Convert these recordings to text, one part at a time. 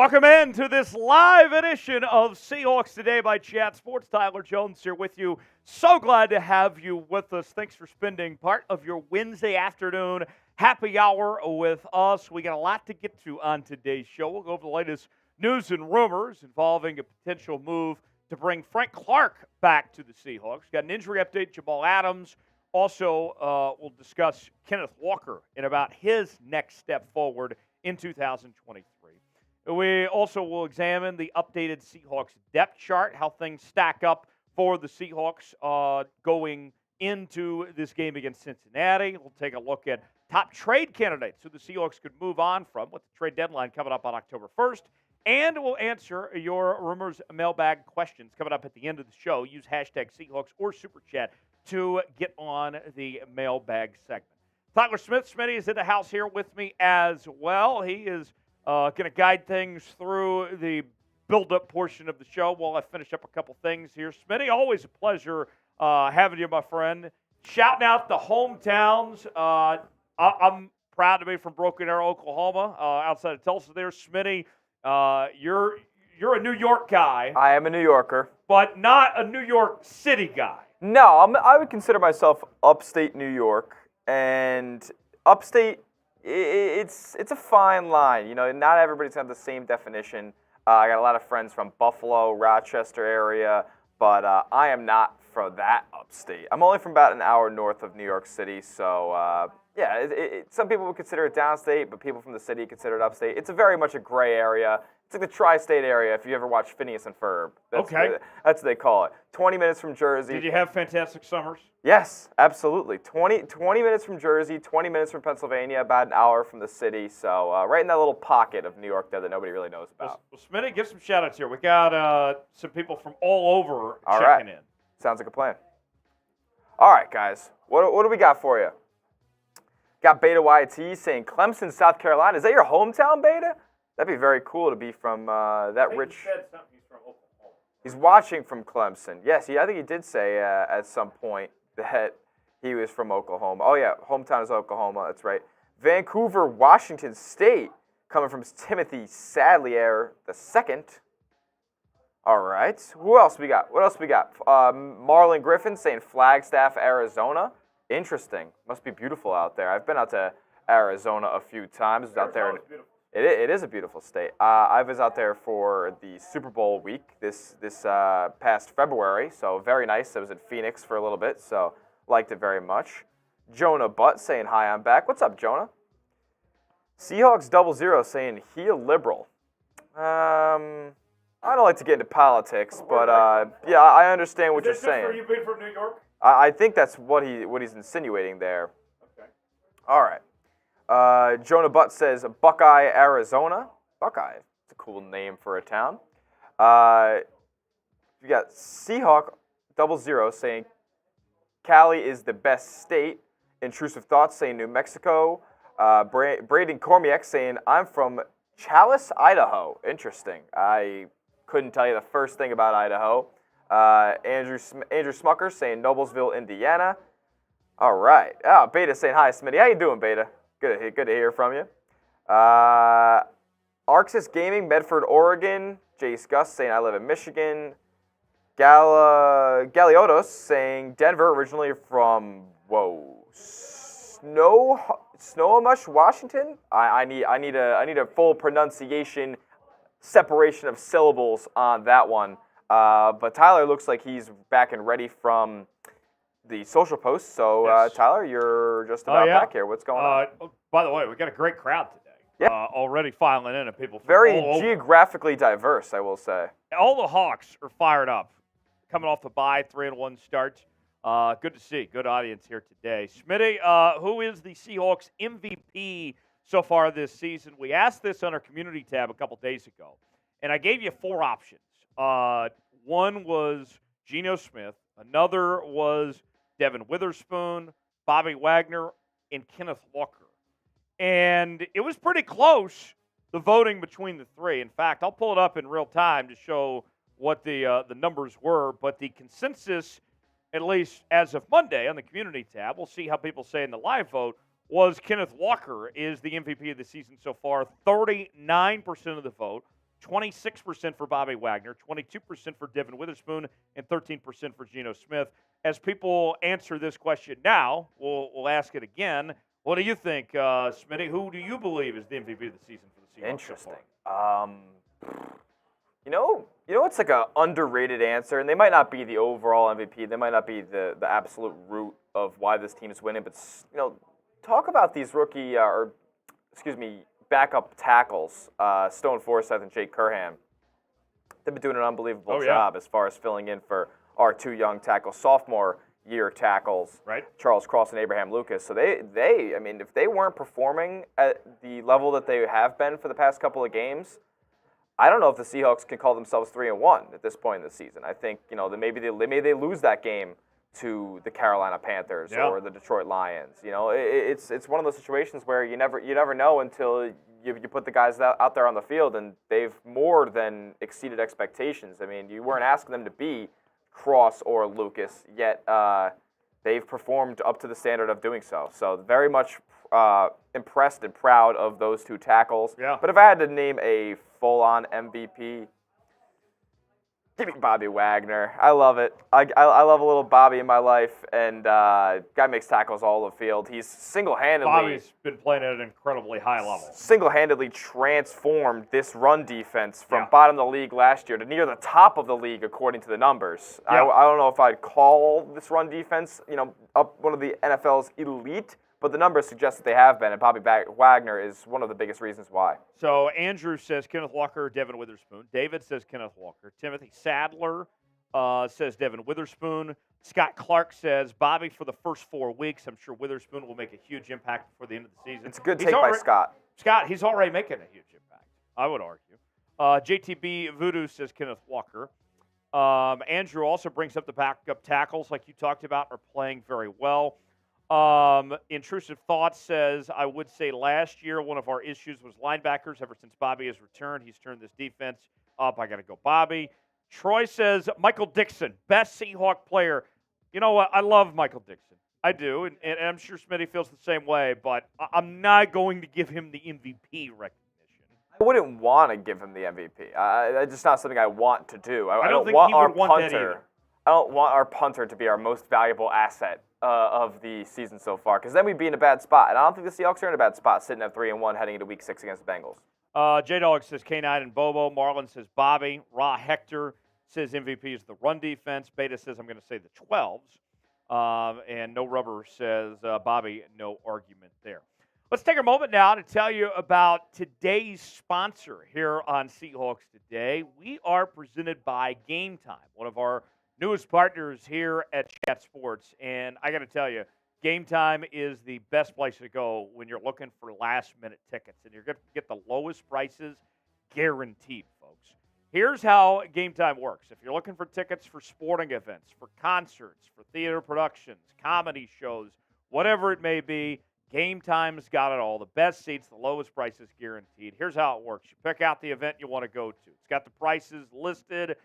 Welcome in to this live edition of Seahawks Today by Chat Sports. Tyler Jones here with you. So glad to have you with us. Thanks for spending part of your Wednesday afternoon happy hour with us. We got a lot to get to on today's show. We'll go over the latest news and rumors involving a potential move to bring Frank Clark back to the Seahawks. Got an injury update, Jamal Adams. Also, we'll discuss Kenneth Walker and about his next step forward in 2023. We also will examine the updated Seahawks depth chart, how things stack up for the Seahawks going into this game against Cincinnati. We'll take a look at top trade candidates who the Seahawks could move on from with the trade deadline coming up on October 1st. And we'll answer your rumors mailbag questions coming up at the end of the show. Use hashtag Seahawks or Super Chat to get on the mailbag segment. Tyler Smitty is in the house here with me as well. He is going to guide things through the build-up portion of the show while I finish up a couple things here. Smitty, always a pleasure having you, my friend. Shouting out the hometowns. I'm proud to be from Broken Arrow, Oklahoma, outside of Tulsa there. Smitty, you're a New York guy. I am a New Yorker. But not a New York City guy. No, I would consider myself upstate New York. And upstate, it's a fine line. You know, not everybody's got the same definition. I got a lot of friends from Buffalo, Rochester area, but I am not from that upstate. I'm only from about an hour north of New York City, so yeah, some people would consider it downstate, but people from the city consider it upstate. It's very much a gray area. It's like the tri-state area if you ever watch Phineas and Ferb. That's what they call it. 20 minutes from Jersey. Did you have fantastic summers? Yes, absolutely. 20 minutes from Jersey, 20 minutes from Pennsylvania, about an hour from the city. So right in that little pocket of New York there that nobody really knows about. Well, Smitty, give some shout-outs here. We got some people from all over all checking in. Sounds like a plan. All right, guys. What do we got for you? Got Beta YT saying Clemson, South Carolina. Is that your hometown, Beta? That'd be very cool to be from that rich. He said something. He's from Oklahoma. He's watching from Clemson. Yes, I think he did say at some point that he was from Oklahoma. Oh, yeah, hometown is Oklahoma. That's right. Vancouver, Washington State, coming from Timothy Sadlier II. All right. Who else we got? What else we got? Marlon Griffin saying Flagstaff, Arizona. Interesting. Must be beautiful out there. I've been out to Arizona a few times. Out there. It is a beautiful state. I was out there for the Super Bowl week this past February, so very nice. I was in Phoenix for a little bit, so liked it very much. Jonah Butt saying hi, I'm back. What's up, Jonah? Seahawks 00 saying he a liberal. I don't like to get into politics, but yeah, I understand what you're saying. For you being from New York? I think that's what he's insinuating there. Okay. All right. Jonah Butt says Buckeye, Arizona. Buckeye. It's a cool name for a town. You got Seahawk 00 saying Cali is the best state. Intrusive Thoughts saying New Mexico. Braden Cormier saying I'm from Chalice, Idaho. Interesting. I couldn't tell you the first thing about Idaho. Andrew Smucker saying Noblesville, Indiana. All right. Oh, Beta saying hi, Smitty. How you doing, Beta? Good to hear from you. Arxis Gaming, Medford, Oregon. Jace Gus saying I live in Michigan. Galiotos saying Denver, originally from Snohomish, Washington. I need a full pronunciation, separation of syllables on that one. But Tyler looks like he's back and ready from the social post. So, yes. Tyler, you're just about back here. What's going on? By the way, we got a great crowd today. Yeah. Already filing in, and people from very all over. Geographically diverse, I will say. All the Hawks are fired up, coming off the bye, 3-1 start. Good to see. Good audience here today. Smitty, who is the Seahawks MVP so far this season? We asked this on our community tab a couple days ago, and I gave you 4 options. One was Geno Smith. Another was Devin Witherspoon, Bobby Wagner, and Kenneth Walker. And it was pretty close, the voting between the 3. In fact, I'll pull it up in real time to show what the numbers were. But the consensus, at least as of Monday on the community tab, we'll see how people say in the live vote, was Kenneth Walker is the MVP of the season so far. 39% of the vote 26% for Bobby Wagner, 22% for Devin Witherspoon, and 13% for Geno Smith. As people answer this question now, we'll ask it again. What do you think, Smitty? Who do you believe is the MVP of the season for the Seahawks? Interesting. It's like an underrated answer, and they might not be the overall MVP. They might not be the absolute root of why this team is winning. But talk about these backup tackles, Stone Forsythe and Jake Curhan. They've been doing an unbelievable job as far as filling in for our two young tackles, sophomore year tackles, right? Charles Cross and Abraham Lucas. So if they weren't performing at the level that they have been for the past couple of games, I don't know if the Seahawks can call themselves 3-1 at this point in the season. I think maybe they lose that game to the Carolina Panthers or the Detroit Lions. It's one of those situations where you never know until you put the guys out there on the field, and they've more than exceeded expectations. I mean, you weren't asking them to be Cross or Lucas, yet they've performed up to the standard of doing so. So very much impressed and proud of those two tackles. Yeah. But if I had to name a full-on MVP, give me Bobby Wagner. I love it. I love a little Bobby in my life, and guy makes tackles all over the field. He's single-handedly... Bobby's been playing at an incredibly high level. Single-handedly transformed this run defense from bottom of the league last year to near the top of the league according to the numbers. Yeah. I don't know if I'd call this run defense, up one of the NFL's elite, but the numbers suggest that they have been, and Bobby Wagner is one of the biggest reasons why. So Andrew says Kenneth Walker, Devin Witherspoon. David says Kenneth Walker. Timothy Sadler says Devin Witherspoon. Scott Clark says Bobby for the first 4 weeks. I'm sure Witherspoon will make a huge impact before the end of the season. It's a good take by Scott. Scott, he's already making a huge impact, I would argue. JTB Voodoo says Kenneth Walker. Andrew also brings up the backup tackles, like you talked about, are playing very well. Intrusive Thoughts says, I would say last year one of our issues was linebackers. Ever since Bobby has returned, he's turned this defense up. I got to go Bobby. Troy says, Michael Dixon, best Seahawk player. You know what? I love Michael Dixon. I do, and I'm sure Smitty feels the same way, but I'm not going to give him the MVP recognition. I wouldn't want to give him the MVP. It's just not something I want to do. I don't think he would want that either. I don't want our punter to be our most valuable asset of the season so far, because then we'd be in a bad spot. And I don't think the Seahawks are in a bad spot, sitting at 3-1 heading into Week 6 against the Bengals. J-Dog says K9 and Bobo. Marlon says Bobby. Ra Hector says MVP is the run defense. Beta says I'm going to say the 12s. And No Rubber says Bobby, no argument there. Let's take a moment now to tell you about today's sponsor here on Seahawks Today. We are presented by Game Time, one of our newest partners here at Chat Sports. And I got to tell you, Game Time is the best place to go when you're looking for last-minute tickets. And you're going to get the lowest prices guaranteed, folks. Here's how Game Time works. If you're looking for tickets for sporting events, for concerts, for theater productions, comedy shows, whatever it may be, Game Time's got it all. The best seats, the lowest prices guaranteed. Here's how it works. You pick out the event you want to go to. It's got the prices listed.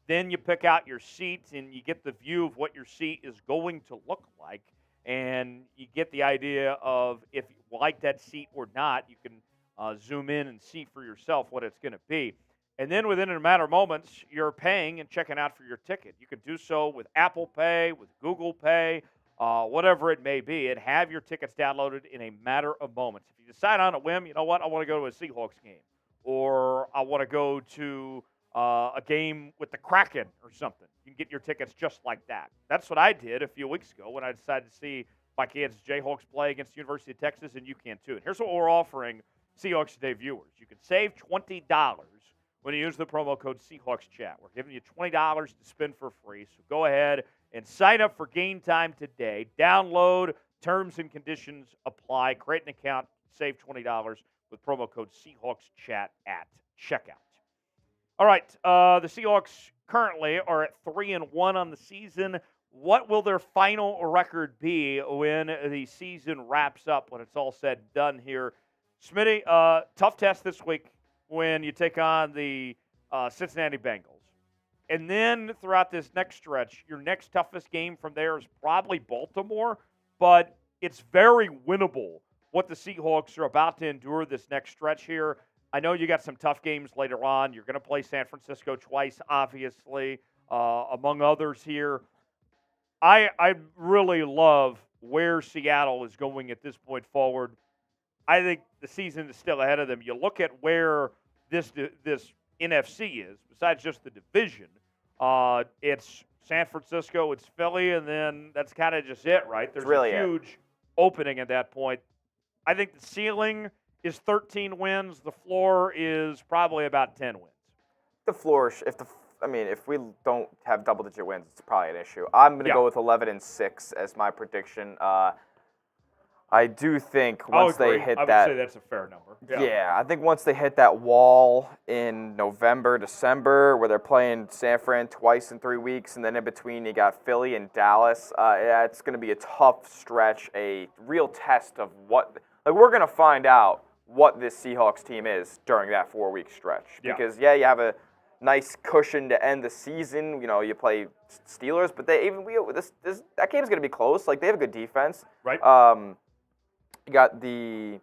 Then you pick out your seats, and you get the view of what your seat is going to look like. And you get the idea of if you like that seat or not. You can zoom in and see for yourself what it's going to be. And then within a matter of moments, you're paying and checking out for your ticket. You can do so with Apple Pay, with Google Pay, whatever it may be, and have your tickets downloaded in a matter of moments. If you decide on a whim, you know what, I want to go to a Seahawks game, or I want to go to a game with the Kraken or something, you can get your tickets just like that. That's what I did a few weeks ago when I decided to see my Kansas Jayhawks play against the University of Texas, and you can too. And here's what we're offering Seahawks Today viewers. You can save $20 when you use the promo code Seahawks Chat. We're giving you $20 to spend for free, so go ahead and sign up for Game Time today. Download, terms and conditions apply. Create an account, save $20 with promo code Seahawks Chat at checkout. All right, the Seahawks currently are at 3-1 on the season. What will their final record be when the season wraps up, when it's all said and done here? Smitty, tough test this week when you take on the Cincinnati Bengals. And then throughout this next stretch, your next toughest game from there is probably Baltimore, but it's very winnable what the Seahawks are about to endure this next stretch here. I know you got some tough games later on. You're going to play San Francisco twice, obviously, among others here. I really love where Seattle is going at this point forward. I think the season is still ahead of them. You look at where this NFC is, besides just the division. It's San Francisco, it's Philly, and then that's kind of just it, right? There's really a huge opening at that point. I think the ceiling is 13 wins. The floor is probably about 10 wins. The floor, if we don't have double-digit wins, it's probably an issue. I'm going to go with 11-6 as my prediction. I do think once they hit that, I would say that's a fair number. Yeah, I think once they hit that wall in November, December, where they're playing San Fran twice in 3 weeks, and then in between you got Philly and Dallas, it's going to be a tough stretch, a real test of what. Like, we're going to find out what this Seahawks team is during that 4-week stretch. Because you have a nice cushion to end the season. You know, you play Steelers, but that game's going to be close. Like, they have a good defense. Right. You got who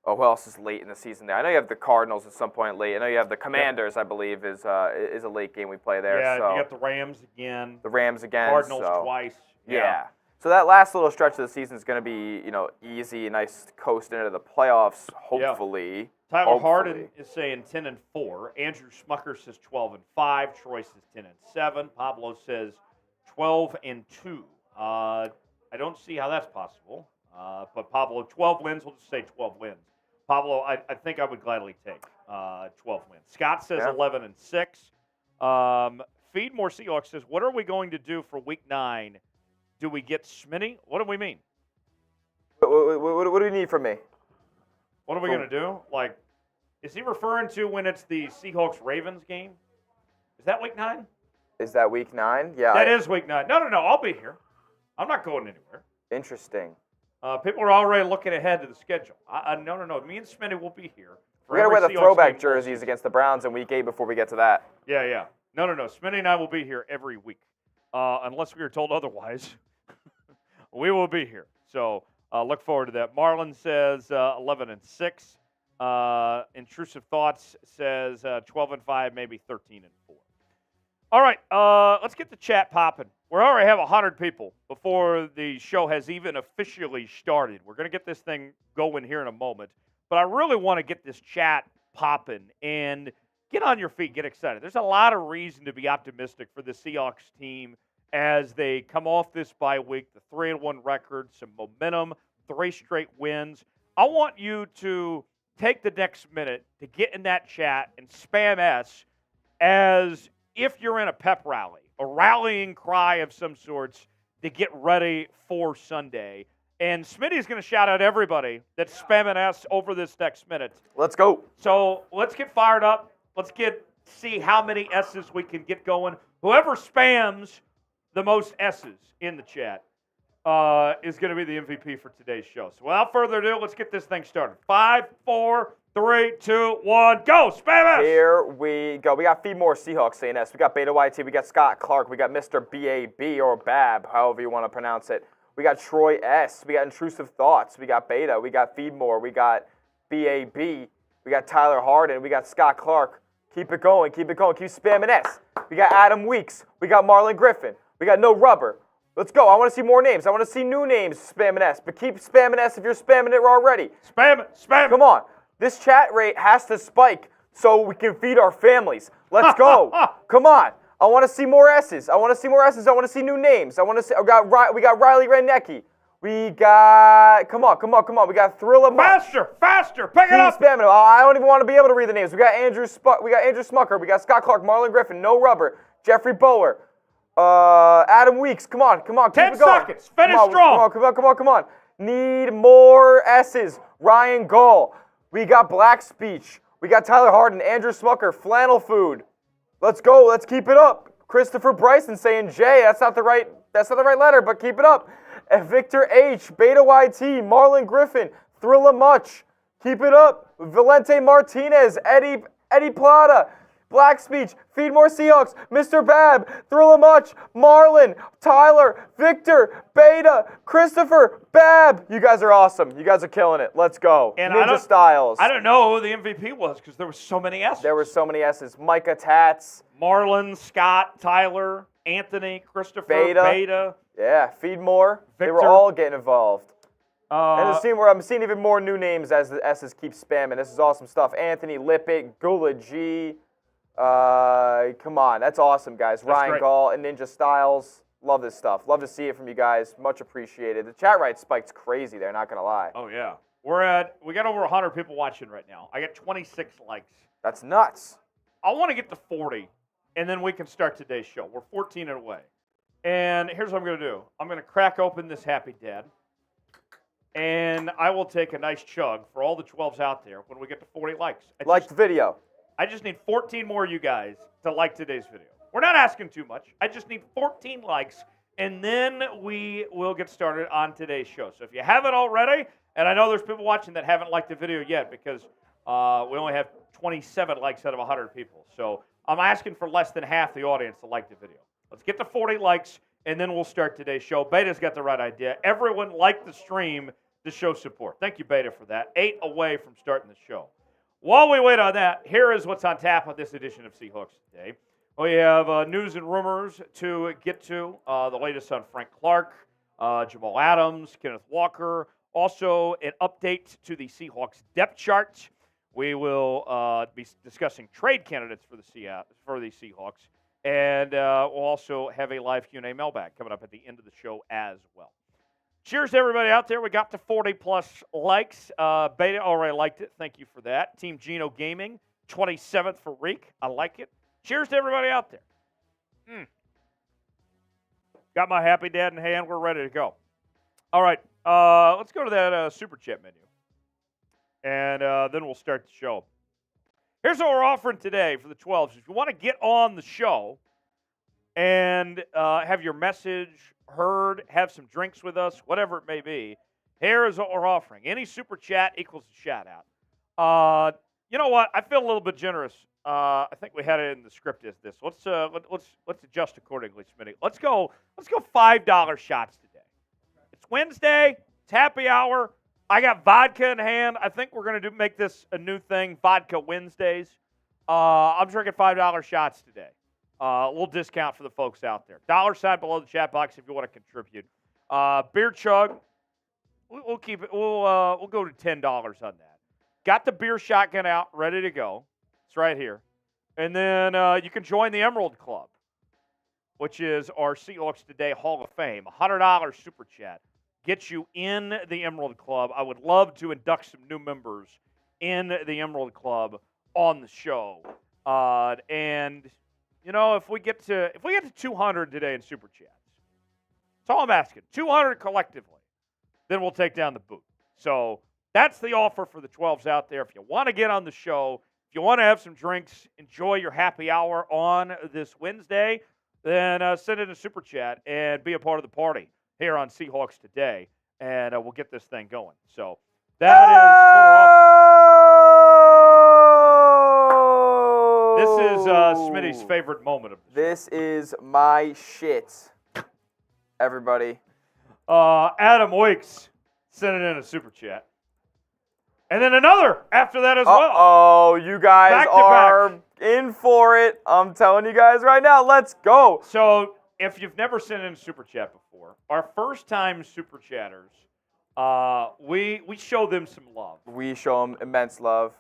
else is late in the season there? I know you have the Cardinals at some point late. I know you have the Commanders, I believe, is a late game we play there. Yeah, so. you got the Rams again. Cardinals twice. Yeah. So that last little stretch of the season is going to be, easy, nice coast into the playoffs, hopefully. Tyler hopefully. Harden is saying 10-4. Andrew Smucker says 12-5. Troy says 10-7. Pablo says 12-2. I don't see how that's possible. But Pablo, 12 wins. We'll just say 12 wins. Pablo, I think I would gladly take 12 wins. Scott says 11-6. Feed More Seahawks says, what are we going to do for Week 9? Do we get Smitty? What do we mean? What do you need from me? What are we going to do? Like, is he referring to when it's the Seahawks-Ravens game? Is that Week 9? Is that Week 9? Yeah. That is Week 9. No, I'll be here. I'm not going anywhere. Interesting. People are already looking ahead to the schedule. No. Me and Smitty will be here. We got to wear the throwback jerseys against the Browns in Week 8 before we get to that. Yeah. No. Smitty and I will be here every week. Unless we are told otherwise, we will be here. So look forward to that. Marlon says 11-6. Intrusive Thoughts says 12-5, maybe 13-4. All right, let's get the chat popping. We already have 100 people before the show has even officially started. We're going to get this thing going here in a moment. But I really want to get this chat popping and get on your feet, get excited. There's a lot of reason to be optimistic for the Seahawks team as they come off this bye week, the 3-1 record, some momentum, 3 straight wins. I want you to take the next minute to get in that chat and spam S as if you're in a pep rally, a rallying cry of some sorts to get ready for Sunday. And Smitty's going to shout out everybody that's spamming S over this next minute. Let's go. So let's get fired up. Let's see how many S's we can get going. Whoever spams the most S's in the chat is going to be the MVP for today's show. So without further ado, let's get this thing started. 5, 4, 3, 2, 1, go! Spam us! Here we go. We got Feed More Seahawks saying S. We got Beta YT. We got Scott Clark. We got Mr. BAB or Bab, however you want to pronounce it. We got Troy S. We got Intrusive Thoughts. We got Beta. We got Feed More. We got BAB. We got Tyler Harden. We got Scott Clark. Keep it going. Keep it going. Keep spamming S. We got Adam Weeks. We got Marlon Griffin. We got No Rubber. Let's go. I want to see more names. I want to see new names spamming S. But keep spamming S if you're spamming it already. Spam it. Spam it. Come on. This chat rate has to spike so we can feed our families. Let's go. Come on. I want to see more S's. I want to see more S's. I want to see new names. I want to see. We got Riley Rednecki. We got. Come on. We got Thriller. Faster. Pick it up. Keep spamming it. I don't even want to be able to read the names. We got Andrew Smucker. We got Scott Clark, Marlon Griffin, No Rubber, Jeffrey Bowler, Adam Weeks. Come on. Keep 10 it going. seconds. Finish strong. Come on. Need more S's. Ryan Gall. We got Black Speech. We got Tyler Harden, Andrew Smucker, Flannel Food. Let's go. Let's keep it up. Christopher Bryson saying J. That's not the right letter, but keep it up. And Victor H, Beta YT, Marlon Griffin, Thrilla Much. Keep it up. Valente Martinez, Eddie Plata, Black Speech, Feed More Seahawks, Mr. Bab, Thrilla Much, Marlon, Tyler, Victor, Beta, Christopher, Bab. You guys are awesome. You guys are killing it. Let's go. And Ninja Styles. I don't know who the MVP was because there were so many S's. There were so many S's. Micah Tats. Marlon, Scott, Tyler, Anthony, Christopher, Beta. Yeah, Feed More. Victor. They were all getting involved. And I'm seeing even more new names as the S's keep spamming. This is awesome stuff. Anthony Lippitt, Gula G. Come on, that's awesome, guys. Ryan great. Gall and Ninja Styles. Love this stuff. Love to see it from you guys. Much appreciated. The chat rate spiked crazy there, not going to lie. Oh, yeah. We got over 100 people watching right now. I got 26 likes. That's nuts. I want to get to 40, and then we can start today's show. We're 14 away. And here's what I'm going to do. I'm going to crack open this Happy Dad, and I will take a nice chug for all the 12s out there when we get to 40 likes. Like the video. I just need 14 more of you guys to like today's video. We're not asking too much. I just need 14 likes, and then we will get started on today's show. So if you haven't already, and I know there's people watching that haven't liked the video yet because we only have 27 likes out of 100 people. So I'm asking for less than half the audience to like the video. Let's get to 40 likes, and then we'll start today's show. Beta's got the right idea. Everyone like the stream to show support. Thank you, Beta, for that. 8 away from starting the show. While we wait on that, here is what's on tap on this edition of Seahawks Today. We have news and rumors to get to, the latest on Frank Clark, Jamal Adams, Kenneth Walker, also an update to the Seahawks depth chart. We will be discussing trade candidates for the Seahawks, and we'll also have a live Q&A mailbag coming up at the end of the show as well. Cheers to everybody out there. We got to 40-plus likes. Beta already liked it. Thank you for that. Team Geno Gaming, 27th for Reek. I like it. Cheers to everybody out there. Got my Happy Dad in hand. We're ready to go. All right. Let's go to that Super Chat menu, and then we'll start the show. Here's what we're offering today for the 12s. If you want to get on the show and have your message heard, have some drinks with us, whatever it may be, here is what we're offering. Any Super Chat equals a shout-out. You know what? I feel a little bit generous. I think we had it in the script as this. Let's adjust accordingly, Smitty. Let's go $5 shots today. It's Wednesday. It's happy hour. I got vodka in hand. I think we're going to make this a new thing, Vodka Wednesdays. I'm drinking $5 shots today. A little discount for the folks out there. $sign below the chat box if you want to contribute. Beer chug. We'll keep it. We'll go to $10 on that. Got the beer shotgun out, ready to go. It's right here. And then you can join the Emerald Club, which is our Seahawks Today Hall of Fame. $100 super chat gets you in the Emerald Club. I would love to induct some new members in the Emerald Club on the show. And you know, if we get to 200 today in super chats, that's all I'm asking. 200 collectively, then we'll take down the boot. So that's the offer for the 12s out there. If you want to get on the show, if you want to have some drinks, enjoy your happy hour on this Wednesday, then send in a super chat and be a part of the party here on Seahawks Today, and we'll get this thing going. So that is more often. This is Smitty's favorite moment of the show. This is my shit, everybody. Adam Weeks sending in a super chat. And then another after that as well. Oh, you guys Back to are back. in for it. I'm telling you guys right now. Let's go. So if you've never sent in a super chat before, our first-time super chatters, we show them some love. We show them immense love.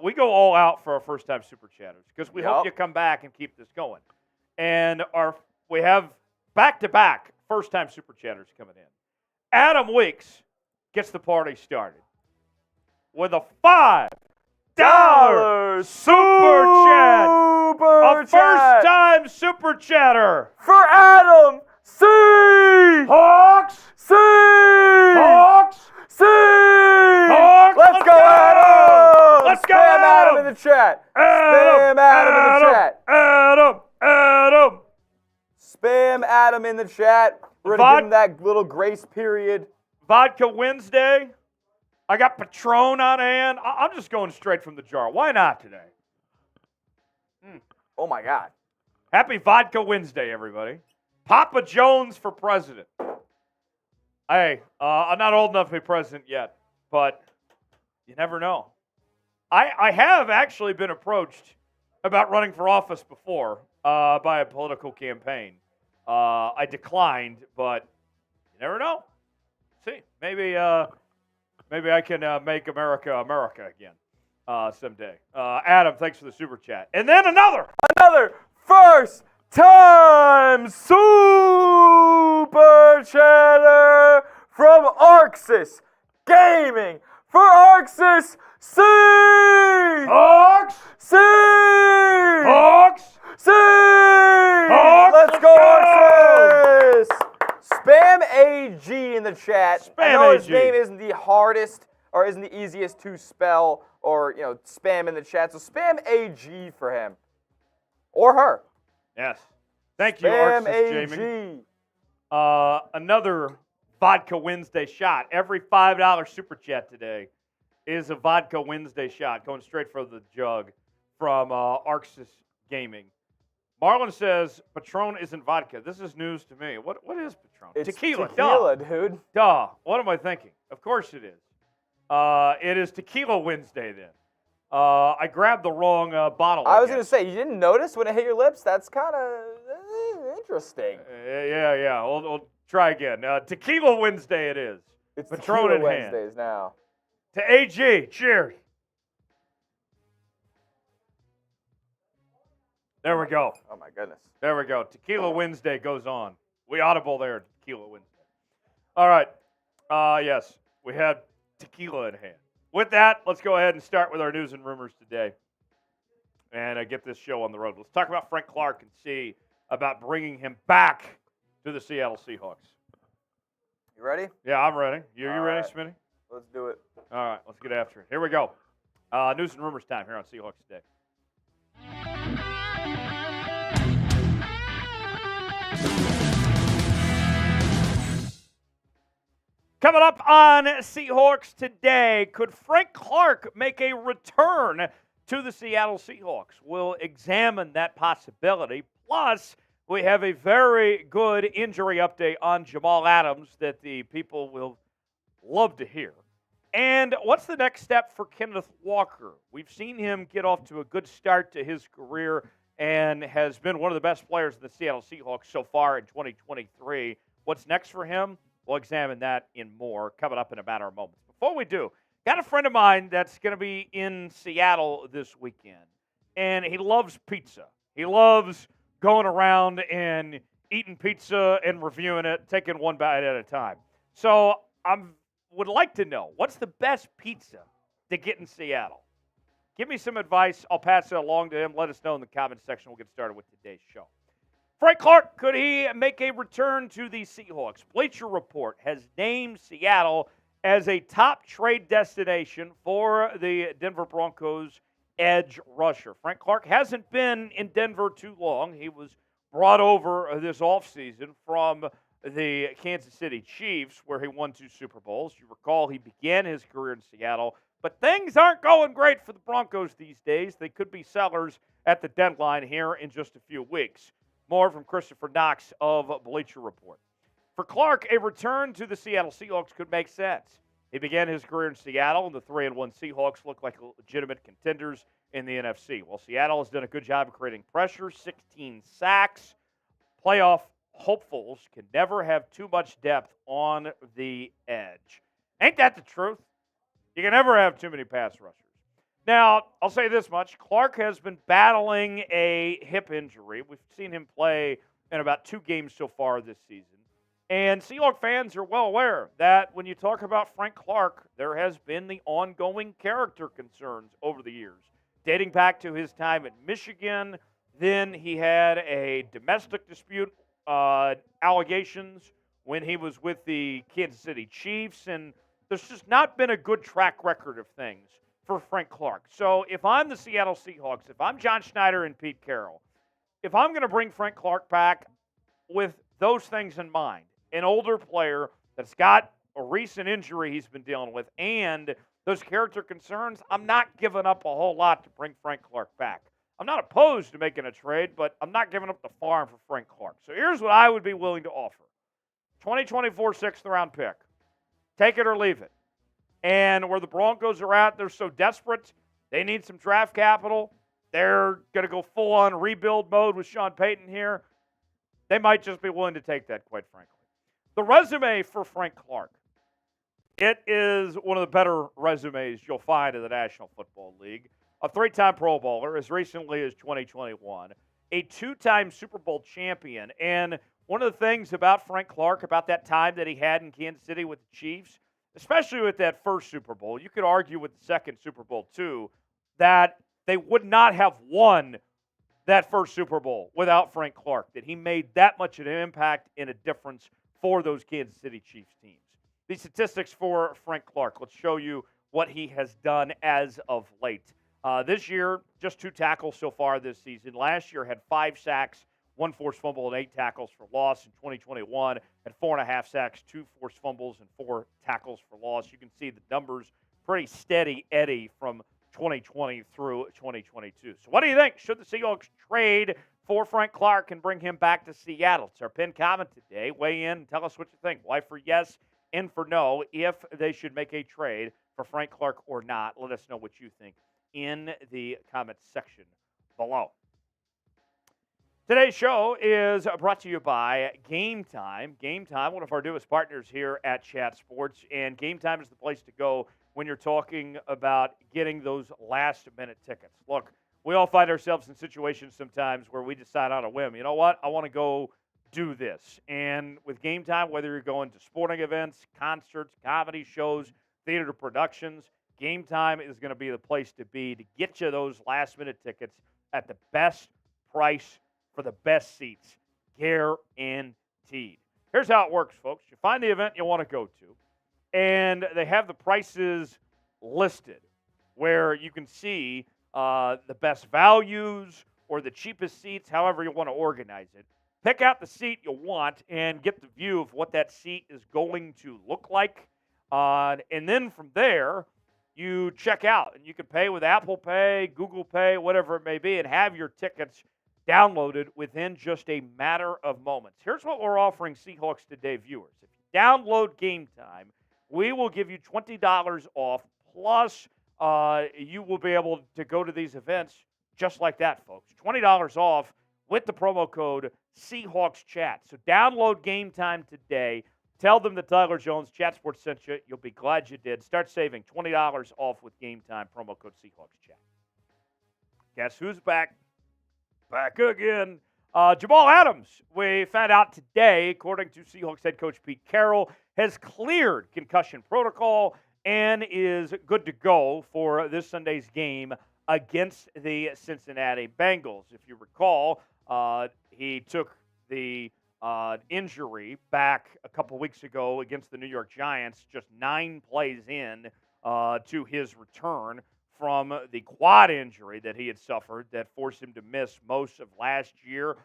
We go all out for our first-time super chatters because we Yep. hope you come back and keep this going. And we have back-to-back first-time super chatters coming in. Adam Weeks gets the party started with a $5 super chat. A first-time super chatter for Adam C. Hawks. C. Hawks. C. Hawks. Let's go, Adam. Let's go, Spam Adam. in the chat. Spam Adam in the chat. Adam. Spam Adam in the chat. We're going to give him that little grace period. Vodka Wednesday. I got Patron on hand. I'm just going straight from the jar. Why not today? Oh, my God. Happy Vodka Wednesday, everybody. Papa Jones for president. Hey, I'm not old enough to be president yet, but you never know. I have actually been approached about running for office before by a political campaign. I declined, but you never know. See, maybe I can make America America again someday. Adam, thanks for the super chat. And then another first time super chatter from Arxis Gaming for Arxis C. Hawks. C. Hawks. C. Hawks. Let's go Arxis. Spam AG in the chat. I know his name isn't the hardest or isn't the easiest to spell or spam in the chat. So spam AG for him. Or her. Yes. Thank you, Spam Arxis Gaming. Another Vodka Wednesday shot. Every $5 super chat today is a Vodka Wednesday shot going straight for the jug from Arxis Gaming. Marlon says Patron isn't vodka. This is news to me. What is Patron? It's tequila. Tequila, Duh. dude. Duh. What am I thinking? Of course it is. It is Tequila Wednesday then. I grabbed the wrong bottle. I was going to say, you didn't notice when it hit your lips? That's kind of interesting. Yeah. We'll try again. Tequila Wednesday it is. It's Patron Tequila in hand. Wednesdays now. To AG, cheers. There we go. Oh, my goodness. There we go. Tequila Wednesday goes on. We audible there, Tequila Wednesday. All right. Yes, we have tequila in hand. With that, let's go ahead and start with our news and rumors today and get this show on the road. Let's talk about Frank Clark and see about bringing him back to the Seattle Seahawks. You ready? Yeah, I'm ready. You ready, right. Smitty? Let's do it. All right, let's get after it. Here we go. News and rumors time here on Seahawks Today. Coming up on Seahawks Today, could Frank Clark make a return to the Seattle Seahawks? We'll examine that possibility. Plus, we have a very good injury update on Jamal Adams that the people will love to hear. And what's the next step for Kenneth Walker? We've seen him get off to a good start to his career and has been one of the best players in the Seattle Seahawks so far in 2023. What's next for him? We'll examine that and more coming up in a matter of moments. Before we do, got a friend of mine that's going to be in Seattle this weekend, and he loves pizza. He loves going around and eating pizza and reviewing it, taking one bite at a time. So I would like to know, what's the best pizza to get in Seattle? Give me some advice. I'll pass it along to him. Let us know in the comments section. We'll get started with today's show. Frank Clark, could he make a return to the Seahawks? Bleacher Report has named Seattle as a top trade destination for the Denver Broncos edge rusher. Frank Clark hasn't been in Denver too long. He was brought over this offseason from the Kansas City Chiefs, where he won 2 Super Bowls. You recall he began his career in Seattle, but things aren't going great for the Broncos these days. They could be sellers at the deadline here in just a few weeks. More from Christopher Knox of Bleacher Report. For Clark, a return to the Seattle Seahawks could make sense. He began his career in Seattle, and the 3-1 Seahawks look like legitimate contenders in the NFC. Well, Seattle has done a good job of creating pressure, 16 sacks. Playoff hopefuls can never have too much depth on the edge. Ain't that the truth? You can never have too many pass rushers. Now, I'll say this much. Clark has been battling a hip injury. We've seen him play in about 2 games so far this season. And Seahawks fans are well aware that when you talk about Frank Clark, there has been the ongoing character concerns over the years, dating back to his time at Michigan. Then he had a domestic dispute allegations when he was with the Kansas City Chiefs, and there's just not been a good track record of things for Frank Clark. So if I'm the Seattle Seahawks, if I'm John Schneider and Pete Carroll, if I'm going to bring Frank Clark back with those things in mind, an older player that's got a recent injury he's been dealing with and those character concerns, I'm not giving up a whole lot to bring Frank Clark back. I'm not opposed to making a trade, but I'm not giving up the farm for Frank Clark. So here's what I would be willing to offer. 2024 6th-round pick. Take it or leave it. And where the Broncos are at, they're so desperate. They need some draft capital. They're going to go full-on rebuild mode with Sean Payton here. They might just be willing to take that, quite frankly. The resume for Frank Clark, it is one of the better resumes you'll find in the National Football League. A 3-time Pro Bowler as recently as 2021. A 2-time Super Bowl champion. And one of the things about Frank Clark, about that time that he had in Kansas City with the Chiefs, especially with that first Super Bowl, you could argue with the second Super Bowl too, that they would not have won that first Super Bowl without Frank Clark, that he made that much of an impact and a difference for those Kansas City Chiefs teams. These statistics for Frank Clark, let's show you what he has done as of late. This year, just 2 tackles so far this season. Last year had 5 sacks, 1 forced fumble, and 8 tackles for loss. In 2021, had 4.5 sacks, 2 forced fumbles, and 4 tackles for loss. You can see the numbers pretty steady Eddie from 2020 through 2022. So what do you think? Should the Seahawks trade for Frank Clark and bring him back to Seattle? It's our pinned comment today. Weigh in and tell us what you think. Why for yes and for no, if they should make a trade for Frank Clark or not. Let us know what you think in the comments section below. Today's show is brought to you by Game Time. Game Time, one of our newest partners here at Chat Sports, and Game Time is the place to go when you're talking about getting those last-minute tickets. Look, we all find ourselves in situations sometimes where we decide on a whim, you know what, I want to go do this. And with Game Time, whether you're going to sporting events, concerts, comedy shows, theater productions, Game Time is going to be the place to be to get you those last-minute tickets at the best price for the best seats, guaranteed. Here's how it works, folks. You find the event you want to go to, and they have the prices listed where you can see the best values or the cheapest seats, however you want to organize it. Pick out the seat you want and get the view of what that seat is going to look like. And then from there, you check out, and you can pay with Apple Pay, Google Pay, whatever it may be, and have your tickets downloaded within just a matter of moments. Here's what we're offering Seahawks Today viewers. If you download Game Time, we will give you $20 off, plus you will be able to go to these events just like that, folks. $20 off with the promo code SeahawksChat. So download Game Time today. Tell them that Tyler Jones, Chat Sports sent you. You'll be glad you did. Start saving $20 off with Game Time, promo code SeahawksChat. Guess who's back? Back again. Jamal Adams, we found out today, according to Seahawks head coach Pete Carroll, has cleared concussion protocol and is good to go for this Sunday's game against the Cincinnati Bengals. If you recall, he took the injury back a couple weeks ago against the New York Giants, just 9 plays in to his return from the quad injury that he had suffered that forced him to miss most of last year.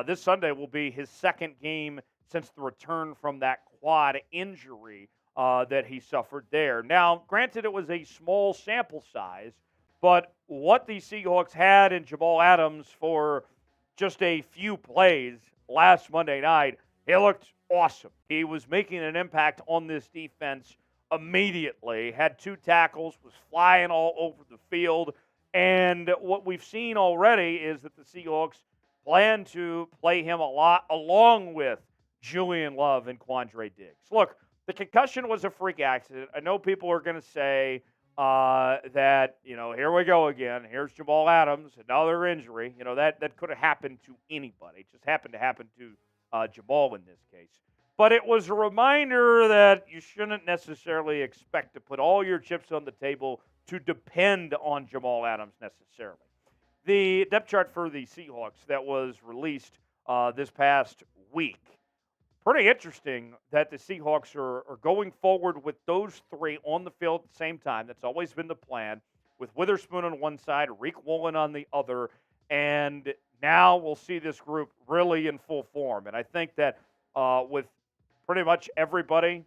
This Sunday will be his second game since the return from that quad injury that he suffered there. Now, granted, it was a small sample size, but what the Seahawks had in Jamal Adams for just a few plays last Monday night, he looked awesome. He was making an impact on this defense immediately, had 2 tackles, was flying all over the field, and what we've seen already is that the Seahawks plan to play him a lot along with Julian Love and Quandre Diggs. Look, the concussion was a freak accident. I know people are going to say that, here we go again. Here's Jamal Adams, another injury. That could have happened to anybody. It just happened to happen to Jamal in this case. But it was a reminder that you shouldn't necessarily expect to put all your chips on the table to depend on Jamal Adams necessarily. The depth chart for the Seahawks that was released this past week, pretty interesting that the Seahawks are going forward with those 3 on the field at the same time. That's always been the plan, with Witherspoon on one side, Reek Woolen on the other, and now we'll see this group really in full form. And I think that with pretty much everybody,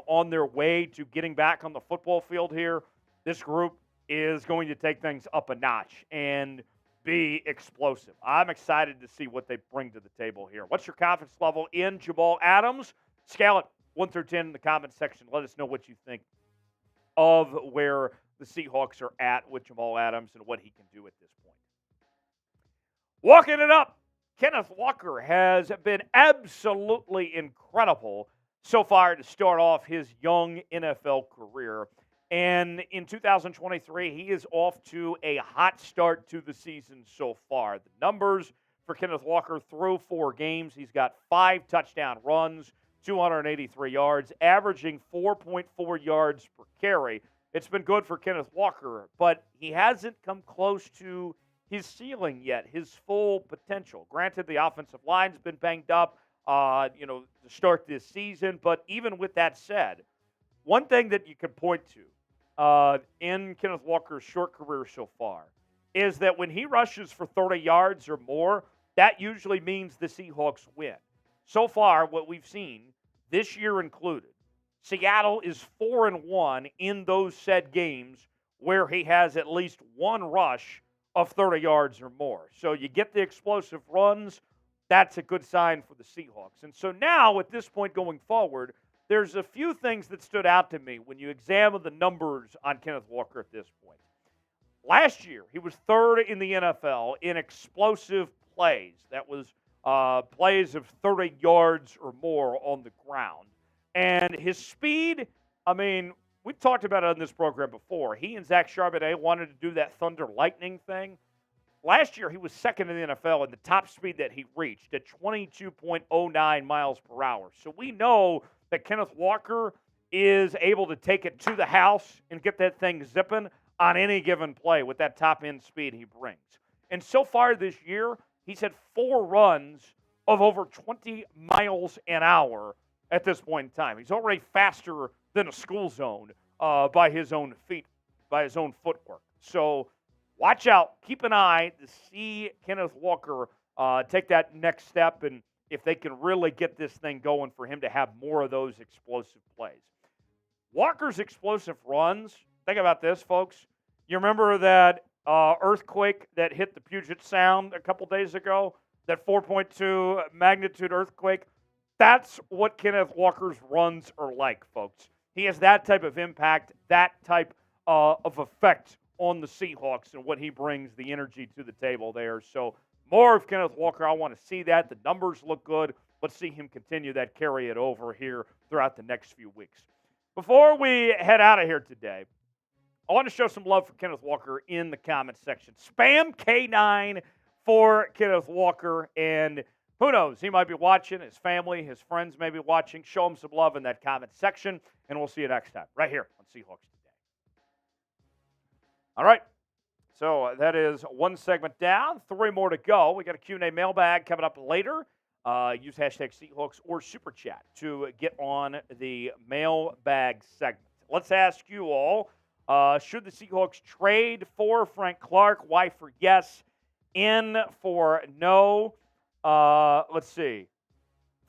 on their way to getting back on the football field here, this group is going to take things up a notch. And be explosive. I'm excited to see what they bring to the table here. What's your confidence level in Jamal Adams? Scale it 1 through 10 in the comment section. Let us know what you think of where the Seahawks are at with Jamal Adams and what he can do at this point. Walking it up, Kenneth Walker has been absolutely incredible so far to start off his young NFL career. And in 2023, he is off to a hot start to the season so far. The numbers for Kenneth Walker through 4 games, he's got 5 touchdown runs, 283 yards, averaging 4.4 yards per carry. It's been good for Kenneth Walker, but he hasn't come close to his ceiling yet, his full potential. Granted, the offensive line's been banged up, to start this season, but even with that said, one thing that you can point to in Kenneth Walker's short career so far is that when he rushes for 30 yards or more, that usually means the Seahawks win. So far, what we've seen, this year included, Seattle is 4-1 in those said games where he has at least one rush of 30 yards or more. So you get the explosive runs, that's a good sign for the Seahawks. And so now, at this point going forward, there's a few things that stood out to me when you examine the numbers on Kenneth Walker at this point. Last year, he was 3rd in the NFL in explosive plays. That was plays of 30 yards or more on the ground. And his speed, we've talked about it on this program before. He and Zach Charbonnet wanted to do that thunder lightning thing. Last year, he was 2nd in the NFL in the top speed that he reached at 22.09 miles per hour. So we know that Kenneth Walker is able to take it to the house and get that thing zipping on any given play with that top-end speed he brings. And so far this year, he's had 4 runs of over 20 miles an hour at this point in time. He's already faster than a school zone by his own feet, by his own footwork. So watch out. Keep an eye to see Kenneth Walker take that next step, and if they can really get this thing going for him to have more of those explosive plays. Walker's explosive runs, think about this, folks. You remember that earthquake that hit the Puget Sound a couple days ago? That 4.2 magnitude earthquake? That's what Kenneth Walker's runs are like, folks. He has that type of impact, that type of effect on the Seahawks and what he brings, the energy to the table there. So more of Kenneth Walker. I want to see that. The numbers look good. Let's see him continue that, carry it over here throughout the next few weeks. Before we head out of here today, I want to show some love for Kenneth Walker in the comment section. Spam K9 for Kenneth Walker, and who knows, he might be watching, his family, his friends may be watching. Show him some love in that comment section, and we'll see you next time right here on Seahawks Today. All right, so that is one segment down, 3 more to go. We got a Q&A mailbag coming up later. Use hashtag Seahawks or Super Chat to get on the mailbag segment. Let's ask you all, should the Seahawks trade for Frank Clark? Why for yes, in for no. Let's see.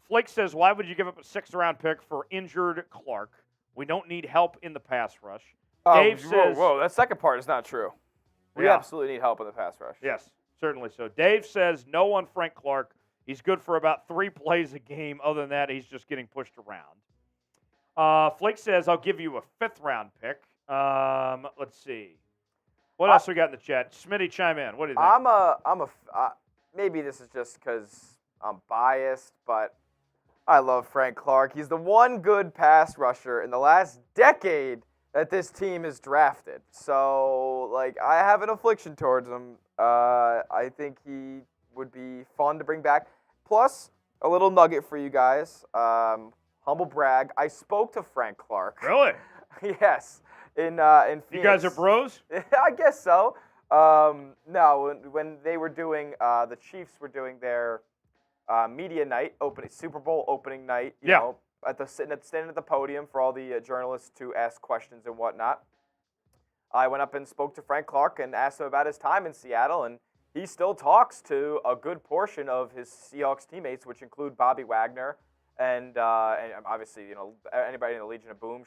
Flake says, why would you give up a 6th-round pick for injured Clark? We don't need help in the pass rush. Dave says, whoa, that second part is not true. We absolutely need help in the pass rush. Yes, certainly so. Dave says, no on Frank Clark. He's good for about 3 plays a game. Other than that, he's just getting pushed around. Flake says, I'll give you a 5th-round pick. Let's see. What else we got in the chat? Smitty, chime in. What do you think? Maybe this is just because I'm biased, but I love Frank Clark. He's the one good pass rusher in the last decade that this team has drafted. So, I have an affliction towards him. I think he would be fun to bring back. Plus, a little nugget for you guys. Humble brag. I spoke to Frank Clark. Really? Yes. In Phoenix. You guys are bros? I guess so. No, when they were doing, the Chiefs were doing their media night, Super Bowl opening night, you know, standing at the podium for all the journalists to ask questions and whatnot. I went up and spoke to Frank Clark and asked him about his time in Seattle, and he still talks to a good portion of his Seahawks teammates, which include Bobby Wagner and obviously, anybody in the Legion of Boom,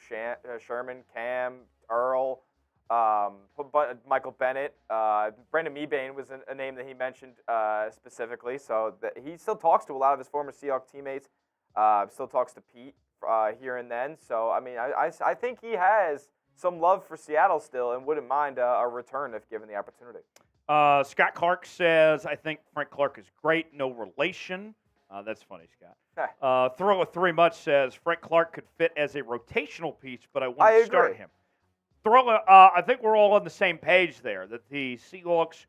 Sherman, Cam, Earl, Michael Bennett, Brendan Mebane was a name that he mentioned specifically. So that he still talks to a lot of his former Seahawks teammates. Still talks to Pete here and then. So I mean, I think he has some love for Seattle still, and wouldn't mind a return if given the opportunity. Scott Clark says, I think Frank Clark is great. No relation. That's funny, Scott. Throw a 3 Much says Frank Clark could fit as a rotational piece, but I wouldn't start him. I think we're all on the same page there, that the Seahawks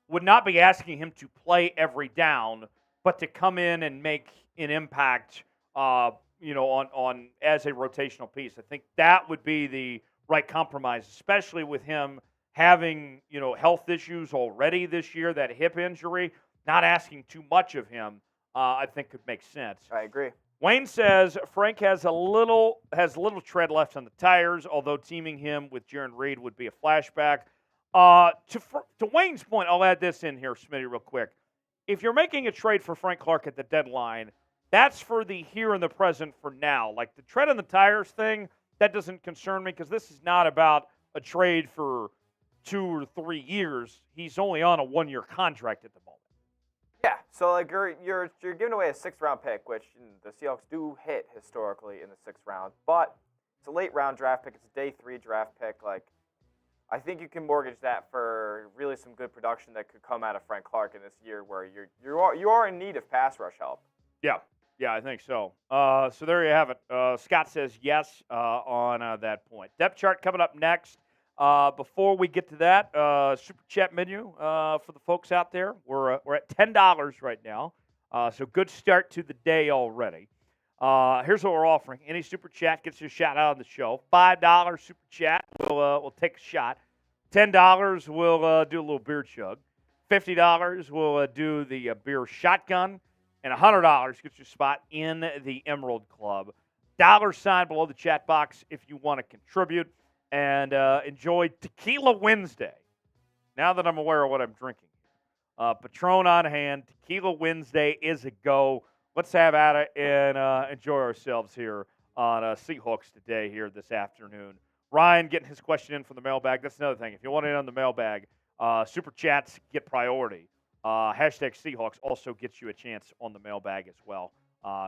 would not be asking him to play every down, but to come in and make an impact, on as a rotational piece. I think that would be the right compromise, especially with him having, health issues already this year, that hip injury. Not asking too much of him, I think could make sense. I agree. Wayne says Frank has little tread left on the tires, although teaming him with Jaron Reed would be a flashback. To Wayne's point, I'll add this in here, Smitty, real quick. If you're making a trade for Frank Clark at the deadline, that's for the here and the present for now. Like the tread on the tires thing, that doesn't concern me because this is not about a trade for 2 or 3 years. He's only on a 1-year contract at the moment. Yeah, so like you're giving away a 6th-round pick, which the Seahawks do hit historically in the 6th round, but it's a late-round draft pick. It's a day 3 draft pick. Like, I think you can mortgage that for really some good production that could come out of Frank Clark in this year, where you are in need of pass rush help. Yeah, I think so. So there you have it. Scott says yes on that point. Depth chart coming up next. Before we get to that, super chat menu for the folks out there. We're at $10 right now, so good start to the day already. Here's what we're offering: any super chat gets you a shout out on the show. $5 super chat, we'll take a shot. $10, we'll do a little beer chug. $50, we'll do the beer shotgun, and $100 gets you a spot in the Emerald Club. $sign below the chat box if you want to contribute. And enjoy Tequila Wednesday. Now that I'm aware of what I'm drinking. Patron on hand. Tequila Wednesday is a go. Let's have at it and enjoy ourselves here on Seahawks Today here this afternoon. Ryan getting his question in from the mailbag. That's another thing. If you want it on the mailbag, super chats get priority. Hashtag Seahawks also gets you a chance on the mailbag as well,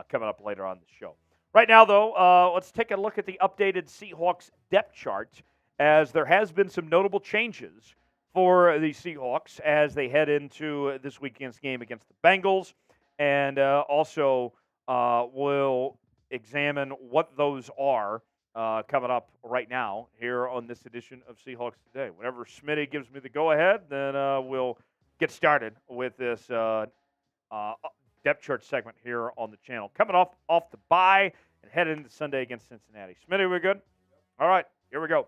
coming up later on the show. Right now, though, let's take a look at the updated Seahawks depth chart, as there has been some notable changes for the Seahawks as they head into this weekend's game against the Bengals, and also we'll examine what those are coming up right now here on this edition of Seahawks Today. Whenever Smitty gives me the go-ahead, then we'll get started with this depth chart segment here on the channel. Coming off the bye and headed into Sunday against Cincinnati. Smitty, we good? All right, here we go.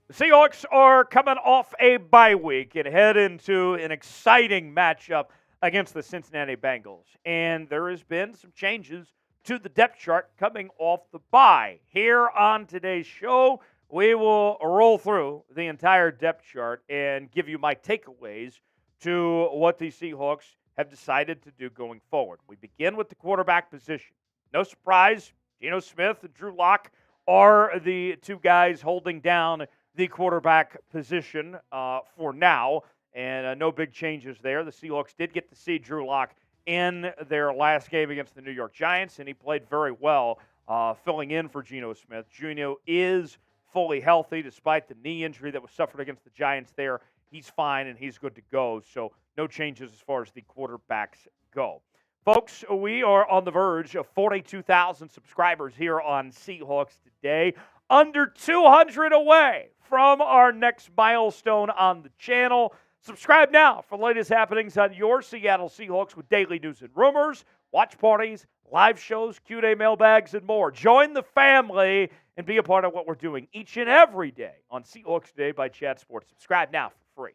The Seahawks are coming off a bye week and head into an exciting matchup against the Cincinnati Bengals. And there has been some changes to the depth chart coming off the bye. Here on today's show, we will roll through the entire depth chart and give you my takeaways to what the Seahawks have decided to do going forward. We begin with the quarterback position. No surprise, Geno Smith and Drew Lock are the two guys holding down the quarterback position for now, and no big changes there. The Seahawks did get to see Drew Lock in their last game against the New York Giants, and he played very well, filling in for Geno Smith. Geno is fully healthy despite the knee injury that was suffered against the Giants there. He's fine, and he's good to go, so no changes as far as the quarterbacks go. Folks, we are on the verge of 42,000 subscribers here on Seahawks Today, under 200 away from our next milestone on the channel. Subscribe now for the latest happenings on your Seattle Seahawks with daily news and rumors, watch parties, live shows, Q&A mailbags, and more. Join the family and be a part of what we're doing each and every day on Seahawks Today by Chad Sports. Subscribe now for free.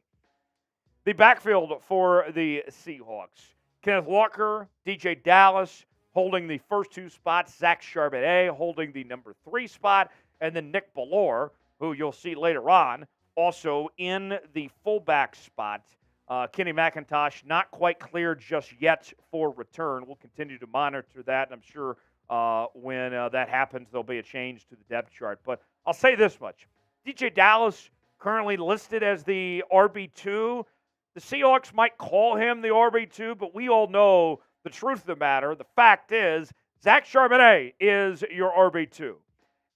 The backfield for the Seahawks: Kenneth Walker, DJ Dallas holding the first two spots, Zach Charbonnet holding the number 3 spot, and then Nick Bellore, who you'll see later on, also in the fullback spot. Kenny McIntosh not quite clear just yet for return. We'll continue to monitor that, and I'm sure when that happens, there'll be a change to the depth chart. But I'll say this much. DJ Dallas currently listed as the RB2. The Seahawks might call him the RB2, but we all know the truth of the matter. The fact is, Zach Charbonnet is your RB2.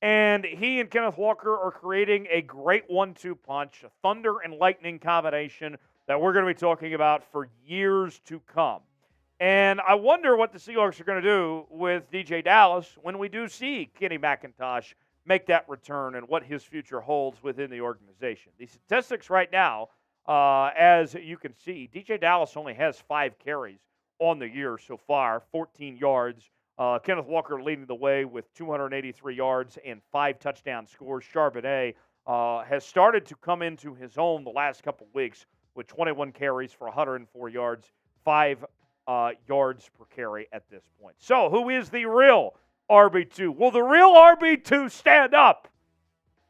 And he and Kenneth Walker are creating a great 1-2 punch, a thunder and lightning combination that we're going to be talking about for years to come. And I wonder what the Seahawks are going to do with DJ Dallas when we do see Kenny McIntosh make that return and what his future holds within the organization. The statistics right now, as you can see, DJ Dallas only has 5 carries on the year so far, 14 yards. Kenneth Walker leading the way with 283 yards and 5 touchdown scores. Charbonnet has started to come into his own the last couple weeks with 21 carries for 104 yards, 5 yards per carry at this point. So who is the real RB2? Will the real RB2 stand up?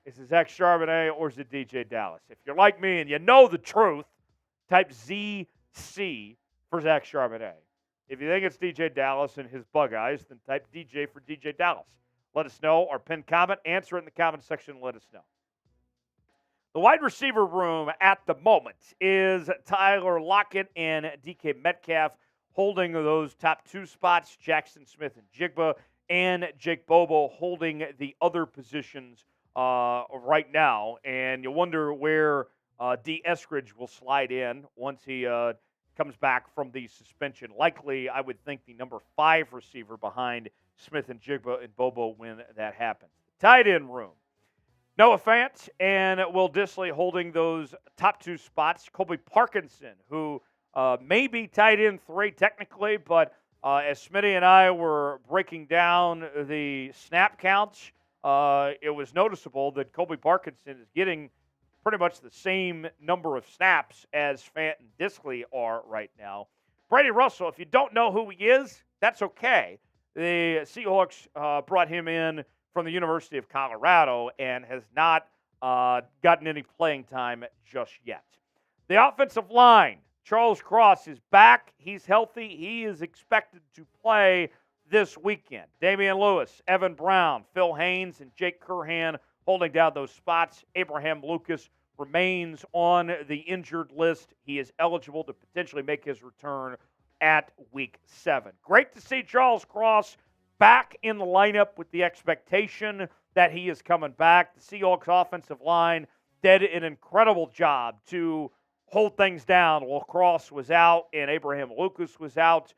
Is it Zach Charbonnet or is it DJ Dallas? If you're like me and you know the truth, type ZC for Zach Charbonnet. If you think it's DJ Dallas and his bug eyes, then type DJ for DJ Dallas. Let us know. Our pinned comment, answer it in the comment section and let us know. The wide receiver room at the moment is Tyler Lockett and DK Metcalf holding those top 2 spots, Jackson Smith and Jigba, and Jake Bobo holding the other positions right now. And you wonder where Dee Eskridge will slide in once he comes back from the suspension. Likely, I would think the number 5 receiver behind Smith and Jigba and Bobo when that happens. The tight end room. Noah Fant and Will Dissly holding those top 2 spots. Colby Parkinson, who may be tight end 3 technically, but as Smitty and I were breaking down the snap counts, it was noticeable that Colby Parkinson is getting pretty much the same number of snaps as Fant and Dissly are right now. Brady Russell, if you don't know who he is, that's okay. The Seahawks brought him in from the University of Colorado and has not gotten any playing time just yet. The offensive line, Charles Cross is back. He's healthy. He is expected to play this weekend. Damian Lewis, Evan Brown, Phil Haynes, and Jake Curhan holding down those spots. Abraham Lucas remains on the injured list. He is eligible to potentially make his return at Week 7. Great to see Charles Cross back in the lineup with the expectation that he is coming back. The Seahawks offensive line did an incredible job to hold things down while Cross was out and Abraham Lucas was out.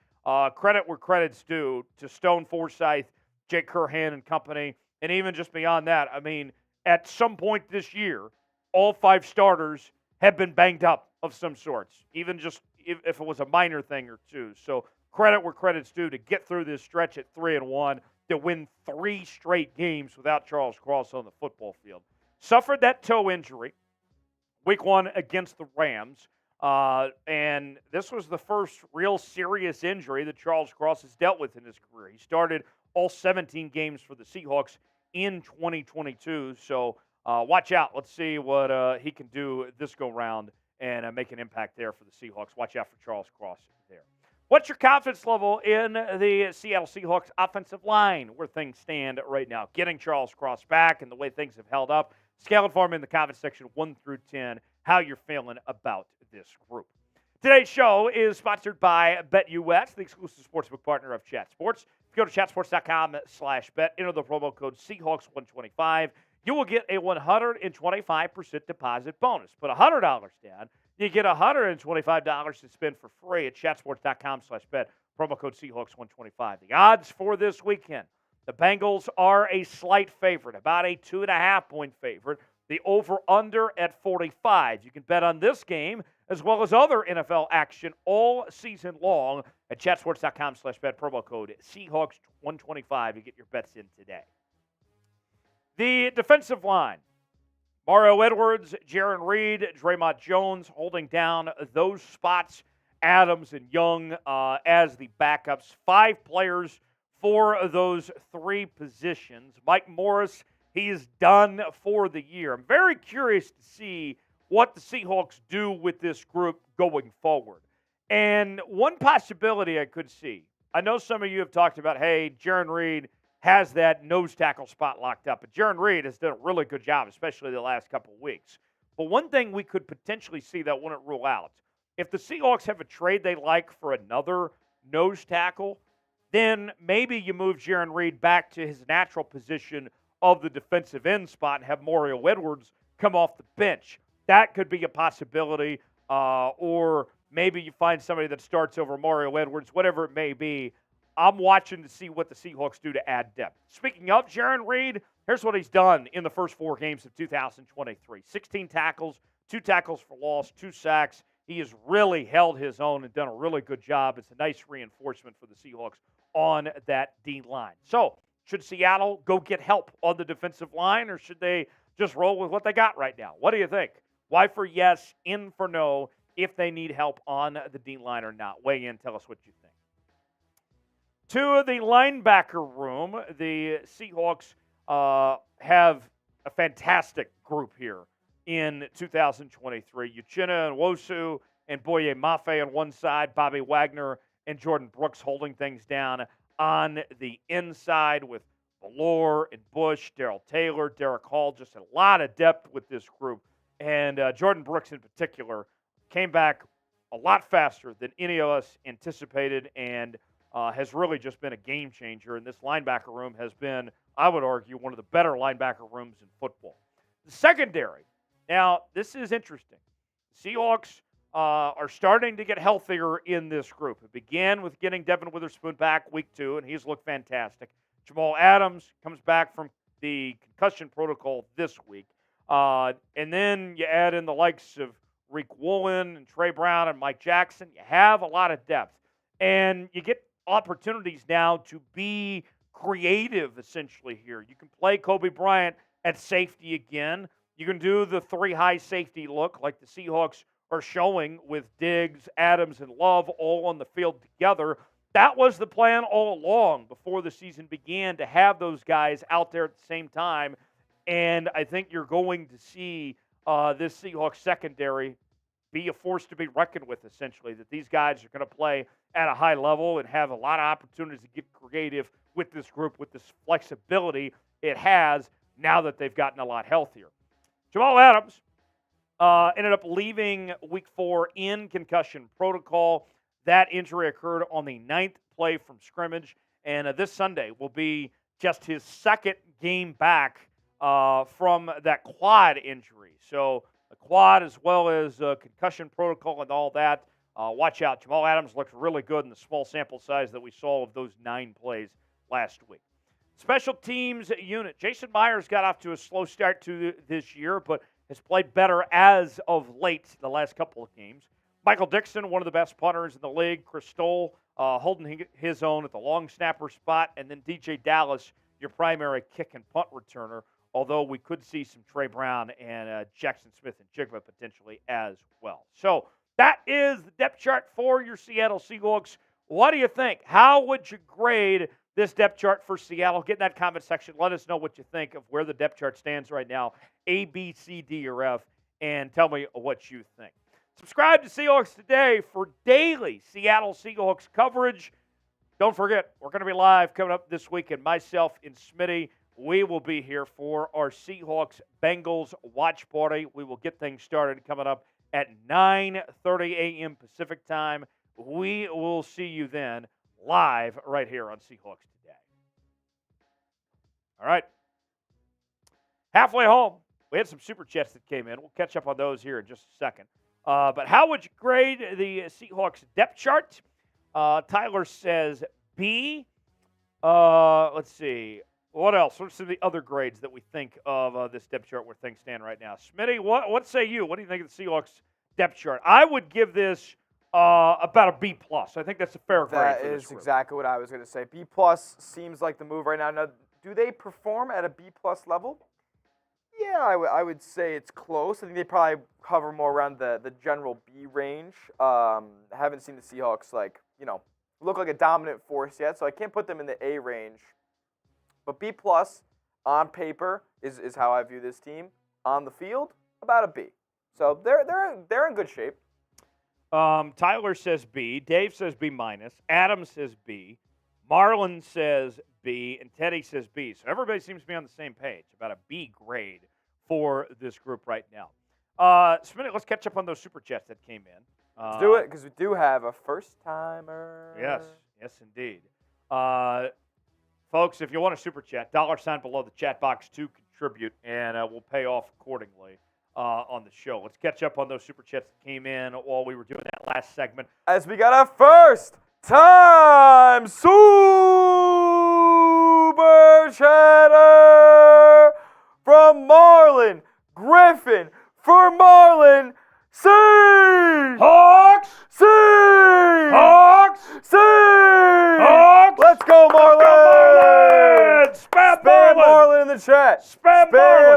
Credit where credit's due to Stone Forsythe, Jake Curhan and company, and even just beyond that, I mean, at some point this year, all 5 starters have been banged up of some sorts, even just if it was a minor thing or 2. So credit where credit's due to get through this stretch at 3-1, to win 3 straight games without Charles Cross on the football field. Suffered that toe injury Week 1 against the Rams, and this was the first real serious injury that Charles Cross has dealt with in his career. He started all 17 games for the Seahawks in 2022, so watch out. Let's see what he can do this go-round and make an impact there for the Seahawks. Watch out for Charles Cross there. What's your confidence level in the Seattle Seahawks offensive line, where things stand right now? Getting Charles Cross back and the way things have held up. Scale it for me in the comment section 1 through 10, how you're feeling about this group. Today's show is sponsored by BetUS, the exclusive sportsbook partner of Chat Sports. If you go to chatsports.com/bet, enter the promo code Seahawks125. You will get a 125% deposit bonus. Put $100 down, you get $125 to spend for free at chatsports.com/bet. Promo code Seahawks125. The odds for this weekend: the Bengals are a slight favorite, about a 2.5-point favorite. The over-under at 45. You can bet on this game as well as other NFL action all season long at chatsports.com/bet. Promo code Seahawks125. You get your bets in today. The defensive line: Mario Edwards, Jaron Reed, Draymond Jones holding down those spots. Adams and Young as the backups. 5 players for those 3 positions. Mike Morris, he is done for the year. I'm very curious to see what the Seahawks do with this group going forward. And one possibility I could see, I know some of you have talked about, hey, Jaron Reed, has that nose tackle spot locked up. But Jaron Reed has done a really good job, especially the last couple of weeks. But one thing we could potentially see that wouldn't rule out, if the Seahawks have a trade they like for another nose tackle, then maybe you move Jaron Reed back to his natural position of the defensive end spot and have Mario Edwards come off the bench. That could be a possibility, or maybe you find somebody that starts over Mario Edwards, whatever it may be. I'm watching to see what the Seahawks do to add depth. Speaking of Jaron Reed, here's what he's done in the first 4 games of 2023. 16 tackles, 2 tackles for loss, 2 sacks. He has really held his own and done a really good job. It's a nice reinforcement for the Seahawks on that D line. So, should Seattle go get help on the defensive line, or should they just roll with what they got right now? What do you think? Y for yes, in for no, if they need help on the D line or not. Weigh in, tell us what you think. To the linebacker room, the Seahawks have a fantastic group here in 2023. Uchenna and Nwosu and Boye Mafe on one side, Bobby Wagner and Jordan Brooks holding things down on the inside with Valor and Bush, Darrell Taylor, Derek Hall, just a lot of depth with this group. And Jordan Brooks in particular came back a lot faster than any of us anticipated and has really just been a game changer. And this linebacker room has been, I would argue, one of the better linebacker rooms in football. The secondary. Now, this is interesting. The Seahawks are starting to get healthier in this group. It began with getting Devin Witherspoon back week 2, and he's looked fantastic. Jamal Adams comes back from the concussion protocol this week. And then you add in the likes of Reek Woolen and Trey Brown and Mike Jackson. You have a lot of depth. And you get opportunities now to be creative, essentially, here. You can play Kobe Bryant at safety again. You can do the 3 high safety look like the Seahawks are showing with Diggs, Adams, and Love all on the field together. That was the plan all along before the season began, to have those guys out there at the same time. And I think you're going to see this Seahawks secondary be a force to be reckoned with, essentially, that these guys are going to play at a high level and have a lot of opportunities to get creative with this group, with this flexibility it has now that they've gotten a lot healthier. Jamal Adams ended up leaving week 4 in concussion protocol. That injury occurred on the 9th play from scrimmage, and this Sunday will be just his 2nd game back from that quad injury. So the quad, as well as concussion protocol and all that, watch out. Jamal Adams looked really good in the small sample size that we saw of those 9 plays last week. Special teams unit. Jason Myers got off to a slow start to this year, but has played better as of late the last couple of games. Michael Dixon, one of the best punters in the league. Chris Stoll holding his own at the long snapper spot. And then DJ Dallas, your primary kick and punt returner, although we could see some Trey Brown and Jackson Smith and Jigba potentially as well. So that is the depth chart for your Seattle Seahawks. What do you think? How would you grade this depth chart for Seattle? Get in that comment section. Let us know what you think of where the depth chart stands right now, A, B, C, D, or F, and tell me what you think. Subscribe to Seahawks Today for daily Seattle Seahawks coverage. Don't forget, we're going to be live coming up this weekend. Myself and Smitty, we will be here for our Seahawks Bengals watch party. We will get things started coming up at 9:30 a.m. Pacific time. We will see you then live right here on Seahawks Today. All right. Halfway home, we had some super chats that came in. We'll catch up on those here in just a second. But how would you grade the Seahawks depth chart? Tyler says B. Let's see. What else? What's the other grades that we think of this depth chart where things stand right now? Smitty, what say you? What do you think of the Seahawks depth chart? I would give this about a B+. I think that's a fair grade. That is exactly what I was going to say. B+ seems like the move right now. Now, do they perform at a B+ level? Yeah, I would say it's close. I think they probably hover more around the general B range. I haven't seen the Seahawks look like a dominant force yet, so I can't put them in the A range. But B+ on paper is how I view this team. On the field, about a B. So they're in good shape. Tyler says B. Dave says B-. Adam says B. Marlon says B, and Teddy says B. So everybody seems to be on the same page about a B grade for this group right now. Smitty, let's catch up on those super chats that came in. Let's do it, because we do have a first-timer. Yes, indeed. Folks, if you want a super chat, $ below the chat box to contribute, and we'll pay off accordingly on the show. Let's catch up on those super chats that came in while we were doing that last segment. As we got a first-time super chatter from Marlon Griffin for Marlon C. Hawks! C. Hawks! C. Hawks! Let's go, Marlon! Spam Marlon in the chat. Spam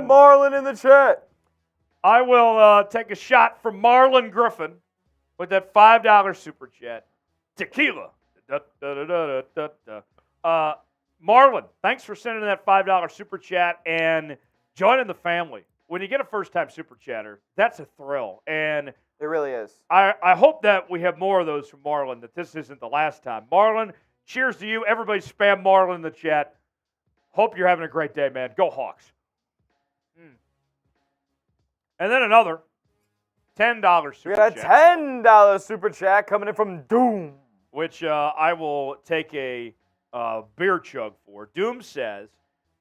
Marlon in the chat. I will take a shot from Marlon Griffin with that $5 super chat. Tequila. Marlon, thanks for sending that $5 super chat and joining the family. When you get a first-time super chatter, that's a thrill. And it really is. I hope that we have more of those from Marlon, that this isn't the last time. Marlon, cheers to you. Everybody spam Marlon in the chat. Hope you're having a great day, man. Go Hawks. And then another $10 super chat. We got a $10 super chat coming in from Doom, which I will take a beer chug for. Doom says,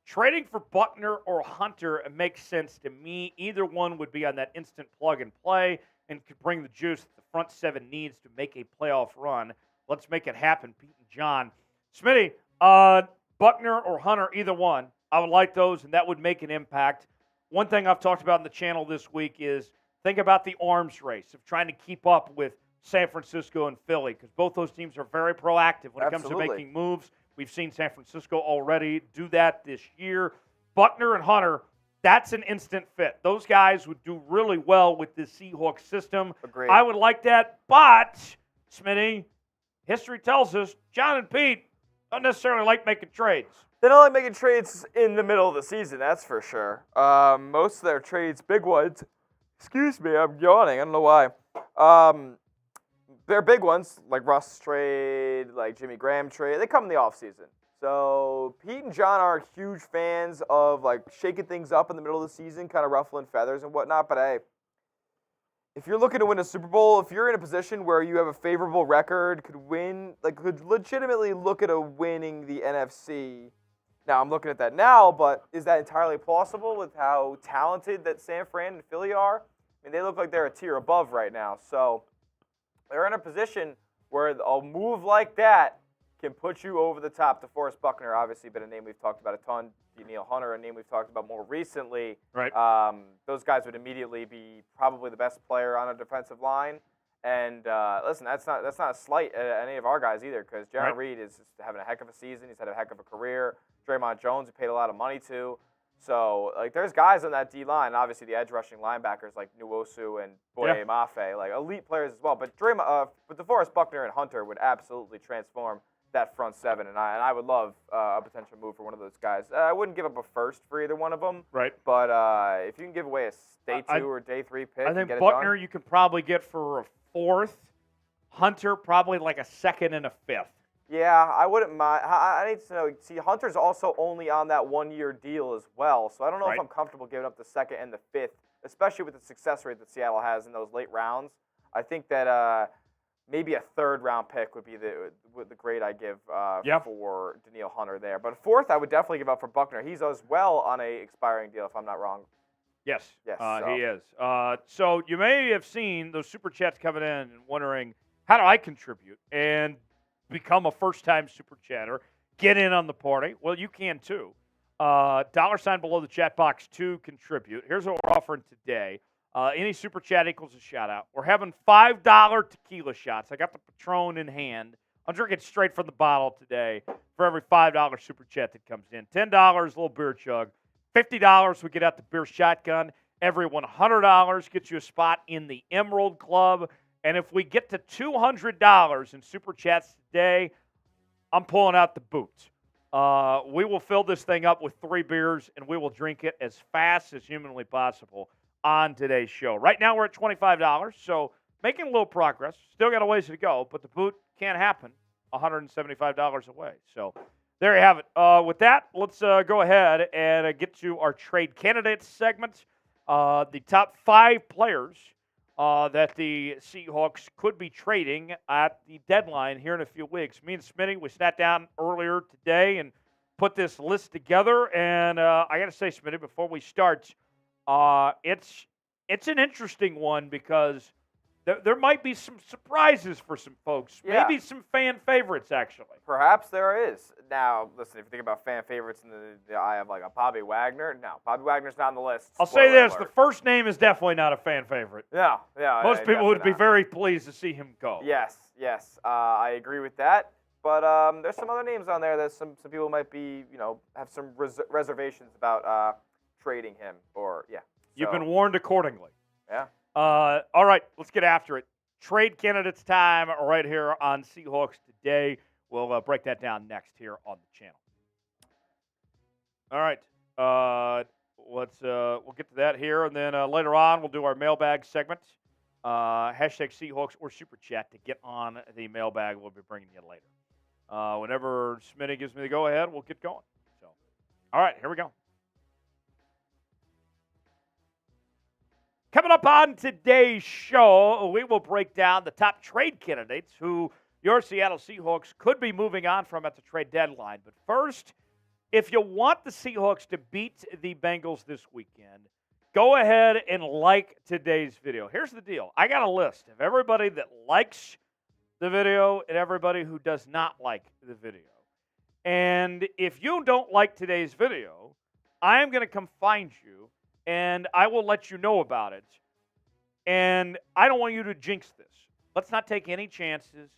trading for Buckner or Hunter makes sense to me. Either one would be on that instant plug and play and could bring the juice that the front seven needs to make a playoff run. Let's make it happen, Pete and John. Smitty, Buckner or Hunter, either one. I would like those, and that would make an impact. One thing I've talked about in the channel this week is think about the arms race of trying to keep up with San Francisco and Philly, because both those teams are very proactive when it comes to making moves. We've seen San Francisco already do that this year. Buckner and Hunter, that's an instant fit. Those guys would do really well with this Seahawks system. Agreed. I would like that, but, Smitty, history tells us John and Pete don't necessarily like making trades. They don't like making trades in the middle of the season, that's for sure. Most of their trades, big ones, excuse me, I'm yawning, I don't know why. They're big ones, like Russ trade, like Jimmy Graham trade, they come in the offseason. So Pete and John aren't huge fans of like shaking things up in the middle of the season, kind of ruffling feathers and whatnot, but hey, if you're looking to win a Super Bowl, if you're in a position where you have a favorable record, could legitimately look at winning the NFC. Now, I'm looking at that now, but is that entirely plausible with how talented that San Fran and Philly are? I mean, they look like they're a tier above right now. So they're in a position where a move like that can put you over the top. DeForest Buckner, obviously, been a name we've talked about a ton. Danielle Hunter, a name we've talked about more recently. Right. Those guys would immediately be probably the best player on a defensive line. And listen, that's not a slight at any of our guys either, because Jaron Reed is just having a heck of a season. He's had a heck of a career. Draymond Jones, we paid a lot of money to. So, like, there's guys on that D-line, obviously the edge rushing linebackers like Nwosu and Boye Mafe, like elite players as well. But DeForest Buckner and Hunter would absolutely transform that front seven, and I would love a potential move for one of those guys. I wouldn't give up a first for either one of them. Right. But if you can give away a day 2 or day 3 pick, I think get Buckner it done. you could probably get for a fourth. Hunter probably like a second and a fifth. Yeah, I wouldn't mind. I need to know. See, Hunter's also only on that 1-year deal as well, so I don't know if I'm comfortable giving up the second and the fifth, especially with the success rate that Seattle has in those late rounds. I think that maybe a third-round pick would be the grade I give for Danielle Hunter there. But fourth, I would definitely give up for Buckner. He's as well on a expiring deal, if I'm not wrong. Yes, so. He is. So you may have seen those super chats coming in and wondering, how do I contribute and become a first-time super chatter, get in on the party? Well, you can too. $ below the chat box to contribute. Here's what we're offering today. Any super chat equals a shout-out. We're having $5 tequila shots. I got the Patron in hand. I'm drinking straight from the bottle today for every $5 super chat that comes in. $10, a little beer chug. $50, we get out the beer shotgun. Every $100 gets you a spot in the Emerald Club. And if we get to $200 in super chats today, I'm pulling out the boots. We will fill this thing up with 3 beers, and we will drink it as fast as humanly possible on today's show. Right now we're at $25, so making a little progress. Still got a ways to go, but the boot can't happen $175 away. So there you have it. With that, let's go ahead and get to our trade candidates segment. The top 5 players that the Seahawks could be trading at the deadline here in a few weeks. Me and Smitty, we sat down earlier today and put this list together. And I got to say, Smitty, before we start, it's an interesting one because there might be some surprises for some folks. Yeah. Maybe some fan favorites, actually. Perhaps there is. Now, listen, if you think about fan favorites in the eye of like a Bobby Wagner, no, Bobby Wagner's not on the list. I'll say this, alert. the first name is definitely not a fan favorite. Yeah. Most people would be very pleased to see him go. Yes. I agree with that. But there's some other names on there that some people might be, have some reservations about trading him or, yeah. You've been warned accordingly. Yeah. All right, let's get after it. Trade candidates time right here on Seahawks Today. We'll break that down next here on the channel. All right, we'll get to that here, and then later on we'll do our mailbag segment. Hashtag Seahawks or Super Chat to get on the mailbag. We'll be bringing you later. Whenever Smitty gives me the go-ahead, we'll get going. So, all right, here we go. Coming up on today's show, we will break down the top trade candidates who your Seattle Seahawks could be moving on from at the trade deadline. But first, if you want the Seahawks to beat the Bengals this weekend, go ahead and like today's video. Here's the deal. I got a list of everybody that likes the video and everybody who does not like the video. And if you don't like today's video, I am going to come find you, and I will let you know about it. And I don't want you to jinx this. Let's not take any chances.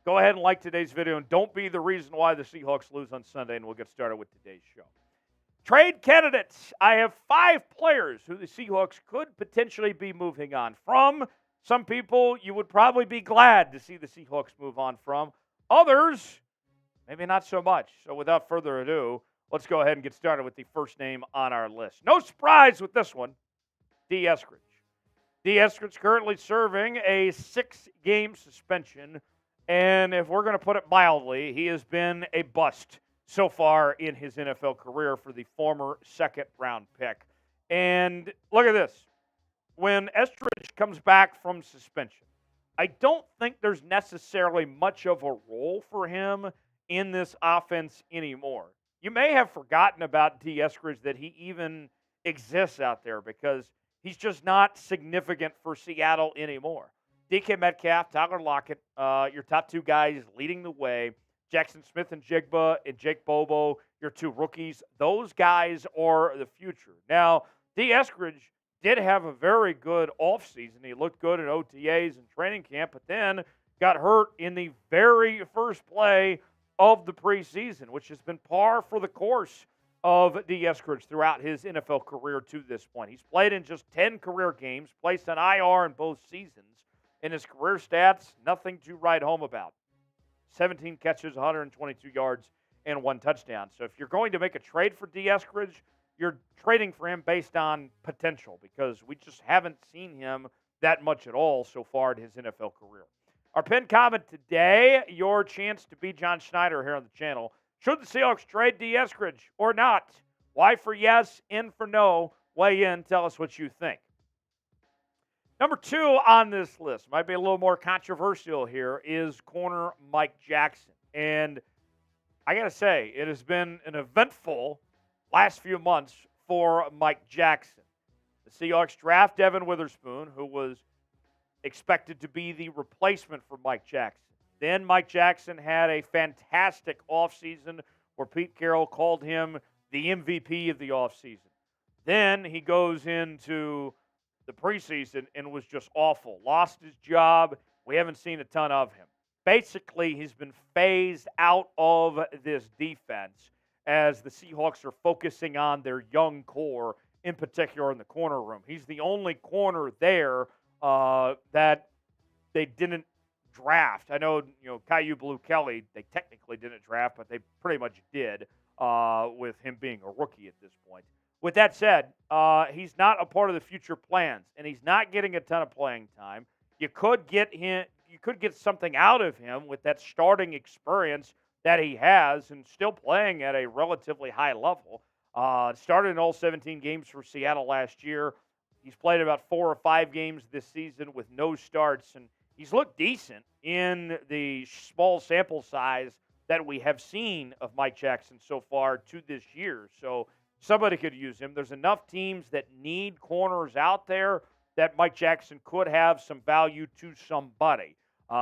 Go ahead and like today's video, and don't be the reason why the Seahawks lose on Sunday, and we'll get started with today's show. Trade candidates. I have 5 players who the Seahawks could potentially be moving on from. Some people you would probably be glad to see the Seahawks move on from. Others, maybe not so much. So without further ado, let's go ahead and get started with the first name on our list. No surprise with this one, Dee Eskridge. Dee Eskridge currently serving a 6-game suspension, and if we're going to put it mildly, he has been a bust so far in his NFL career for the former second-round pick. And look at this. When Eskridge comes back from suspension, I don't think there's necessarily much of a role for him in this offense anymore. You may have forgotten about Dee Eskridge, that he even exists out there, because he's just not significant for Seattle anymore. DK Metcalf, Tyler Lockett, your top 2 guys leading the way. Jackson Smith and Jigba and Jake Bobo, your 2 rookies. Those guys are the future. Now, Dee Eskridge did have a very good offseason. He looked good in OTAs and training camp, but then got hurt in the very first play of the preseason, which has been par for the course of Dee Eskridge throughout his NFL career to this point. He's played in just 10 career games, placed on IR in both seasons. In his career stats, nothing to write home about. 17 catches, 122 yards, and 1 touchdown. So if you're going to make a trade for Dee Eskridge, you're trading for him based on potential, because we just haven't seen him that much at all so far in his NFL career. Our pinned comment today, your chance to be John Schneider here on the channel. Should the Seahawks trade Dee Eskridge or not? Y for yes, N for no. Weigh in, tell us what you think. Number 2 on this list, might be a little more controversial here, is corner Mike Jackson. And I got to say, it has been an eventful last few months for Mike Jackson. The Seahawks draft Devin Witherspoon, who was expected to be the replacement for Mike Jackson. Then Mike Jackson had a fantastic offseason where Pete Carroll called him the MVP of the offseason. Then he goes into the preseason and was just awful. Lost his job. We haven't seen a ton of him. Basically, he's been phased out of this defense as the Seahawks are focusing on their young core, in particular in the corner room. He's the only corner there that they didn't draft. I know, Caillou Blue Kelly, they technically didn't draft, but they pretty much did with him being a rookie at this point. With that said, he's not a part of the future plans, and he's not getting a ton of playing time. You could get you could get something out of him with that starting experience that he has and still playing at a relatively high level. Started in all 17 games for Seattle last year. He's played about 4 or 5 games this season with no starts, and he's looked decent in the small sample size that we have seen of Mike Jackson so far to this year. So somebody could use him. There's enough teams that need corners out there that Mike Jackson could have some value to somebody.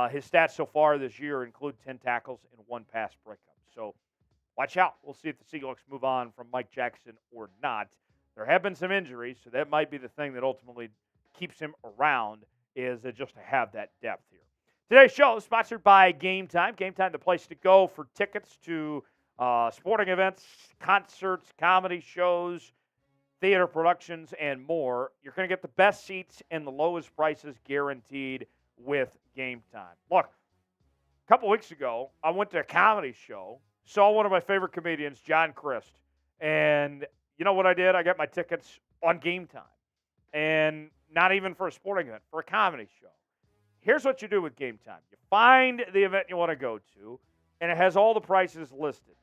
His stats so far this year include 10 tackles and 1 pass breakup. So watch out. We'll see if the Seahawks move on from Mike Jackson or not. There have been some injuries, so that might be the thing that ultimately keeps him around, is just to have that depth here. Today's show is sponsored by Game Time. Game Time, the place to go for tickets to sporting events, concerts, comedy shows, theater productions, and more. You're going to get the best seats and the lowest prices guaranteed with Game Time. Look, a couple weeks ago, I went to a comedy show, saw one of my favorite comedians, John Crist, and you know what I did? I got my tickets on Game Time, and not even for a sporting event, for a comedy show. Here's what you do with Game Time. You find the event you want to go to, and it has all the prices listed.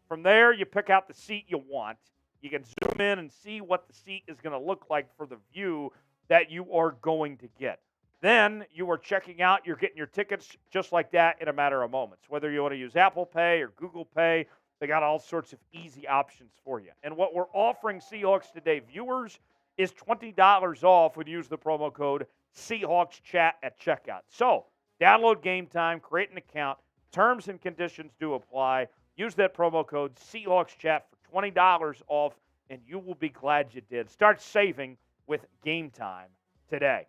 From there, you pick out the seat you want. You can zoom in and see what the seat is going to look like for the view that you are going to get. Then you are checking out, you're getting your tickets just like that in a matter of moments. Whether you want to use Apple Pay or Google Pay, they got all sorts of easy options for you. And what we're offering Seahawks Today viewers is $20 off when you use the promo code SeahawksChat at checkout. So download Game Time, create an account. Terms and conditions do apply. Use that promo code SeahawksChat for $20 off, and you will be glad you did. Start saving with Game Time today.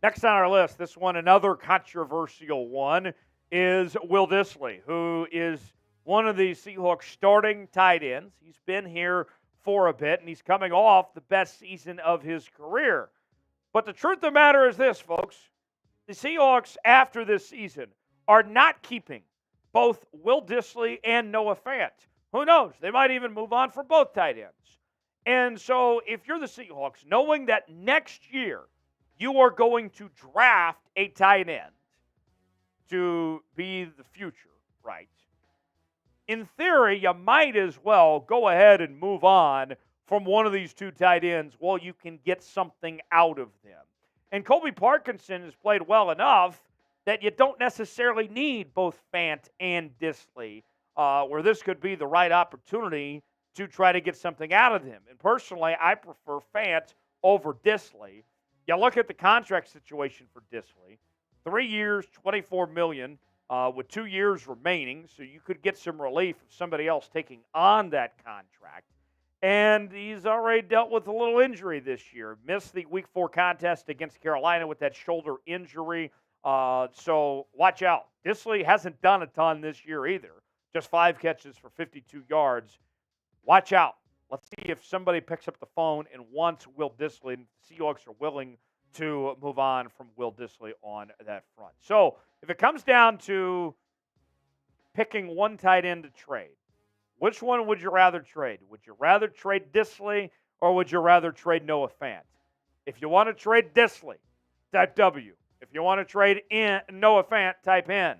Next on our list, this one, another controversial one, is Will Dissly, who is one of the Seahawks starting tight ends. He's been here for a bit, and he's coming off the best season of his career. But the truth of the matter is this, folks. The Seahawks, after this season, are not keeping both Will Dissly and Noah Fant. Who knows? They might even move on from both tight ends. And so if you're the Seahawks, knowing that next year you are going to draft a tight end to be the future, right? In theory, you might as well go ahead and move on from one of these two tight ends while you can get something out of them. And Colby Parkinson has played well enough that you don't necessarily need both Fant and Dissly, where this could be the right opportunity to try to get something out of them. And personally, I prefer Fant over Dissly. You look at the contract situation for Dissly, 3 years, $24 million, with 2 years remaining, so you could get some relief of somebody else taking on that contract. And he's already dealt with a little injury this year. Missed the Week 4 contest against Carolina with that shoulder injury. So watch out. Dissly hasn't done a ton this year either. Just 5 catches for 52 yards. Watch out. Let's see if somebody picks up the phone and wants Will Dissly. And the Seahawks are willing to move on from Will Dissly on that front. So if it comes down to picking one tight end to trade, which one would you rather trade? Would you rather trade Dissly or would you rather trade Noah Fant? If you want to trade Dissly, type W. If you want to trade in Noah Fant, type N.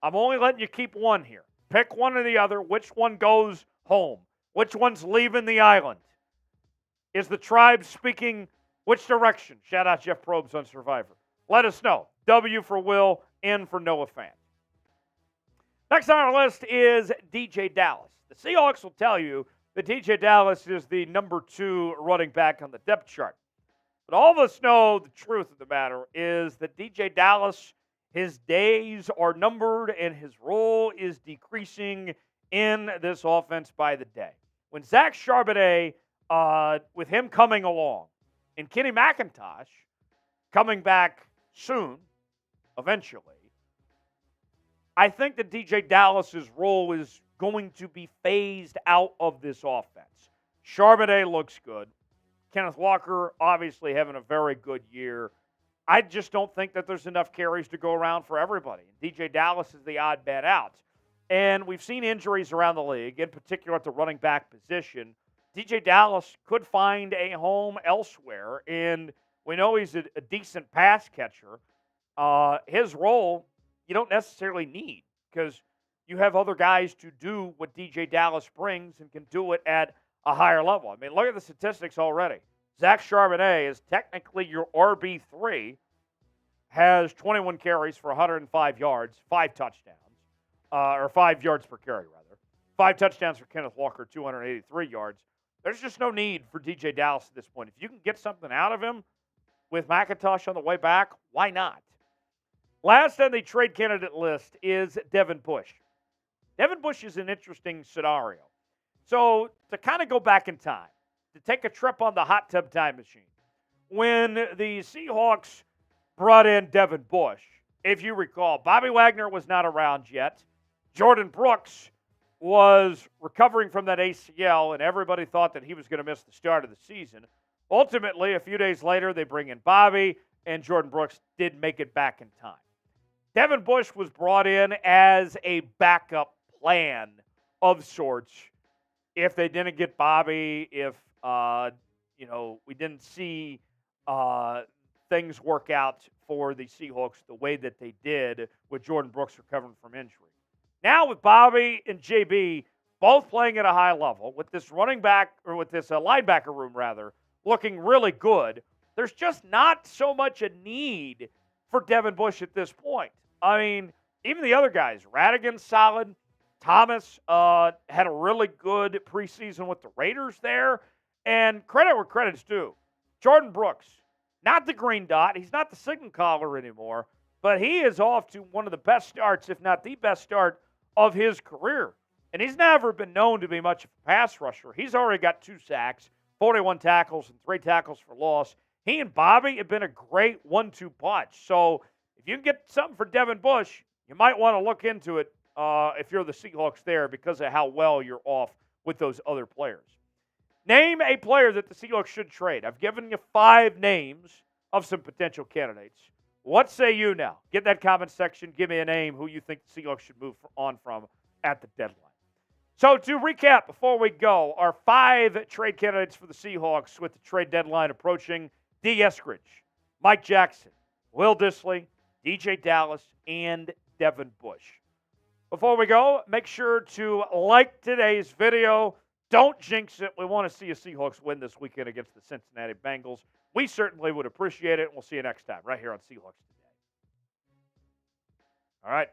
I'm only letting you keep one here. Pick one or the other. Which one goes home? Which one's leaving the island? Is the tribe speaking which direction? Shout out Jeff Probst on Survivor. Let us know. W for Will, N for Noah Fant. Next on our list is DJ Dallas. The Seahawks will tell you that DJ Dallas is the number 2 running back on the depth chart. But all of us know the truth of the matter is that DJ Dallas, his days are numbered and his role is decreasing in this offense by the day. When Zach Charbonnet, with him coming along, and Kenny McIntosh coming back soon, eventually, I think that DJ Dallas's role is going to be phased out of this offense. Charbonnet looks good. Kenneth Walker obviously having a very good year. I just don't think that there's enough carries to go around for everybody. DJ Dallas is the odd man out. And we've seen injuries around the league, in particular at the running back position. DJ Dallas could find a home elsewhere, and we know he's a decent pass catcher. his role you don't necessarily need because you have other guys to do what DJ Dallas brings and can do it at a higher level. I mean, look at the statistics already. Zach Charbonnet is technically your RB3, has 21 carries for 105 yards, 5 touchdowns, or 5 yards per carry, rather. 5 touchdowns for Kenneth Walker, 283 yards. There's just no need for DJ Dallas at this point. If you can get something out of him with McIntosh on the way back, why not? Last on the trade candidate list is Devin Bush. Devin Bush is an interesting scenario. So to kind of go back in time, to take a trip on the hot tub time machine, when the Seahawks brought in Devin Bush, if you recall, Bobby Wagner was not around yet. Jordan Brooks was recovering from that ACL, and everybody thought that he was going to miss the start of the season. Ultimately, a few days later, they bring in Bobby, and Jordan Brooks did make it back in time. Devin Bush was brought in as a backup plan of sorts if they didn't get Bobby, if we didn't see things work out for the Seahawks the way that they did with Jordan Brooks recovering from injury. Now with Bobby and JB both playing at a high level, with this linebacker room rather, looking really good, there's just not so much a need for Devin Bush at this point. I mean, even the other guys, Radigan's solid. Thomas had a really good preseason with the Raiders there. And credit where credit's due. Jordan Brooks, not the green dot. He's not the signal caller anymore. But he is off to one of the best starts, if not the best start, of his career. And he's never been known to be much of a pass rusher. He's already got 2 sacks, 41 tackles, and 3 tackles for loss. He and Bobby have been a great 1-2 punch. So if you can get something for Devin Bush, you might want to look into it if you're the Seahawks there because of how well you're off with those other players. Name a player that the Seahawks should trade. I've given you 5 names of some potential candidates. What say you now? Get that comment section. Give me a name who you think the Seahawks should move on from at the deadline. So to recap before we go, our 5 trade candidates for the Seahawks with the trade deadline approaching: Dee Eskridge, Mike Jackson, Will Dissly, DJ Dallas, and Devin Bush. Before we go, make sure to like today's video. Don't jinx it. We want to see a Seahawks win this weekend against the Cincinnati Bengals. We certainly would appreciate it. We'll see you next time right here on Seahawks Today. All right.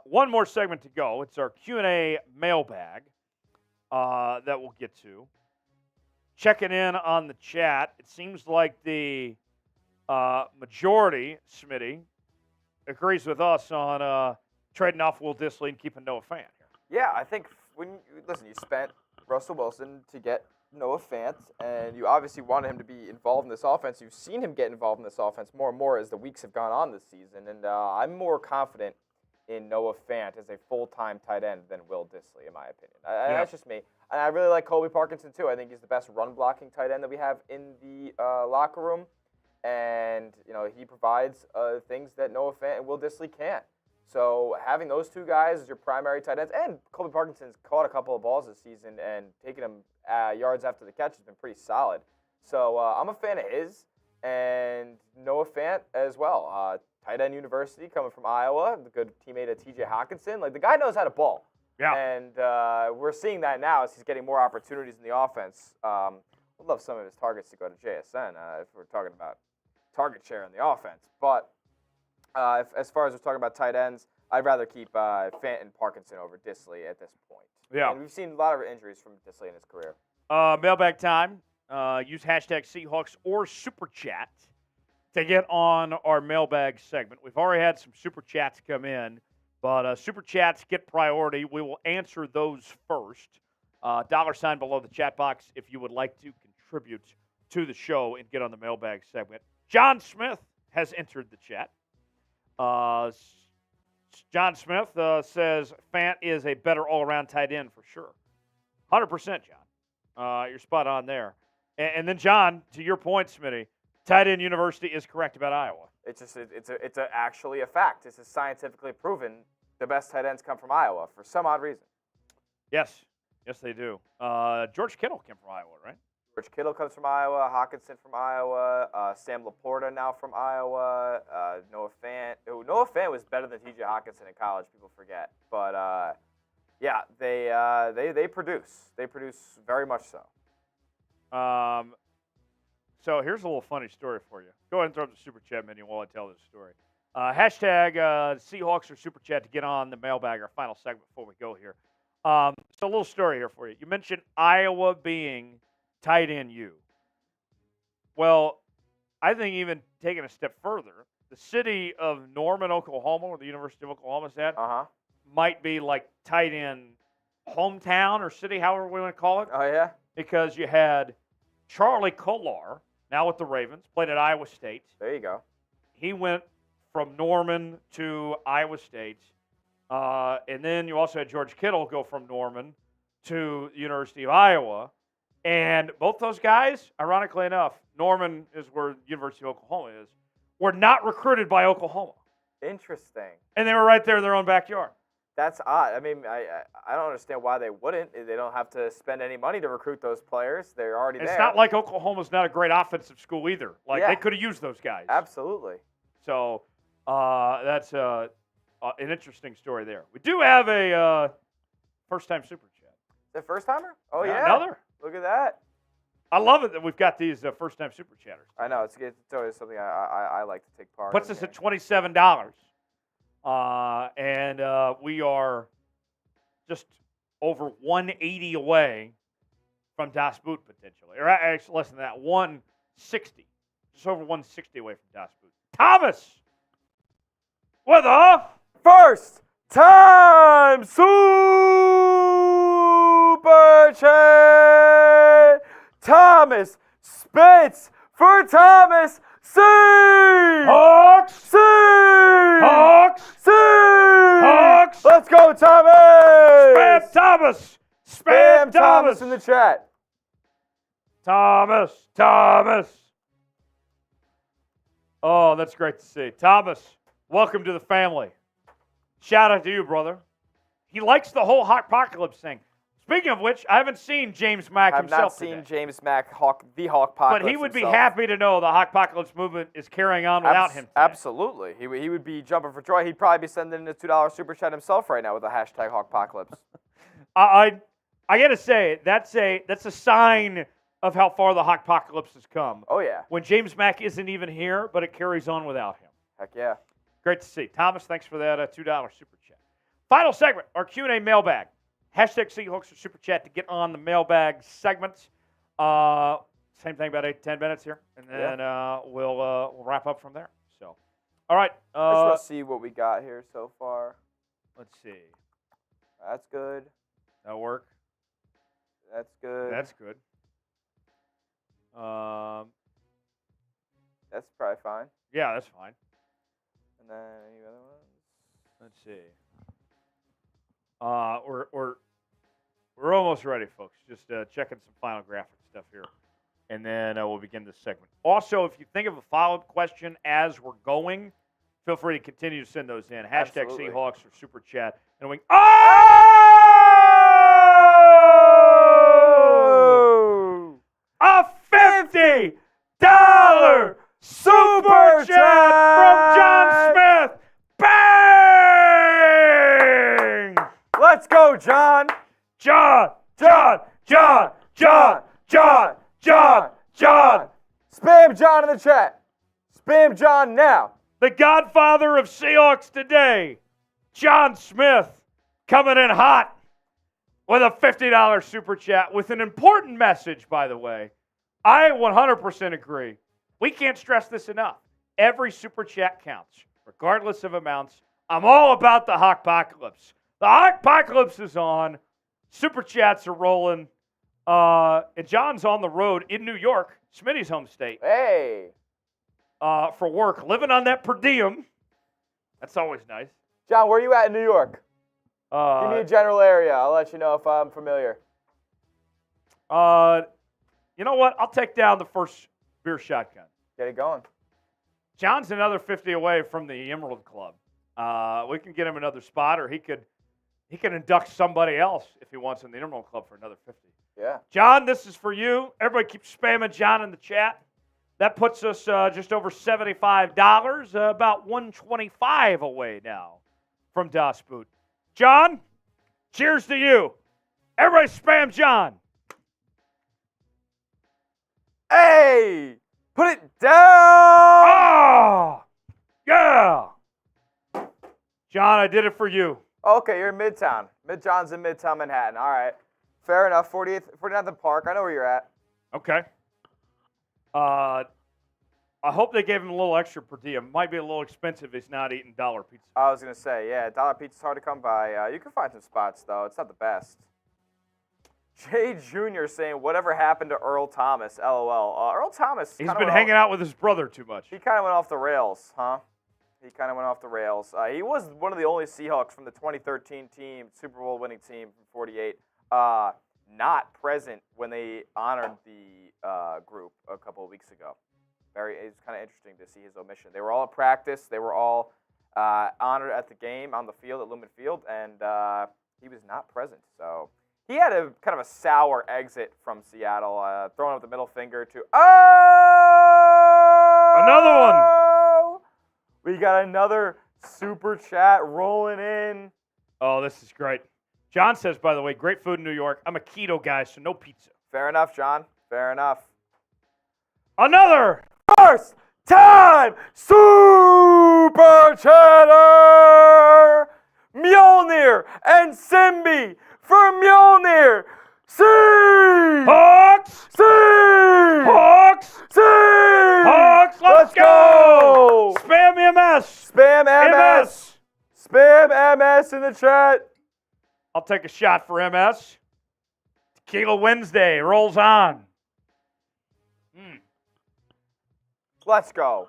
One more segment to go. It's our Q&A mailbag that we'll get to. Checking in on the chat. It seems like the majority, Smitty, agrees with us on trading off Will Dissly and keeping Noah Fant here. Yeah, I think you spent Russell Wilson to get Noah Fant, and you obviously wanted him to be involved in this offense. You've seen him get involved in this offense more and more as the weeks have gone on this season, and I'm more confident in Noah Fant as a full-time tight end than Will Dissly, in my opinion. That's just me. And I really like Colby Parkinson, too. I think he's the best run-blocking tight end that we have in the locker room, and he provides things that Noah Fant and Will Dissly can't. So having those 2 guys as your primary tight ends, and Colby Parkinson's caught a couple of balls this season and taking them yards after the catch has been pretty solid. So I'm a fan of his, and Noah Fant as well. Tight end university coming from Iowa, the good teammate of TJ Hawkinson. Like, the guy knows how to ball. Yeah. And we're seeing that now as he's getting more opportunities in the offense. Would love some of his targets to go to JSN if we're talking about target share in the offense. But as far as we're talking about tight ends, I'd rather keep Fant and Parkinson over Dissly at this point. Yeah. And we've seen a lot of injuries from Dissly in his career. Mailbag time. Use hashtag Seahawks or Super Chat to get on our mailbag segment. We've already had some Super Chats come in, but Super Chats get priority. We will answer those first. $sign below the chat box if you would like to contribute to the show and get on the mailbag segment. John Smith has entered the chat. John Smith says Fant is a better all-around tight end for sure. 100%, John. You're spot on there. And then, John, to your point, Smitty, tight end university is correct about Iowa. It's actually a fact. This is scientifically proven. The best tight ends come from Iowa for some odd reason. Yes, they do. George Kittle came from Iowa, right? George Kittle comes from Iowa. Hawkinson from Iowa. Sam Laporta now from Iowa. Noah Fant. Noah Fant was better than T.J. Hawkinson in college. People forget, but yeah, they produce. They produce very much so. So here's a little funny story for you. Go ahead and throw up the super chat menu while I tell this story. Hashtag Seahawks or super chat to get on the mailbag, our final segment before we go here. So a little story here for you. You mentioned Iowa being tight end U. Well, I think even taking a step further, the city of Norman, Oklahoma, where the University of Oklahoma is at, might be like tight end hometown or city, however we want to call it. Oh, yeah? Because you had Charlie Kolar, now with the Ravens, played at Iowa State. There you go. He went from Norman to Iowa State. And then you also had George Kittle go from Norman to the University of Iowa. And both those guys, ironically enough, Norman is where the University of Oklahoma is, were not recruited by Oklahoma. Interesting. And they were right there in their own backyard. That's odd. I mean, I don't understand why they wouldn't. They don't have to spend any money to recruit those players. They're already there. It's not like Oklahoma's not a great offensive school either. Like, they could have used those guys. Absolutely. So that's an interesting story there. We do have a first-time super chat. The first-timer? Oh, yeah. Another. Look at that. I love it that we've got these first-time super chatters. I know. It's always something I like to take part in. Puts us at $27. And we are just over 180 away from Das Boot potentially. Or actually less than that, 160. Just over 160 away from Das Boot. Thomas with a first-time super chat. Thomas spits for Thomas C. Hawks. C. Hawks. C. Hawks. Let's go, Thomas. Spam Thomas. Spam Thomas in the chat. Thomas. Oh, that's great to see. Thomas, welcome to the family. Shout out to you, brother. He likes the whole Hawkpocalypse thing. Speaking of which, I haven't seen James Mack himself I've not seen James Mack, the Hawkpocalypse but he would himself. be happy to know the Hawkpocalypse movement is carrying on without him today. Absolutely. He would be jumping for joy. He'd probably be sending in a $2 super chat himself right now with the hashtag Hawkpocalypse. I got to say, that's a sign of how far the Hawkpocalypse has come. Oh, yeah. When James Mack isn't even here, but it carries on without him. Heck yeah. Great to see. Thomas, thanks for that $2 super chat. Final segment, our Q&A mailbag. Hashtag Seahawks or super chat to get on the mailbag segment. Same thing, about 8 to 10 minutes here, and then we'll wrap up from there. So, all right. Let's see what we got here so far. Let's see. That's good. That'll work. That's good. That's good. That's probably fine. Yeah, that's fine. And then any other ones? Let's see. We're almost ready, folks. Just checking some final graphic stuff here, and then we'll begin this segment. Also, if you think of a follow-up question as we're going, feel free to continue to send those in. Hashtag Absolutely. Seahawks or super chat, and we. Oh! A $50 super chat from John Smith. Bang! Let's go, John. John. Spam John in the chat. Spam John now. The godfather of Seahawks today, John Smith, coming in hot with a $50 super chat with an important message, by the way. I 100% agree. We can't stress this enough. Every super chat counts, regardless of amounts. I'm all about the Hawkpocalypse. The Hawkpocalypse is on. Super chats are rolling. And John's on the road in New York, Smitty's home state. Hey. For work, living on that per diem. That's always nice. John, where are you at in New York? Give me a general area. I'll let you know if I'm familiar. You know what? I'll take down the first beer shotgun. Get it going. John's another 50 away from the Emerald Club. We can get him another spot, or he could induct somebody else if he wants in the Emerald Club for another 50. Yeah. John, this is for you. Everybody keep spamming John in the chat. That puts us just over $75, about $125 away now from Das Boot. John, cheers to you. Everybody spam John. Hey, put it down. Ah, yeah. John, I did it for you. Okay, you're in Midtown. John's in Midtown Manhattan. All right. Fair enough. 49th and Park. I know where you're at. Okay. I hope they gave him a little extra per diem. Might be a little expensive if he's not eating dollar pizza. I was going to say, yeah, dollar pizza's hard to come by. You can find some spots, though. It's not the best. Jay Jr. saying, whatever happened to Earl Thomas? LOL. Earl Thomas. He's been hanging out with his brother too much. He kind of went off the rails, huh? He kind of went off the rails. He was one of the only Seahawks from the 2013 team, Super Bowl winning team from 48, not present when they honored the group a couple of weeks ago. It's kind of interesting to see his omission. They were all at practice. They were all honored at the game on the field at Lumen Field, and he was not present. So he had a kind of a sour exit from Seattle, throwing up the middle finger to another one. We got another super chat rolling in. Oh, this is great. John says, by the way, great food in New York. I'm a keto guy, so no pizza. Fair enough, John. Fair enough. Another first time super chatter. Mjolnir and Simbi for Mjolnir. Hawks! Let's go! Spam MS! Spam MS! Spam MS in the chat. I'll take a shot for MS. Tequila Wednesday rolls on. Let's go.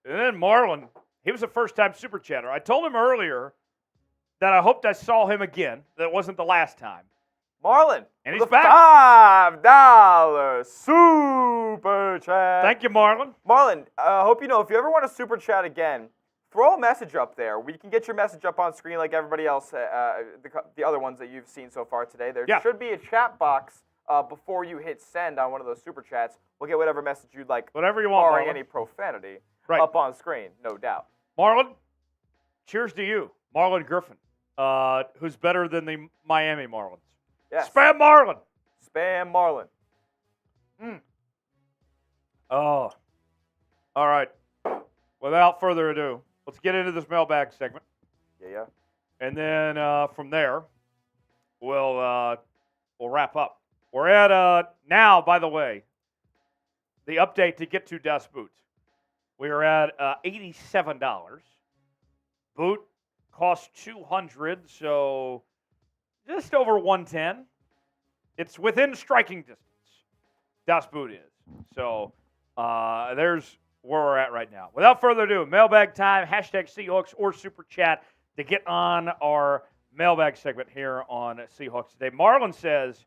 And then Marlon, he was a first-time super chatter. I told him earlier that I hoped I saw him again. That wasn't the last time. Marlon. And he's back. $5 super chat. Thank you, Marlon. Marlon, I hope you know, if you ever want to super chat again, throw a message up there. We can get your message up on screen like everybody else, the other ones that you've seen so far today. There should be a chat box before you hit send on one of those super chats. We'll get whatever message you'd like, whatever you want, barring Marlon. Any profanity, up on screen, no doubt. Marlon, cheers to you. Marlon Griffin, who's better than the Miami Marlins. Yes. Spam Marlon. Spam Marlon. Oh. All right. Without further ado, let's get into this mailbag segment. Yeah. And then from there, we'll wrap up. We're at now, by the way, the update to get to Das Boot. We are at $87. Boot costs $200, so just over $110. It's within striking distance. Das Boot is. So there's where we're at right now. Without further ado, mailbag time, hashtag Seahawks or Super Chat to get on our mailbag segment here on Seahawks Today. Marlon says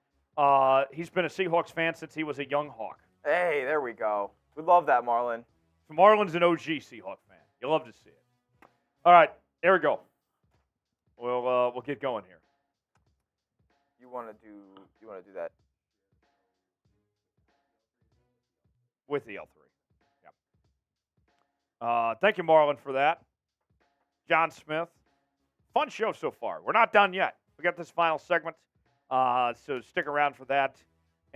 he's been a Seahawks fan since he was a young Hawk. Hey, there we go. We love that, Marlon. So Marlon's an OG Seahawks fan. You'll love to see it. All right, there we go. We'll get going here. You want to do that with the L3. Yep. Thank you, Marlon, for that. John Smith. Fun show so far. We're not done yet. We got this final segment, so stick around for that.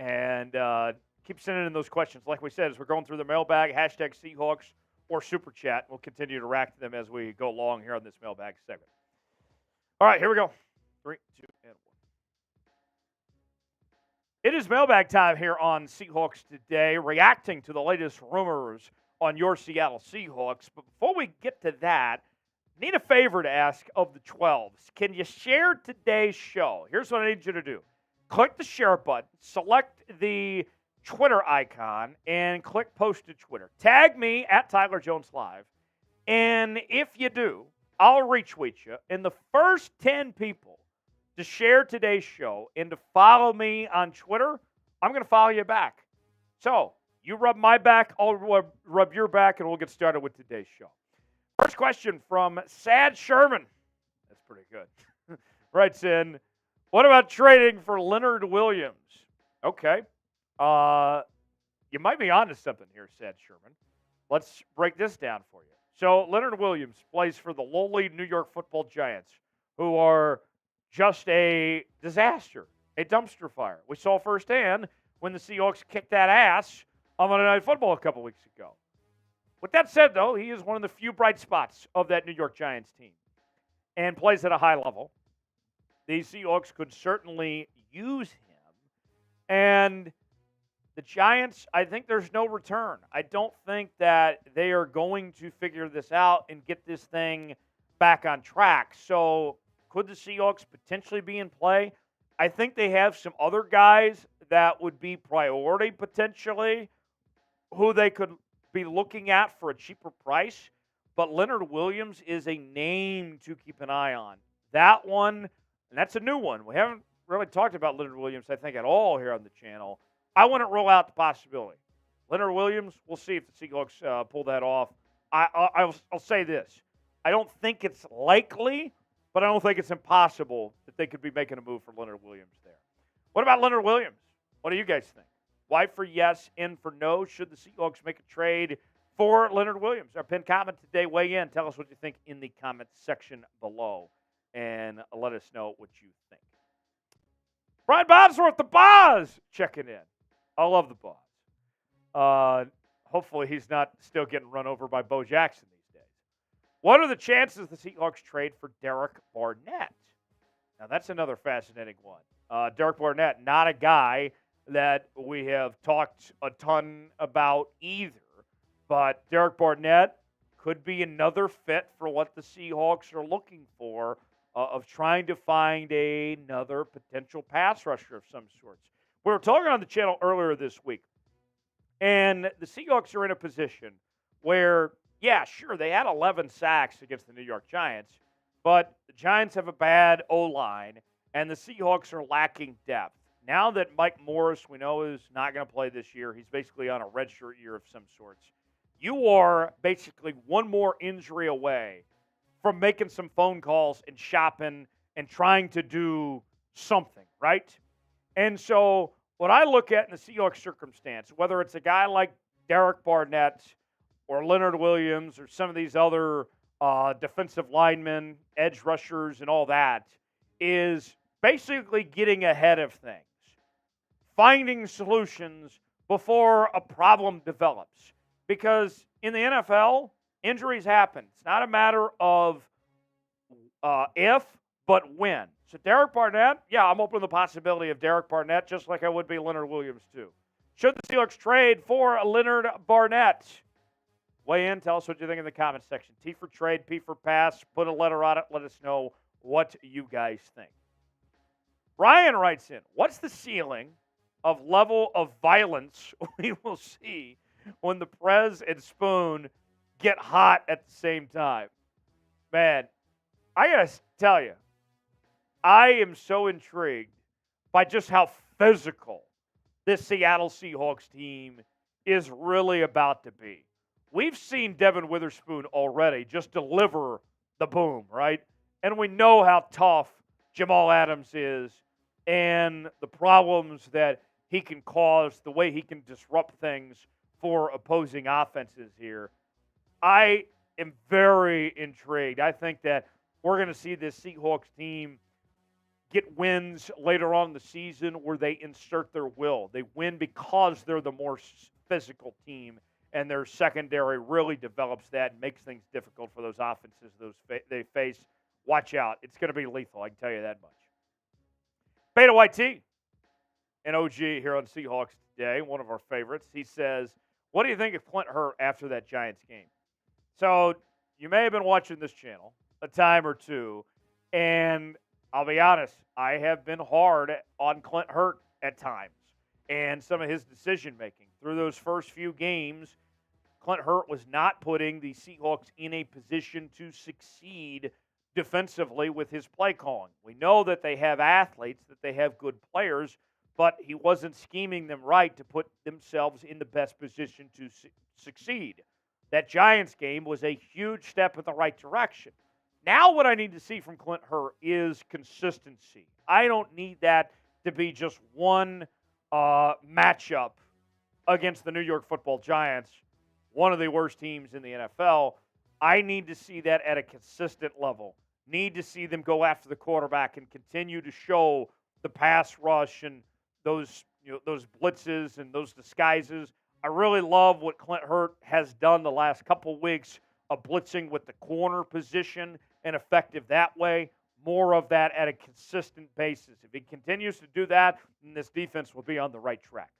And keep sending in those questions. Like we said, as we're going through the mailbag, hashtag Seahawks or Super Chat. We'll continue to rack them as we go along here on this mailbag segment. All right, here we go. 3, 2, and 1. It is mailbag time here on Seahawks Today, reacting to the latest rumors on your Seattle Seahawks. But before we get to that, I need a favor to ask of the 12s. Can you share today's show? Here's what I need you to do. Click the share button, select the Twitter icon, and click post to Twitter. Tag me at Tyler Jones Live. And if you do, I'll retweet you. And the first 10 people to share today's show and to follow me on Twitter, I'm going to follow you back. So you rub my back, I'll rub your back, and we'll get started with today's show. First question from Sad Sherman. That's pretty good. Writes in, what about trading for Leonard Williams? Okay. You might be onto something here, said Sherman. Let's break this down for you. So Leonard Williams plays for the lowly New York Football Giants, who are just a disaster, a dumpster fire. We saw firsthand when the Seahawks kicked that ass on Monday Night Football a couple weeks ago. With that said, though, he is one of the few bright spots of that New York Giants team and plays at a high level. The Seahawks could certainly use him. And the Giants, I think there's no return. I don't think that they are going to figure this out and get this thing back on track. So could the Seahawks potentially be in play? I think they have some other guys that would be priority potentially, who they could be looking at for a cheaper price. But Leonard Williams is a name to keep an eye on. That one, and that's a new one. We haven't really talked about Leonard Williams, I think, at all here on the channel. I wouldn't rule out the possibility. Leonard Williams, we'll see if the Seahawks pull that off. I'll say this. I don't think it's likely, but I don't think it's impossible that they could be making a move for Leonard Williams there. What about Leonard Williams? What do you guys think? Y for yes, N for no. Should the Seahawks make a trade for Leonard Williams? Our pinned comment today, weigh in. Tell us what you think in the comments section below, and let us know what you think. Brian Bosworth, the Boz, checking in. I love the Boz. Hopefully he's not still getting run over by Bo Jackson these days. What are the chances the Seahawks trade for Derek Barnett? Now, that's another fascinating one. Derek Barnett, not a guy that we have talked a ton about either, but Derek Barnett could be another fit for what the Seahawks are looking for, of trying to find another potential pass rusher of some sorts. We were talking on the channel earlier this week, and the Seahawks are in a position where, yeah, sure, they had 11 sacks against the New York Giants, but the Giants have a bad O-line, and the Seahawks are lacking depth. Now that Mike Morris, we know, is not going to play this year, he's basically on a redshirt year of some sorts. You are basically one more injury away from making some phone calls and shopping and trying to do something, right? And so what I look at in the Seahawks circumstance, whether it's a guy like Derek Barnett or Leonard Williams or some of these other defensive linemen, edge rushers, and all that, is basically getting ahead of things, finding solutions before a problem develops. Because in the NFL, injuries happen. It's not a matter of if, but when. So Derek Barnett, yeah, I'm open to the possibility of Derek Barnett, just like I would be Leonard Williams, too. Should the Seahawks trade for Leonard Barnett? Weigh in. Tell us what you think in the comments section. T for trade, P for pass. Put a letter on it. Let us know what you guys think. Ryan writes in, what's the ceiling of level of violence we will see when the Prez and Spoon get hot at the same time? Man, I got to tell you, I am so intrigued by just how physical this Seattle Seahawks team is really about to be. We've seen Devin Witherspoon already just deliver the boom, right? And we know how tough Jamal Adams is and the problems that he can cause, the way he can disrupt things for opposing offenses here. I am very intrigued. I think that we're going to see this Seahawks team get wins later on in the season where they insert their will. They win because they're the more physical team, and their secondary really develops that and makes things difficult for those offenses they face. Watch out. It's going to be lethal, I can tell you that much. Beta YT and OG here on Seahawks Today, one of our favorites. He says, what do you think of Clint Hurt after that Giants game? So you may have been watching this channel a time or two, and I'll be honest, I have been hard on Clint Hurt at times and some of his decision-making. Through those first few games, Clint Hurt was not putting the Seahawks in a position to succeed defensively with his play calling. We know that they have athletes, that they have good players, but he wasn't scheming them right to put themselves in the best position to succeed. That Giants game was a huge step in the right direction. Now what I need to see from Clint Hurt is consistency. I don't need that to be just one matchup against the New York Football Giants, one of the worst teams in the NFL. I need to see that at a consistent level. Need to see them go after the quarterback and continue to show the pass rush and those blitzes and those disguises. I really love what Clint Hurt has done the last couple of weeks of blitzing with the corner position and effective that way. More of that at a consistent basis. If he continues to do that, then this defense will be on the right track.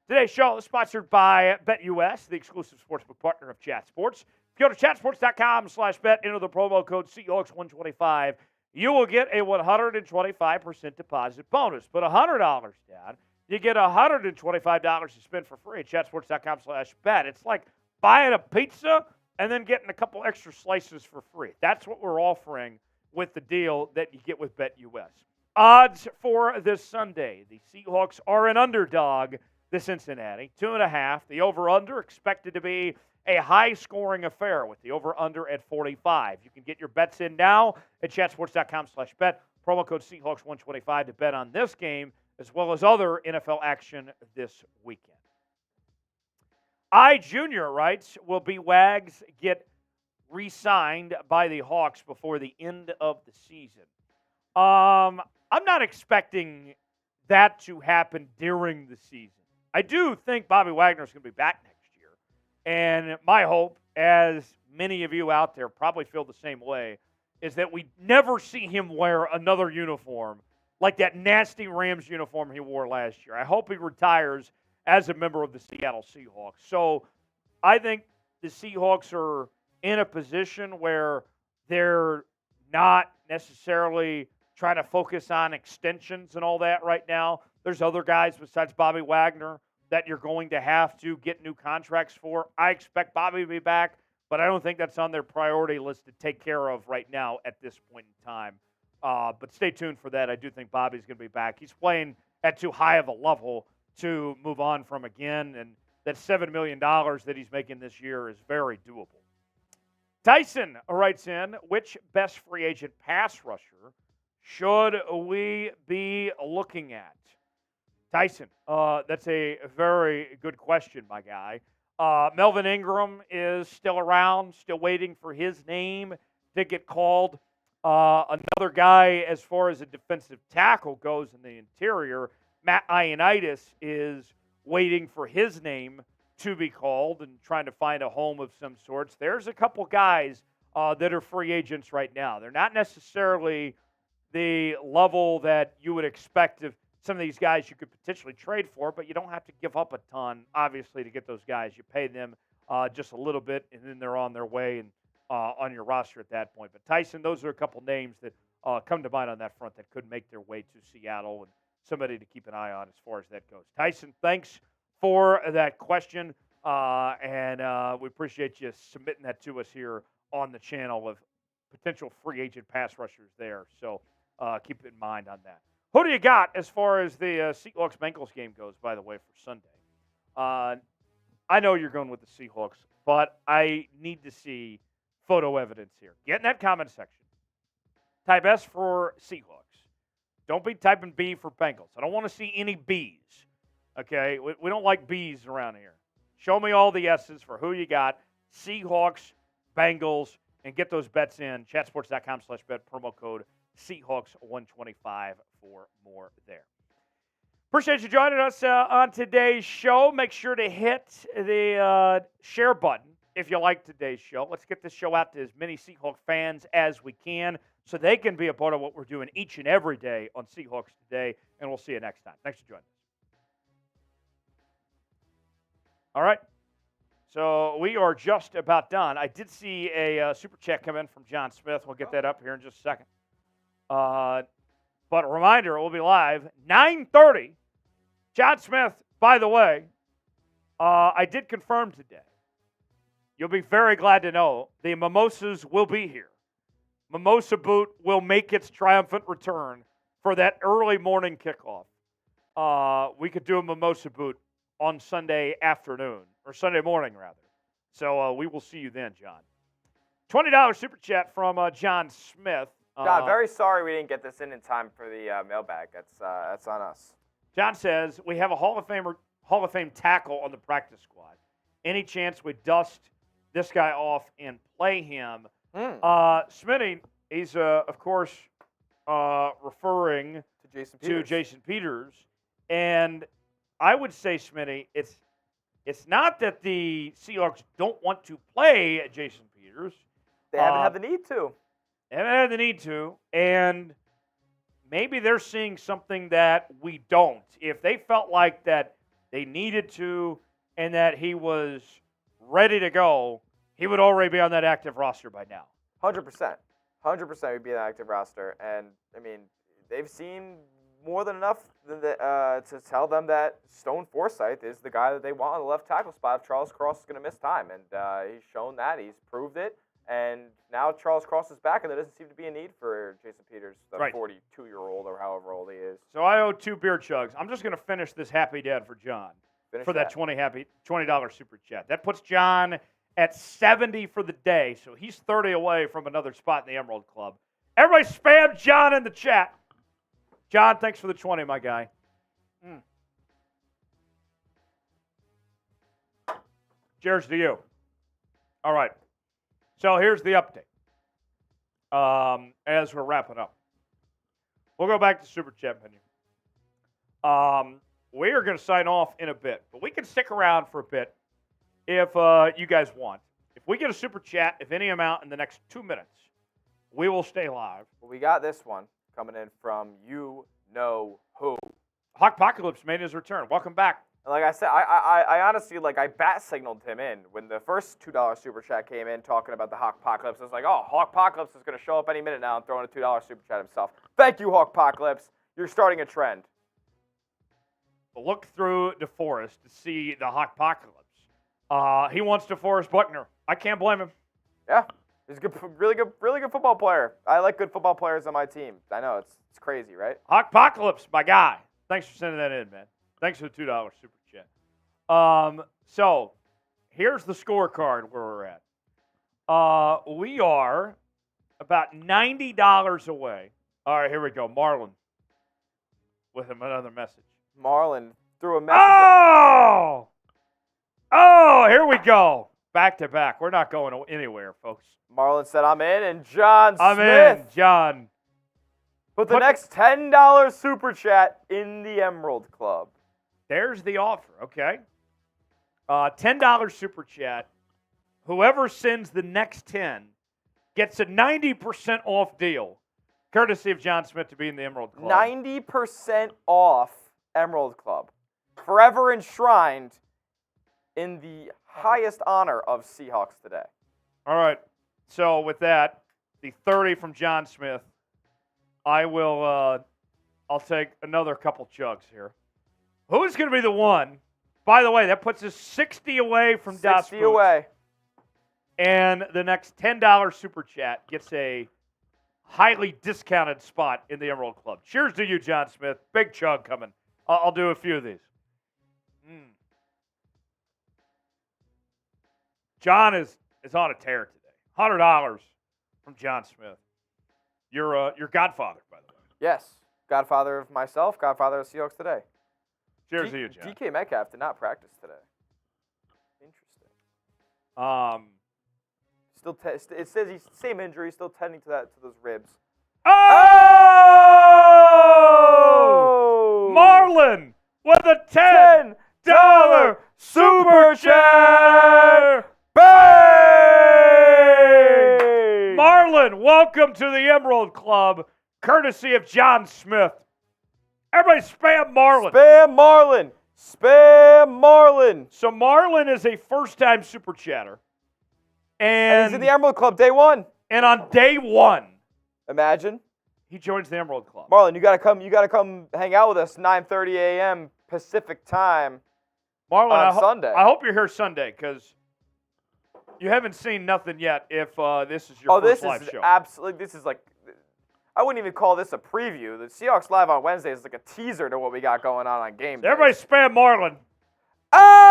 Today's show is sponsored by BetUS, the exclusive sportsbook partner of Chat Sports. If you go to chatsports.com/bet, enter the promo code Seahawks125, you will get a 125% deposit bonus. But $100, Dad, you get $125 to spend for free at chatsports.com/bet. It's like buying a pizza and then getting a couple extra slices for free. That's what we're offering with the deal that you get with BetUS. Odds for this Sunday. The Seahawks are an underdog to Cincinnati, 2.5. The over-under expected to be a high-scoring affair with the over-under at 45. You can get your bets in now at chatsports.com/bet. Promo code Seahawks125 to bet on this game as well as other NFL action this weekend. Junior writes, will B. Wags get re-signed by the Hawks before the end of the season? I'm not expecting that to happen during the season. I do think Bobby Wagner's going to be back next year. And my hope, as many of you out there probably feel the same way, is that we never see him wear another uniform like that nasty Rams uniform he wore last year. I hope he retires as a member of the Seattle Seahawks. So I think the Seahawks are in a position where they're not necessarily trying to focus on extensions and all that right now. There's other guys besides Bobby Wagner that you're going to have to get new contracts for. I expect Bobby to be back, but I don't think that's on their priority list to take care of right now at this point in time. But stay tuned for that. I do think Bobby's going to be back. He's playing at too high of a level to move on from again, and that $7 million that he's making this year is very doable. Tyson writes in, which best free agent pass rusher should we be looking at? Tyson, that's a very good question, my guy. Melvin Ingram is still around, still waiting for his name to get called. Another guy, as far as a defensive tackle goes in the interior, Matt Ioannidis is waiting for his name to be called and trying to find a home of some sorts. There's a couple guys that are free agents right now. They're not necessarily the level that you would expect of some of these guys you could potentially trade for, but you don't have to give up a ton, obviously, to get those guys. You pay them just a little bit, and then they're on their way and on your roster at that point. But Tyson, those are a couple names that come to mind on that front that could make their way to Seattle and somebody to keep an eye on as far as that goes. Tyson, thanks for that question, and we appreciate you submitting that to us here on the channel of potential free agent pass rushers there. So keep in mind on that. Who do you got as far as the Seahawks-Bengals game goes, by the way, for Sunday? I know you're going with the Seahawks, but I need to see photo evidence here. Get in that comment section. Type S for Seahawks. Don't be typing B for Bengals. I don't want to see any Bs. Okay? We don't like Bs around here. Show me all the S's for who you got. Seahawks, Bengals, and get those bets in. Chatsports.com/bet, promo code Seahawks125 for more there. Appreciate you joining us on today's show. Make sure to hit the share button if you like today's show. Let's get this show out to as many Seahawks fans as we can so they can be a part of what we're doing each and every day on Seahawks Today, and we'll see you next time. Thanks for joining us. All right. So we are just about done. I did see a super chat come in from John Smith. We'll get that up here in just a second. But a reminder, we'll be live 9:30. John Smith, by the way, I did confirm today. You'll be very glad to know the mimosas will be here. Mimosa Boot will make its triumphant return for that early morning kickoff. We could do a Mimosa Boot on Sunday afternoon, or Sunday morning, rather. So we will see you then, John. $20 super chat from John Smith. God, very sorry we didn't get this in time for the mailbag. That's on us. John says, we have a Hall of Fame tackle on the practice squad. Any chance we dust this guy off and play him? Smitty, he's, of course, referring to Jason Peters. And I would say, Smitty, it's not that the Seahawks don't want to play Jason Peters. They haven't had the need to. They haven't had the need to. And maybe they're seeing something that we don't. If they felt like that they needed to and that he was ready to go, he would already be on that active roster by now. 100%. 100% would be an active roster. And, I mean, they've seen more than enough to tell them that Stone Forsythe is the guy that they want on the left tackle spot if Charles Cross is going to miss time. And he's shown that. He's proved it. And now Charles Cross is back, and there doesn't seem to be a need for Jason Peters, the 42-year-old or however old he is. So I owe 2 beer chugs. I'm just going to finish this Happy Dad for John for that $20 super chat. That puts John at 70 for the day, so he's 30 away from another spot in the Emerald Club. Everybody spam John in the chat. John, thanks for the 20, my guy. Cheers to you. All right. So here's the update as we're wrapping up. We'll go back to Super Chat menu. We are going to sign off in a bit, but we can stick around for a bit if you guys want. If we get a Super Chat of any amount in the next 2 minutes, we will stay live. Well, we got this one coming in from you-know-who. Hawkpocalypse made his return. Welcome back. Like I said, I honestly, I bat signaled him in when the first $2 super chat came in talking about the Hawkpocalypse. I was like, oh, Hawkpocalypse is going to show up any minute now and throw in a $2 super chat himself. Thank you, Hawkpocalypse. You're starting a trend. Look through DeForest to see the Hawkpocalypse. He wants DeForest Buckner. I can't blame him. Yeah, he's a good, really good football player. I like good football players on my team. I know it's crazy, right? Hawkpocalypse, my guy. Thanks for sending that in, man. Thanks for the $2 super chat. So here's the scorecard where we're at. We are about $90 away. All right, here we go. Marlon with another message. Marlon threw a message. Oh, here we go. Back to back. We're not going anywhere, folks. Marlon said, I'm in, and John Smith. I'm in, John. Put the next $10 super chat in the Emerald Club. There's the offer, okay? $10 super chat. Whoever sends the next 10 gets a 90% off deal, courtesy of John Smith to be in the Emerald Club. 90% off Emerald Club. Forever enshrined in the highest honor of Seahawks today. All right. So with that, the 30 from John Smith, I'll take another couple chugs here. Who's going to be the one? By the way, that puts us 60 away from Das 60 away. And the next $10 super chat gets a highly discounted spot in the Emerald Club. Cheers to you, John Smith. Big chug coming. I'll do a few of these. John is on a tear today. $100 from John Smith. Your godfather, by the way. Yes. Godfather of myself, godfather of Seahawks today. Cheers to you, John. DK Metcalf did not practice today. Interesting. It says he's same injury, still tending to those ribs. Oh! Marlon with a $10 super chat. Bang! Marlon, welcome to the Emerald Club, courtesy of John Smith. Everybody spam Marlon. Spam Marlon. Spam Marlon. So Marlon is a first-time super chatter. And he's in the Emerald Club day one. And on day one, imagine, he joins the Emerald Club. Marlon, you gotta come hang out with us 9:30 a.m. Pacific time. Marlon, on Sunday. I hope you're here Sunday because you haven't seen nothing yet. If this is your first live show. This is like, I wouldn't even call this a preview. The Seahawks Live on Wednesday is like a teaser to what we got going on game day. Everybody spam Marlon. Oh!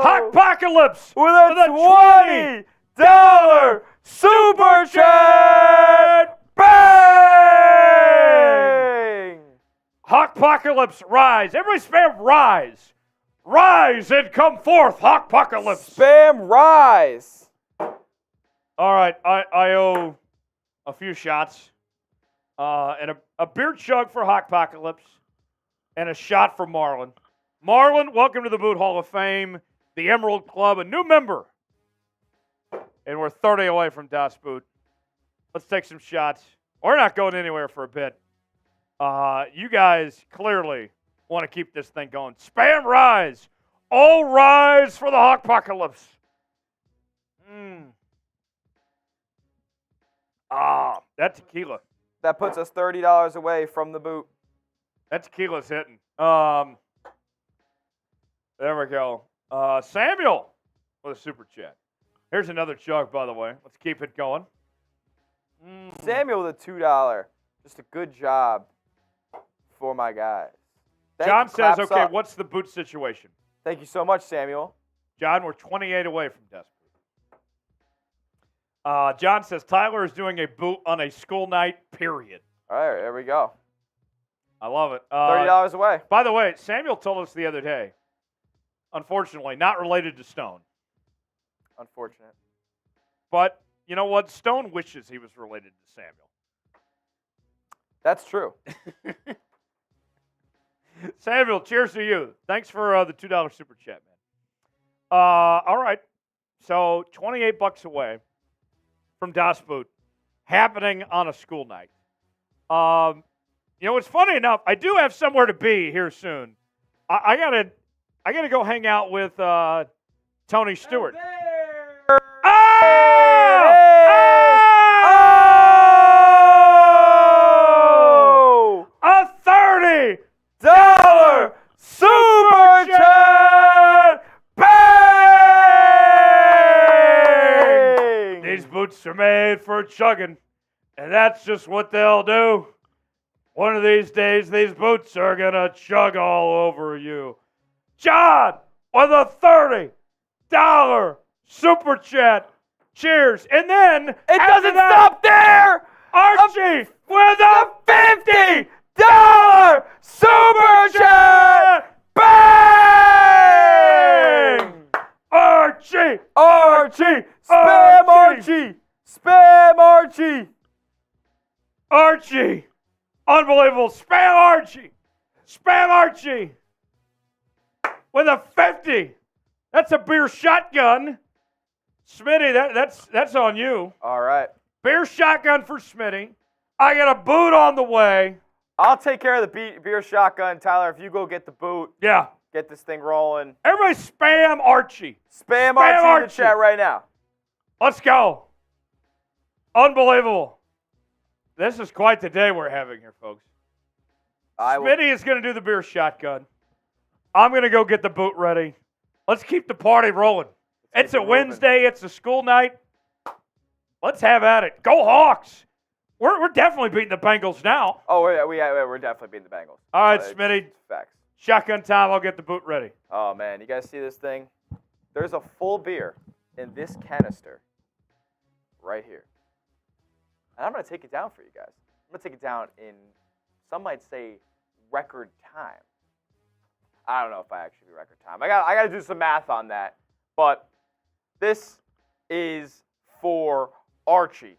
Hawkpocalypse with a $20 super chat. Bang! Hawkpocalypse, rise. Everybody spam rise. Rise and come forth, Hawkpocalypse. Spam rise. All right, I owe a few shots. And a beer chug for Hawkpocalypse. And a shot for Marlon. Marlon, welcome to the Boot Hall of Fame. The Emerald Club, a new member. And we're 30 away from Das Boot. Let's take some shots. We're not going anywhere for a bit. You guys clearly want to keep this thing going. Spam rise. All rise for the Hawkpocalypse. That tequila. That puts us $30 away from the boot. That tequila's hitting. There we go. Samuel with a super chat. Here's another chug, by the way. Let's keep it going. Samuel with a $2. Just a good job for my guys. John says, okay, what's the boot situation? Thank you so much, Samuel. John, we're 28 away from Desperate. John says, Tyler is doing a boot on a school night, period. All right, there we go. I love it. $30 away. By the way, Samuel told us the other day, unfortunately, not related to Stone. Unfortunate. But you know what? Stone wishes he was related to Samuel. That's true. Samuel, cheers to you. Thanks for the $2 super chat, man. All right. So $28 away from Das Boot, happening on a school night. You know, it's funny enough. I do have somewhere to be here soon. I gotta go hang out with Tony Stewart. A $30 super chat! Bang! These boots are made for chugging, and that's just what they'll do. One of these days, these boots are gonna chug all over you. John with a $30 super chat. Cheers. And then it doesn't stop there. Archie with a $50 super chat. Bang! Archie! Spam Archie! Spam Archie! Archie! Unbelievable. Spam Archie! Spam Archie! With a 50. That's a beer shotgun. Smitty, that's on you. All right. Beer shotgun for Smitty. I got a boot on the way. I'll take care of the beer shotgun, Tyler. If you go get the boot. Yeah. Get this thing rolling. Everybody spam Archie. Spam Archie in the chat right now. Let's go. Unbelievable. This is quite the day we're having here, folks. Smitty is going to do the beer shotgun. I'm going to go get the boot ready. Let's keep the party rolling. It's a Wednesday. It's a school night. Let's have at it. Go Hawks. We're definitely beating the Bengals now. Oh, we're definitely beating the Bengals. All right, Smitty. Facts. Shotgun time. I'll get the boot ready. Oh, man. You guys see this thing? There's a full beer in this canister right here. And I'm going to take it down for you guys. I'm going to take it down in, some might say, record time. I don't know if I actually do record time. I got to do some math on that. But this is for Archie.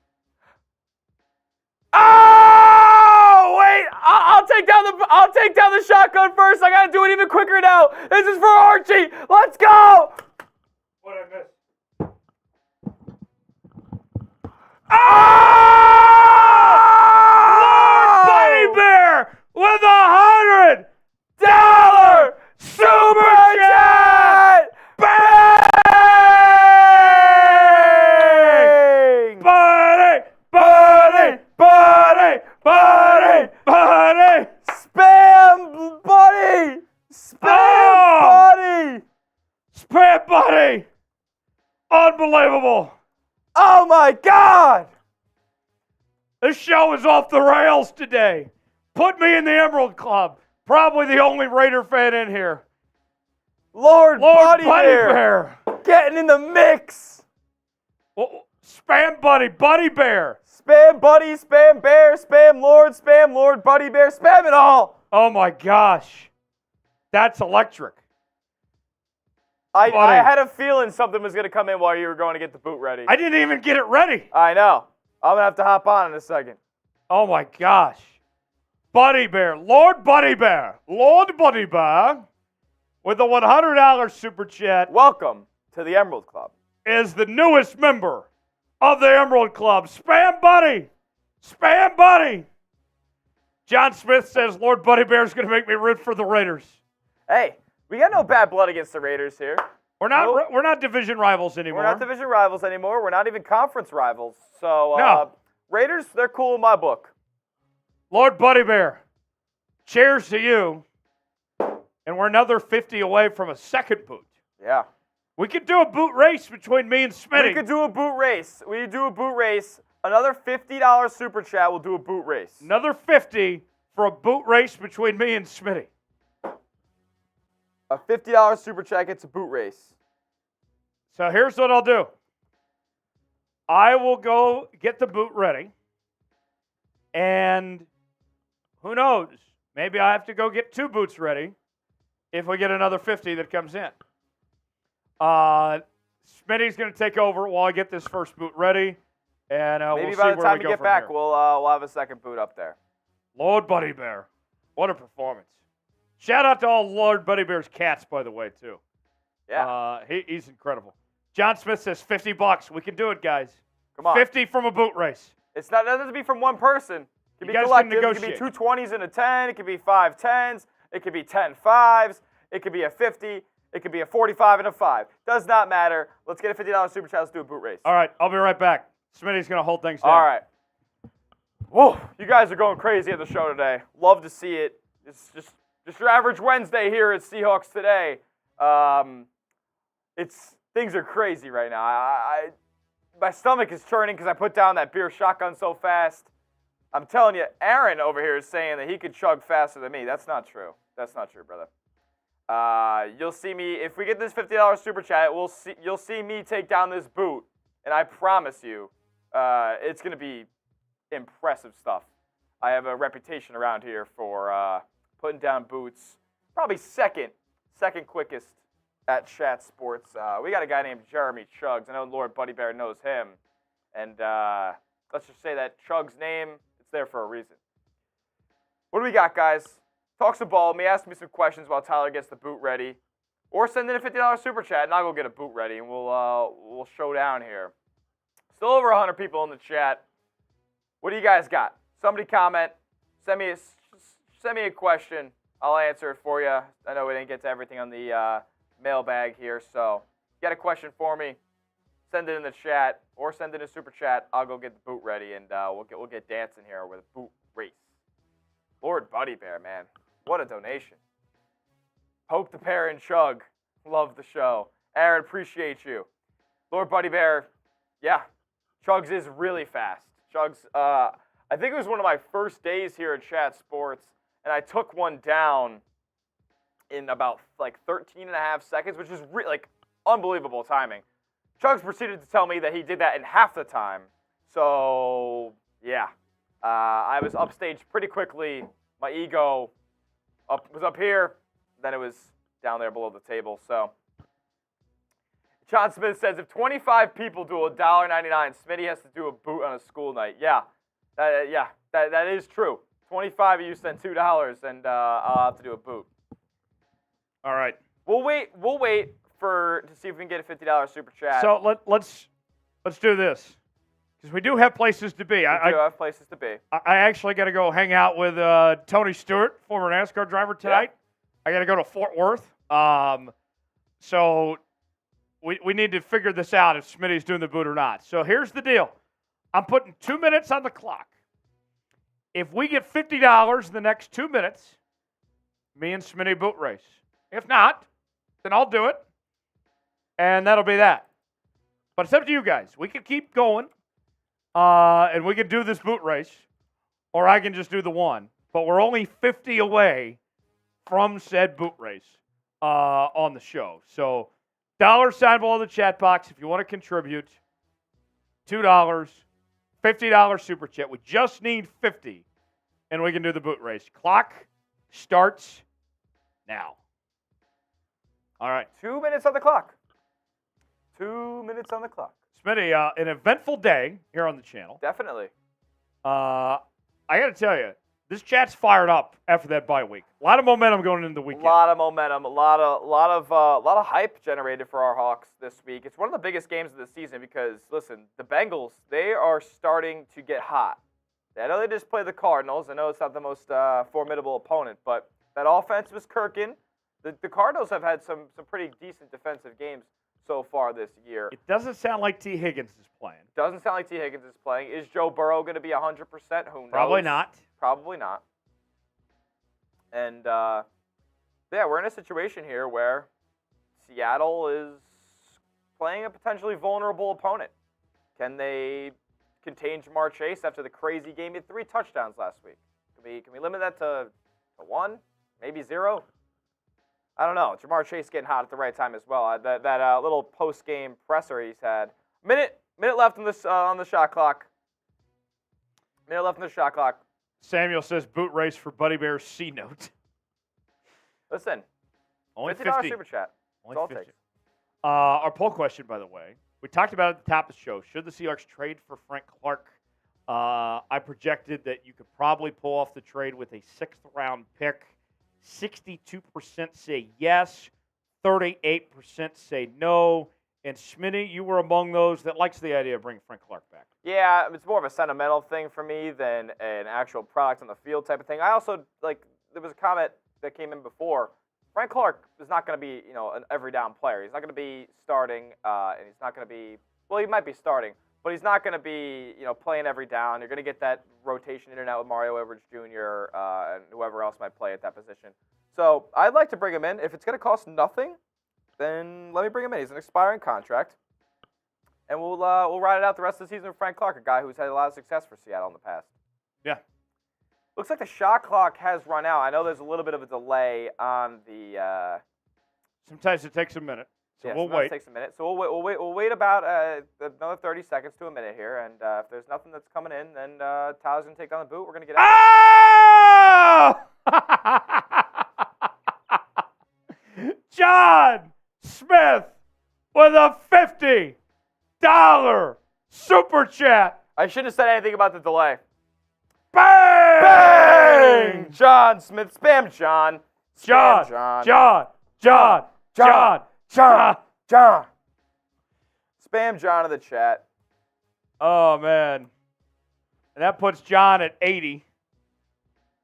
Oh, wait! I'll take down the shotgun first. I got to do it even quicker now. This is for Archie. Let's go! What did I miss? Lord Buddy Bear with $100 super chat! Bang! Buddy! Spam Buddy! Spam Buddy! Unbelievable! Oh my God! This show is off the rails today. Put me in the Emerald Club. Probably the only Raider fan in here. Lord Buddy Bear. Getting in the mix. Well, spam Buddy Bear. Spam Buddy, spam Bear, spam Lord, Buddy Bear, spam it all. Oh, my gosh. That's electric. I Buddy. had a feeling something was going to come in while you were going to get the boot ready. I didn't even get it ready. I know. I'm going to have to hop on in a second. Oh, my gosh. Buddy Bear, Lord Buddy Bear, with the $100 super chat, Welcome to the Emerald Club. is the newest member of the Emerald Club. Spam Buddy. Spam Buddy. John Smith says Lord Buddy Bear is going to make me root for the Raiders. Hey, we got no bad blood against the Raiders here. We're not division rivals anymore. We're not division rivals anymore. We're not even conference rivals. So, No. Raiders, they're cool in my book. Lord Buddy Bear, cheers to you. And we're another 50 away from a second boot. Yeah. We could do a boot race between me and Smitty. We could do a boot race. Another $50 super chat. We'll do a boot race. Another 50 for a boot race between me and Smitty. A $50 super chat gets a boot race. So here's what I'll do. I will go get the boot ready. And who knows? Maybe I have to go get 2 boots ready if we get another 50 that comes in. Smitty's going to take over while I get this first boot ready. And Maybe we'll by see the where time we you go get from back, here. we'll have a second boot up there. Lord Buddy Bear. What a performance. Shout out to all Lord Buddy Bear's cats, by the way, too. Yeah. He's incredible. John Smith says $50. We can do it, guys. Come on. 50 from a boot race. It doesn't have to be from one person. It You can be guys can collective. It could negotiate. be 2 20s and a 10. It could be 5 10s. It could be 10 5s. It could be a 50. It could be a 45 and a 5. Does not matter. Let's get a $50 super chat. Let's do a boot race. All right, I'll be right back. Smitty's going to hold things down. All right. Whoa, you guys are going crazy at the show today. Love to see it. It's just your average Wednesday here at Seahawks Today. Things are crazy right now. My stomach is churning because I put down that beer shotgun so fast. I'm telling you, Aaron over here is saying that he could chug faster than me. That's not true. That's not true, brother. You'll see me, if we get this $50 super chat, you'll see me take down this boot. And I promise you, it's going to be impressive stuff. I have a reputation around here for putting down boots. Probably second quickest at Chat Sports. We got a guy named Jeremy Chuggs. I know Lord Buddy Bear knows him. And let's just say that Chug's name, it's there for a reason. What do we got, guys? Talk some ball. Ask me some questions while Tyler gets the boot ready. Or send in a $50 super chat, and I'll go get a boot ready, and we'll show down here. Still over 100 people in the chat. What do you guys got? Somebody comment. Send me a question. I'll answer it for you. I know we didn't get to everything on the mailbag here, so if you got a question for me, send it in the chat or send in a super chat. I'll go get the boot ready, and we'll get dancing here with a boot race. Lord Buddy Bear, man, what a donation. Poke the Bear and Chug. Love the show. Aaron, appreciate you. Lord Buddy Bear, yeah, Chugs is really fast. Chugs, I think it was one of my first days here at Chat Sports, and I took one down in about 13 and a half seconds, which is unbelievable timing. Chugs proceeded to tell me that he did that in half the time. So, yeah. I was upstaged pretty quickly. My ego was up here. Then it was down there below the table. So, John Smith says, if 25 people do $1.99, Smitty has to do a boot on a school night. Yeah, that is true. 25 of you send $2, and I'll have to do a boot. All right. We'll wait to see if we can get a $50 super chat. So let's do this because we do have places to be. We do have places to be. I actually got to go hang out with Tony Stewart, former NASCAR driver, tonight. Yeah. I got to go to Fort Worth. So we need to figure this out if Smitty's doing the boot or not. So here's the deal. I'm putting 2 minutes on the clock. If we get $50 in the next 2 minutes, me and Smitty boot race. If not, then I'll do it, and that'll be that. But it's up to you guys. We can keep going, and we can do this boot race, or I can just do the one. But we're only 50 away from said boot race on the show. So $sign below the chat box if you want to contribute. $2, $50 super chat. We just need 50, and we can do the boot race. Clock starts now. All right. 2 minutes on the clock. 2 minutes on the clock. Smitty, an eventful day here on the channel. Definitely. I got to tell you, this chat's fired up after that bye week. A lot of momentum going into the weekend. A lot of momentum, a lot of hype generated for our Hawks this week. It's one of the biggest games of the season because, listen, the Bengals, they are starting to get hot. I know they just played the Cardinals. I know it's not the most formidable opponent, but that offense was Kirkin. The Cardinals have had some pretty decent defensive games so far this year. It doesn't sound like T. Higgins is playing. Doesn't sound like T. Higgins is playing. Is Joe Burrow going to be 100%? Who knows? Probably not. Probably not. And, yeah, we're in a situation here where Seattle is playing a potentially vulnerable opponent. Can they contain Jamar Chase after the crazy game? He had 3 touchdowns last week. Can we limit that to 1? Maybe 0? I don't know. Jamar Chase getting hot at the right time as well. That little post-game presser he's had. Minute left on the shot clock. Minute left on the shot clock. Samuel says boot race for Buddy Bear's C note. Listen, Only $50 50. super chat. Only That's all 50. it takes. Our poll question, by the way, we talked about it at the top of the show. Should the Seahawks trade for Frank Clark? I projected that you could probably pull off the trade with a 6th-round pick. 62% say yes, 38% say no. And Smitty, you were among those that likes the idea of bringing Frank Clark back. Yeah, it's more of a sentimental thing for me than an actual product on the field type of thing. I also, there was a comment that came in before. Frank Clark is not going to be, an every down player. He's not going to be starting, and he's not going to be, well, he might be starting, but he's not going to be, playing every down. You're going to get that rotation in and out with Mario Edwards Jr. And whoever else might play at that position. So I'd like to bring him in. If it's going to cost nothing, then let me bring him in. He's an expiring contract. And we'll ride it out the rest of the season with Frank Clark, a guy who's had a lot of success for Seattle in the past. Yeah. Looks like the shot clock has run out. I know there's a little bit of a delay on the. Sometimes it takes a minute, so yeah, we'll wait. It takes a minute, so we'll wait about another 30 seconds to a minute here, and if there's nothing that's coming in, then Tyler's gonna take down the boot. We're gonna get out. Oh! John Smith with a $50 super chat. I shouldn't have said anything about the delay. Bang! Bang! John Smith, spam John. John. Spam John. Spam John in the chat. Oh, man. And that puts John at 80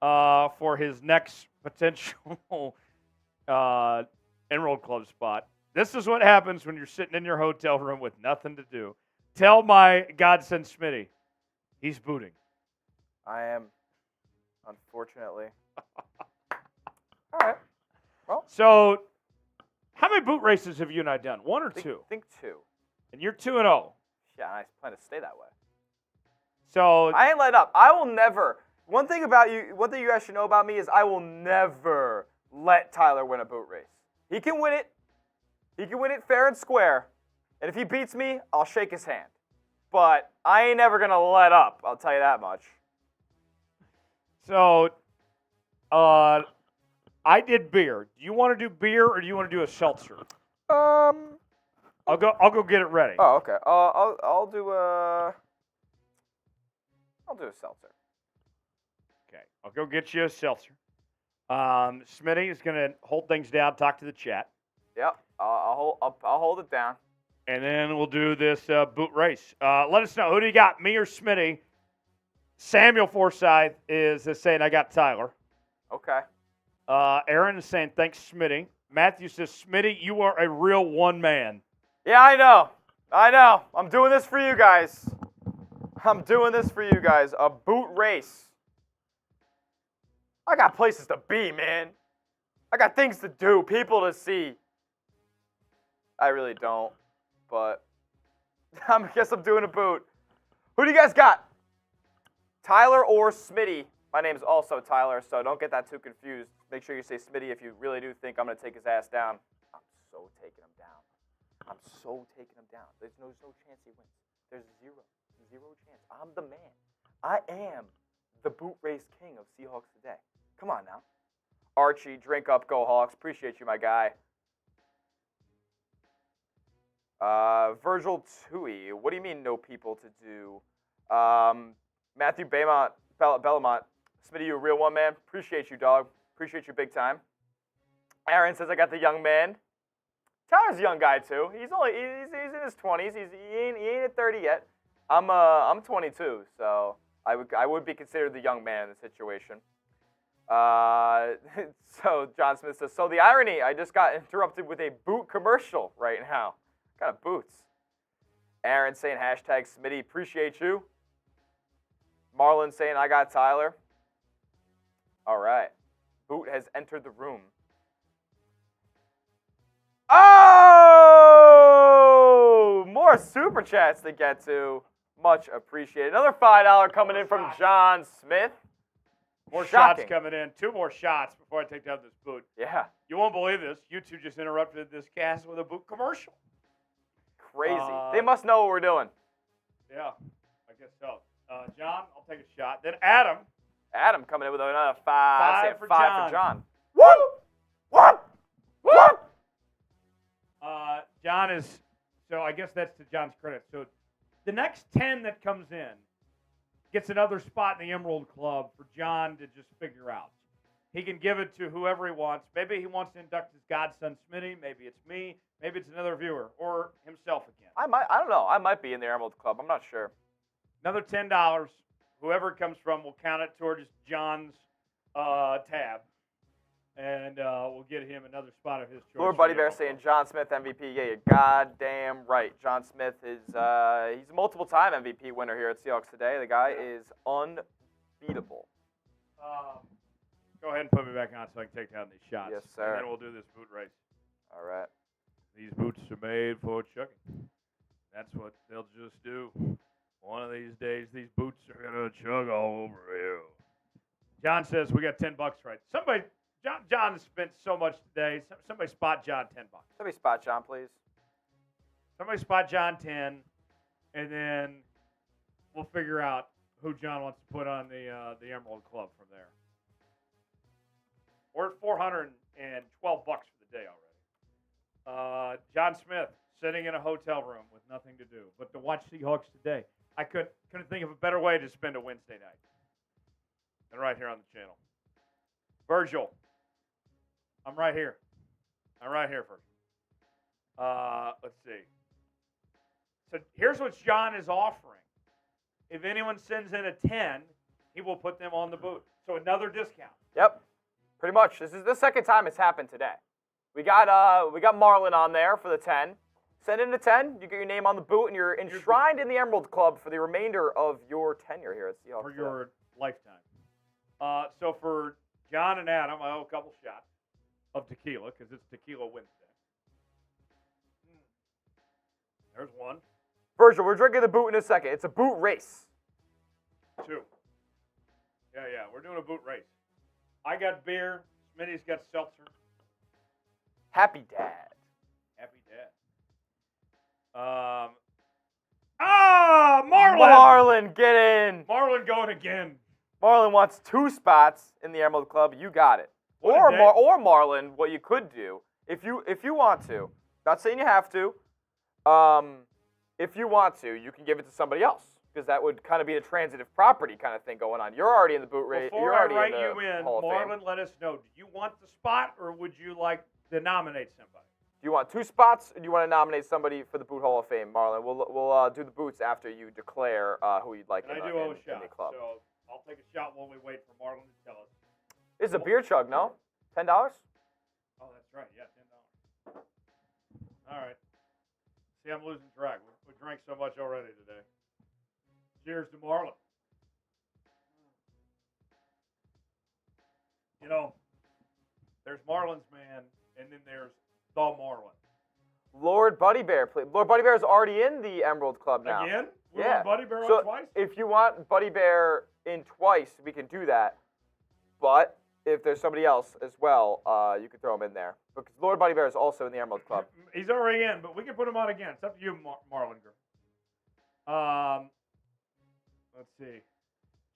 for his next potential Emerald Club spot. This is what happens when you're sitting in your hotel room with nothing to do. Tell my Godson Smitty, he's booting. I am, unfortunately. All right. Well, so how many boot races have you and I done? 1 or 2? I think 2. And you're 2-0. Yeah, I plan to stay that way. So I ain't let up. I will never. One thing you guys should know about me is I will never let Tyler win a boot race. He can win it. He can win it fair and square. And if he beats me, I'll shake his hand. But I ain't never gonna let up. I'll tell you that much. So, I did beer. Do you want to do beer or do you want to do a seltzer? I'll go get it ready. Oh, okay. I'll do a seltzer. Okay, I'll go get you a seltzer. Smitty is gonna hold things down, talk to the chat, Yep. I'll hold it down. and then we'll do this boot race. Let us know, who do you got, me or Smitty? Samuel Forsyth is saying I got Tyler. Okay. Aaron is saying thanks, Smitty. Matthew says, Smitty, you are a real one man. Yeah, I know. I'm doing this for you guys. A boot race. I got places to be, man. I got things to do, people to see. I really don't, but I guess I'm doing a boot. Who do you guys got? Tyler or Smitty? My name's also Tyler, so don't get that too confused. Make sure you say Smitty if you really do think I'm going to take his ass down. I'm so taking him down. There's no chance he wins. There's zero chance. I'm the man. I am the boot race king of Seahawks today. Come on now. Archie, drink up, go Hawks. Appreciate you, my guy. Virgil Tui, what do you mean no people to do? Matthew Belmont, Smitty, you a real one, man. Appreciate you, dog. Appreciate you big time. Aaron says I got the young man. Tyler's a young guy too. He's in his 20s. He ain't at 30 yet. I'm 22, so I would be considered the young man in the situation. So John Smith says, so the irony, I just got interrupted with a boot commercial right now. What kind of boots? Aaron saying hashtag Smitty, appreciate you. Marlon saying I got Tyler. All right. Boot has entered the room. Oh! More super chats to get to. Much appreciated. Another $5 coming in from John Smith. More Shocking. shots coming in. 2 more shots before I take down this boot. Yeah. You won't believe this. YouTube just interrupted this cast with a boot commercial. Crazy. They must know what we're doing. Yeah, I guess so. John, I'll take a shot. Then Adam. Adam coming in with another five for John. Whoop! Whoop! Whoop! John is, so I guess that's to John's credit. So the next 10 that comes in gets another spot in the Emerald Club for John to just figure out. He can give it to whoever he wants. Maybe he wants to induct his godson Smitty. Maybe it's me. Maybe it's another viewer or himself again. I don't know. I might be in the Emerald Club. I'm not sure. Another $10. Whoever it comes from will count it towards John's tab. And we'll get him another spot of his choice. Lord Buddy Bear saying John Smith MVP. Yeah, you're goddamn right. John Smith is he's a multiple-time MVP winner here at Seahawks Today. The guy is unbeatable. Go ahead and put me back on so I can take down these shots. Yes, sir. And then we'll do this boot race. All right. These boots are made for chugging. That's what they'll just do. One of these days, these boots are going to chug all over you. John says we got $10 right. John has spent so much today. Somebody spot John $10. Somebody spot John, please. Somebody spot John 10, and then we'll figure out who John wants to put on the Emerald Club from there. We're at $412 for the day already. John Smith sitting in a hotel room with nothing to do but to watch Seahawks Today. I couldn't think of a better way to spend a Wednesday night than right here on the channel. Virgil, I'm right here. I'm right here first. Let's see. So here's what John is offering. If anyone sends in a 10, he will put them on the boot. So another discount. Yep. Pretty much. This is the second time it's happened today. We got Marlon on there for the 10. Send in a 10, you get your name on the boot, and you're enshrined in the Emerald Club for the remainder of your tenure here at Seahawks. For your lifetime. So for John and Adam, I owe a couple shots of tequila because it's Tequila Wednesday. There's one. Virgil, we're drinking the boot in a second. It's a boot race. 2. Yeah, we're doing a boot race. I got beer. Smitty's got seltzer. Happy Dad. Happy Dad. Marlon! Marlon, get in. Marlon going again. Marlon wants 2 spots in the Emerald Club. You got it. Or Marlon, what you could do, if you want to, not saying you have to, if you want to, you can give it to somebody else. Because that would kind of be a transitive property kind of thing going on. You're already in the boot race. Before You're already I write in the you in, Hall of Fame. Marlon, let us know. Do you want the spot, or would you like to nominate somebody? Do you want 2 spots, or do you want to nominate somebody for the Boot Hall of Fame, Marlon? We'll do the boots after you declare who you'd like in the club. So I'll take a shot while we wait for Marlon to tell us. It's a beer chug, no? $10? Oh, that's right. Yeah, $10. All right. See, I'm losing track. We drank so much already today. Cheers to Marlon. You know, there's Marlon's man, and then there's the Marlon. Lord Buddy Bear, please. Lord Buddy Bear is already in the Emerald Club now. Again? Yeah. Buddy Bear so on twice? If you want Buddy Bear in twice, we can do that. But if there's somebody else as well, you can throw him in there. Because Lord Buddy Bear is also in the Emerald Club. He's already in, but we can put him on again. It's up to you, Marlon. Let's see.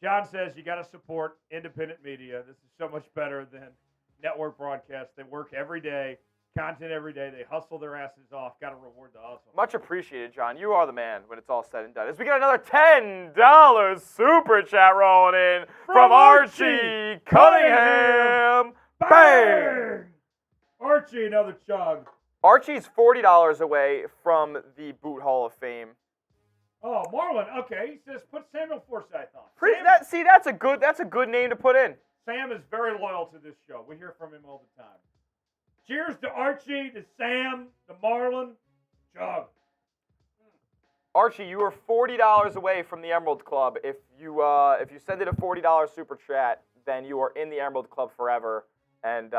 John says you got to support independent media. This is so much better than network broadcast. They work every day, content every day. They hustle their asses off. Got to reward the hustle. Much appreciated, John. You are the man when it's all said and done. As we got another $10 super chat rolling in from Archie Cunningham. Bang! Archie, another chug. Archie's $40 away from the Boot Hall of Fame. Oh, Marlon. Okay, he says put Samuel Forsythe on. That's a good name to put in. Sam is very loyal to this show. We hear from him all the time. Cheers to Archie, to Sam, to Marlon. Chug. Archie, you are $40 away from the Emerald Club. If you send in a $40 super chat, then you are in the Emerald Club forever. And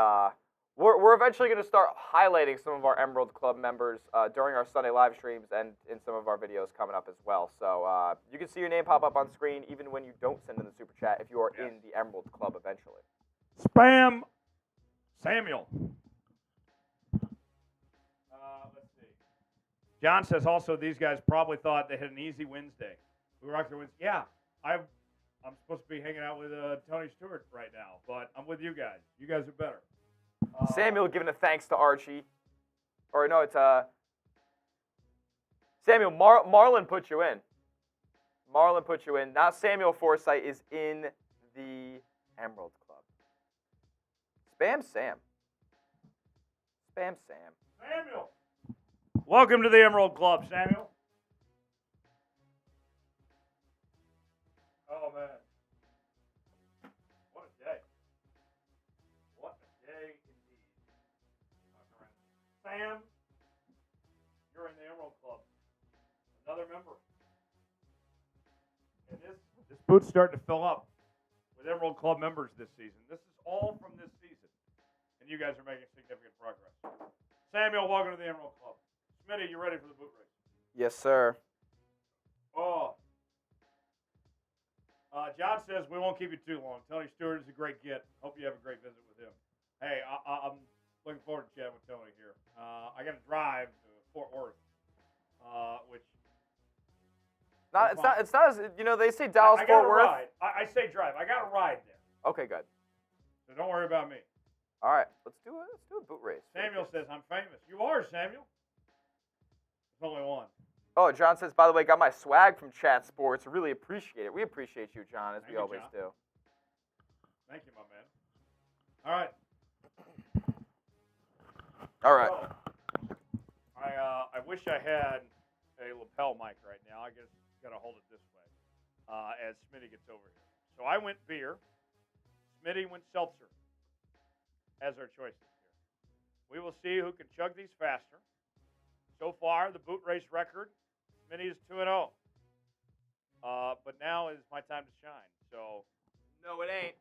we're eventually going to start highlighting some of our Emerald Club members during our Sunday live streams and in some of our videos coming up as well. So you can see your name pop up on screen even when you don't send in the super chat if you are in the Emerald Club eventually. Spam Samuel. Let's see. John says also these guys probably thought they had an easy Wednesday. We were out there Wednesday. Yeah, I'm supposed to be hanging out with Tony Stewart right now, but I'm with you guys. You guys are better. Samuel giving a thanks to Archie. Or no, it's Samuel. Marlon put you in. Marlon put you in. Now Samuel Forsythe is in the Emerald Club. Spam Sam. Spam Sam. Samuel. Welcome to the Emerald Club, Samuel. Oh, man. What a day. What a day indeed. Sam, you're in the Emerald Club. Another member. And this boot's starting to fill up with Emerald Club members this season. This is all from this season. And you guys are making significant progress. Samuel, welcome to the Emerald Club. Smitty, you ready for the boot race? Yes, sir. Oh. John says we won't keep you too long. Tony Stewart is a great get. Hope you have a great visit with him. Hey, I'm looking forward to chatting with Tony here. I got to drive to Fort Worth, which it's not as they say Dallas Fort Worth. Ride. I say drive. I got to ride there. Okay, good. So don't worry about me. All right, let's do a boot race. Samuel says I'm famous. You are, Samuel. There's only one. Oh, John says, by the way, got my swag from Chat Sports. Really appreciate it. We appreciate you, John, as we always do. Thank you, my man. All right. All right. So, I wish I had a lapel mic right now. I guess got to hold it this way as Smitty gets over here. So I went beer. Smitty went seltzer as our choices here. We will see who can chug these faster. So far, the boot race record, Smitty is 2-0. But now is my time to shine. So, no, it ain't.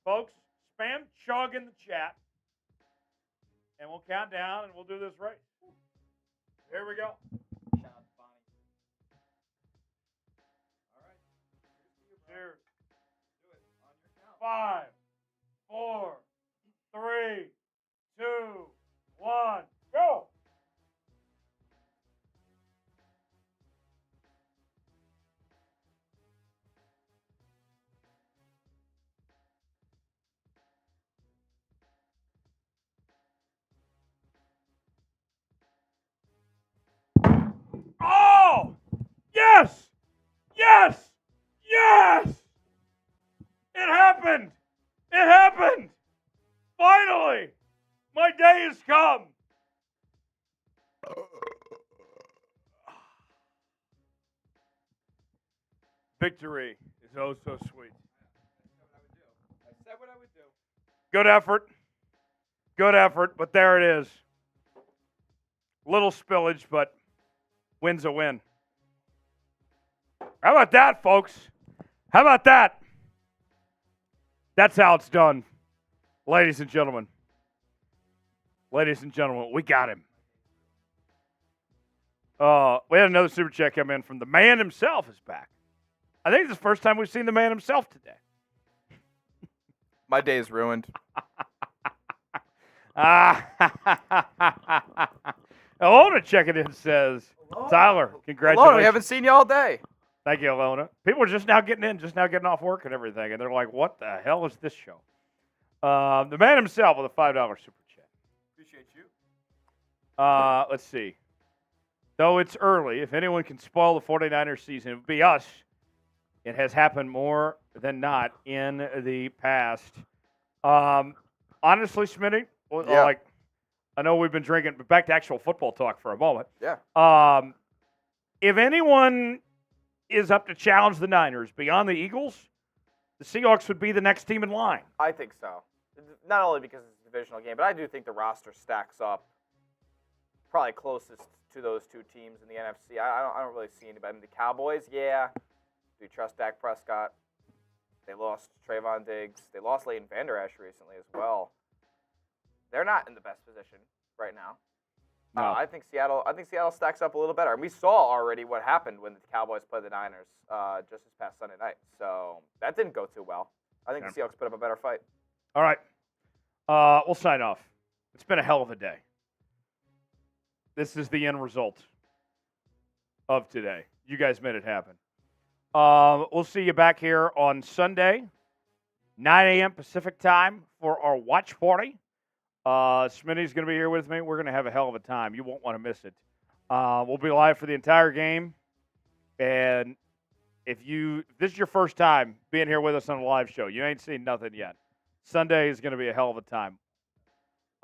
Folks, spam chug in the chat. And we'll count down and we'll do this race. Here we go. Shout out to Bonnie. All right. Cheers. Do it on your count. 5, 4, 3, 2, 1, go. Oh! Yes! Yes! Yes! It happened! It happened! Finally! My day has come! Victory is oh so sweet. I said what I would do. Good effort. Good effort, but there it is. Little spillage, but win's a win. How about that, folks? How about that? That's how it's done. Ladies and gentlemen. Ladies and gentlemen, we got him. We had another super chat come in from the man himself is back. I think it's the first time we've seen the man himself today. My day is ruined. Alona checking in says, Tyler, congratulations. Alona, we haven't seen you all day. Thank you, Alona. People are just now getting in, just now getting off work and everything, and they're like, what the hell is this show? The man himself with a $5 super chat. Appreciate you. Let's see. Though it's early, if anyone can spoil the 49ers season, it would be us. It has happened more than not in the past. Honestly, Smitty, like I know we've been drinking, but back to actual football talk for a moment. Yeah. If anyone is up to challenge the Niners beyond the Eagles, the Seahawks would be the next team in line. I think so. Not only because it's a divisional game, but I do think the roster stacks up probably closest to those two teams in the NFC. I don't really see anybody. I mean, the Cowboys, yeah. Do you trust Dak Prescott? They lost Trayvon Diggs. They lost Leighton Vander Esch recently as well. They're not in the best position right now. No. I think Seattle stacks up a little better. And we saw already what happened when the Cowboys played the Niners just this past Sunday night. So that didn't go too well. I think the Seahawks put up a better fight. All right. We'll sign off. It's been a hell of a day. This is the end result of today. You guys made it happen. We'll see you back here on Sunday, 9 a.m. Pacific time for our watch party. Smitty's going to be here with me. We're going to have a hell of a time. You won't want to miss it. We'll be live for the entire game. And if this is your first time being here with us on a live show, you ain't seen nothing yet. Sunday is going to be a hell of a time.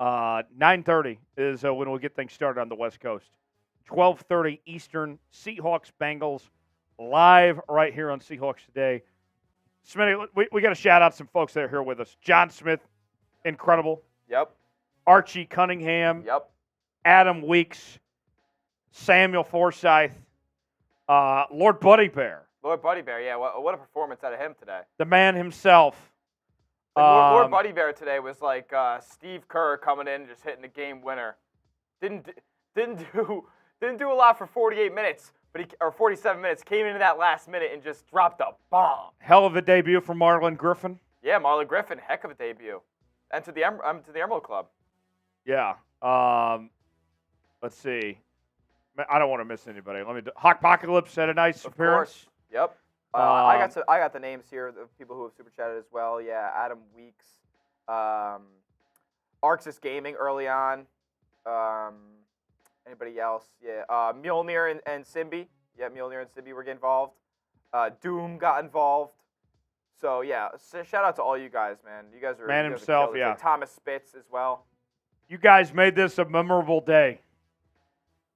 9:30 is when we'll get things started on the West Coast. 12:30 Eastern, Seahawks Bengals live right here on Seahawks Today. Smitty, we got to shout out some folks that are here with us. John Smith, incredible. Yep. Archie Cunningham. Yep. Adam Weeks. Samuel Forsythe. Lord Buddy Bear. Lord Buddy Bear, yeah. What a performance out of him today. The man himself. Lord Buddy Bear today was like Steve Kerr coming in and just hitting the game winner. Didn't do a lot for 48 minutes, or 47 minutes. Came into that last minute and just dropped a bomb. Hell of a debut from Marlon Griffin. Yeah, Marlon Griffin, heck of a debut. And to the Emerald Club. Yeah. Let's see. I don't want to miss anybody. Hawkpocalypse had a nice appearance. Of course. Yep. I got the names here of people who have super chatted as well. Yeah, Adam Weeks, Arxis Gaming early on. Anybody else? Yeah, Mjolnir and Simbi. Yeah, Mjolnir and Simbi were getting involved. Doom got involved. So yeah, shout out to all you guys, man. You guys are man himself. Yeah. Thomas Spitz as well. You guys made this a memorable day.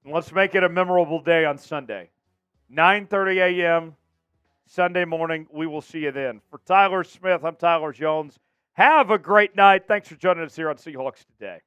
And let's make it a memorable day on Sunday, 9:30 a.m. Sunday morning. We will see you then. For Tyler Smith, I'm Tyler Jones. Have a great night. Thanks for joining us here on Seahawks Today.